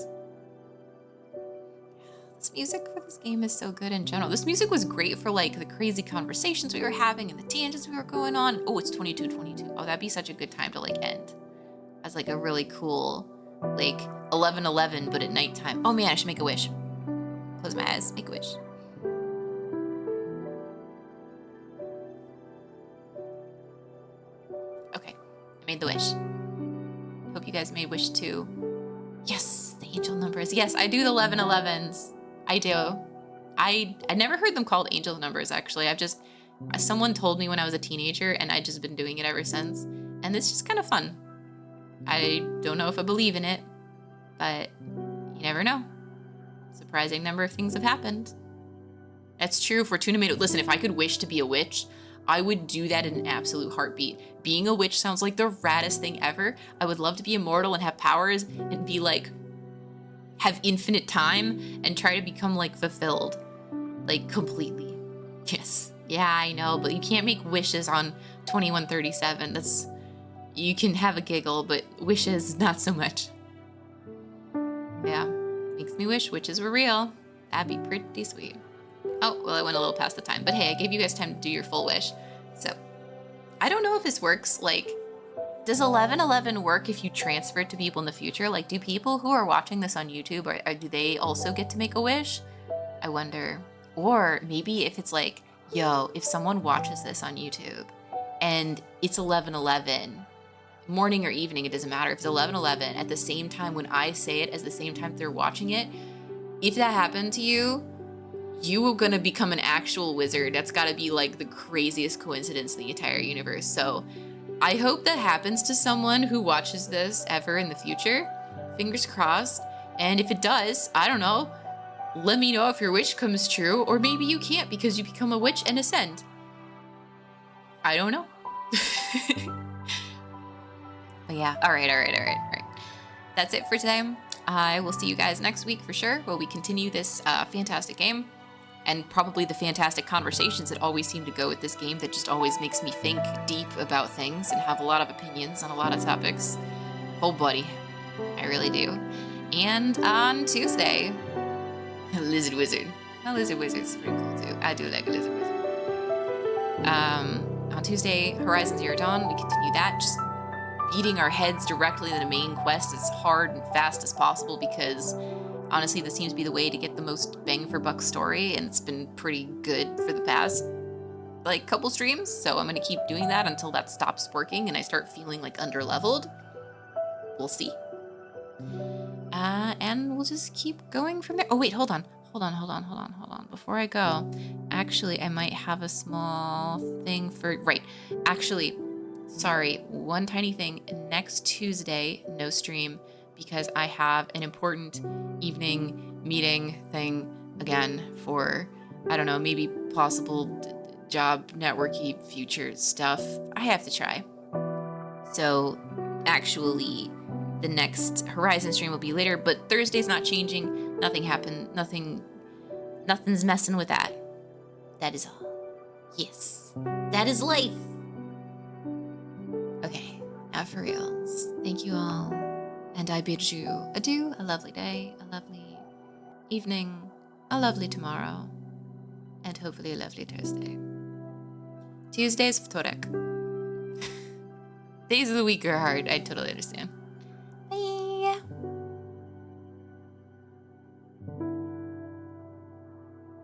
This music for this game is so good in general. This music was great for like the crazy conversations we were having and the tangents we were going on. Oh, it's 22:22. Oh, that'd be such a good time to like end as like a really cool like 11:11 but at nighttime. Oh man, I should make a wish. Close my eyes, make a wish. Okay, I made the wish. Hope you guys made wish too. Yes, the angel numbers. Yes, I do the 11:11s. I do. I never heard them called angel numbers actually. Someone told me when I was a teenager and I've just been doing it ever since. And it's just kind of fun. I don't know if I believe in it, but you never know. Surprising number of things have happened. That's true. Fortuna made it. Listen, if I could wish to be a witch, I would do that in an absolute heartbeat. Being a witch sounds like the raddest thing ever. I would love to be immortal and have powers and be like, have infinite time and try to become like fulfilled, like completely. Yes. Yeah, I know, but you can't make wishes on 2137. You can have a giggle, but wishes, not so much. Makes me wish witches were real. That'd be pretty sweet. Oh, well, I went a little past the time, but hey, I gave you guys time to do your full wish. So, I don't know if this works. Like, does 1111 work if you transfer it to people in the future? Like, do people who are watching this on YouTube, or do they also get to make a wish? I wonder. Or maybe if it's like, yo, if someone watches this on YouTube and it's 1111, morning or evening, it doesn't matter. If it's 1111 at the same time when I say it as the same time they're watching it, if that happened to you, you are gonna become an actual wizard. That's gotta be like the craziest coincidence in the entire universe. So I hope that happens to someone who watches this ever in the future. Fingers crossed. And if it does, I don't know, let me know if your wish comes true, or maybe you can't because you become a witch and ascend. I don't know. But yeah, all right. That's it for today. I will see you guys next week for sure, where we continue this fantastic game, and probably the fantastic conversations that always seem to go with this game that just always makes me think deep about things and have a lot of opinions on a lot of topics. Oh, buddy. I really do. And on Tuesday, a lizard wizard. A lizard wizard's pretty cool too. I do like a lizard wizard. On Tuesday, Horizon Zero Dawn, we continue that, just beating our heads directly in the main quest as hard and fast as possible, because honestly, this seems to be the way to get the most bang for buck story, and it's been pretty good for the past like couple streams, so I'm gonna keep doing that until that stops working and I start feeling like underleveled. We'll see. And we'll just keep going from there. Oh wait, hold on. Before I go, actually, I might have a small thing for, right. Actually, sorry, one tiny thing. Next Tuesday, no stream, because I have an important evening meeting thing again for, I don't know, maybe possible job networky future stuff. I have to try. So actually, the next Horizon stream will be later, but Thursday's not changing. Nothing happened. Nothing's messing with that. That is all. Yes, that is life. Okay, now for reals. Thank you all, and I bid you adieu. A lovely day, a lovely evening, a lovely tomorrow, and hopefully a lovely Thursday. Tuesday's wtorek. Days of the week are hard. I totally understand.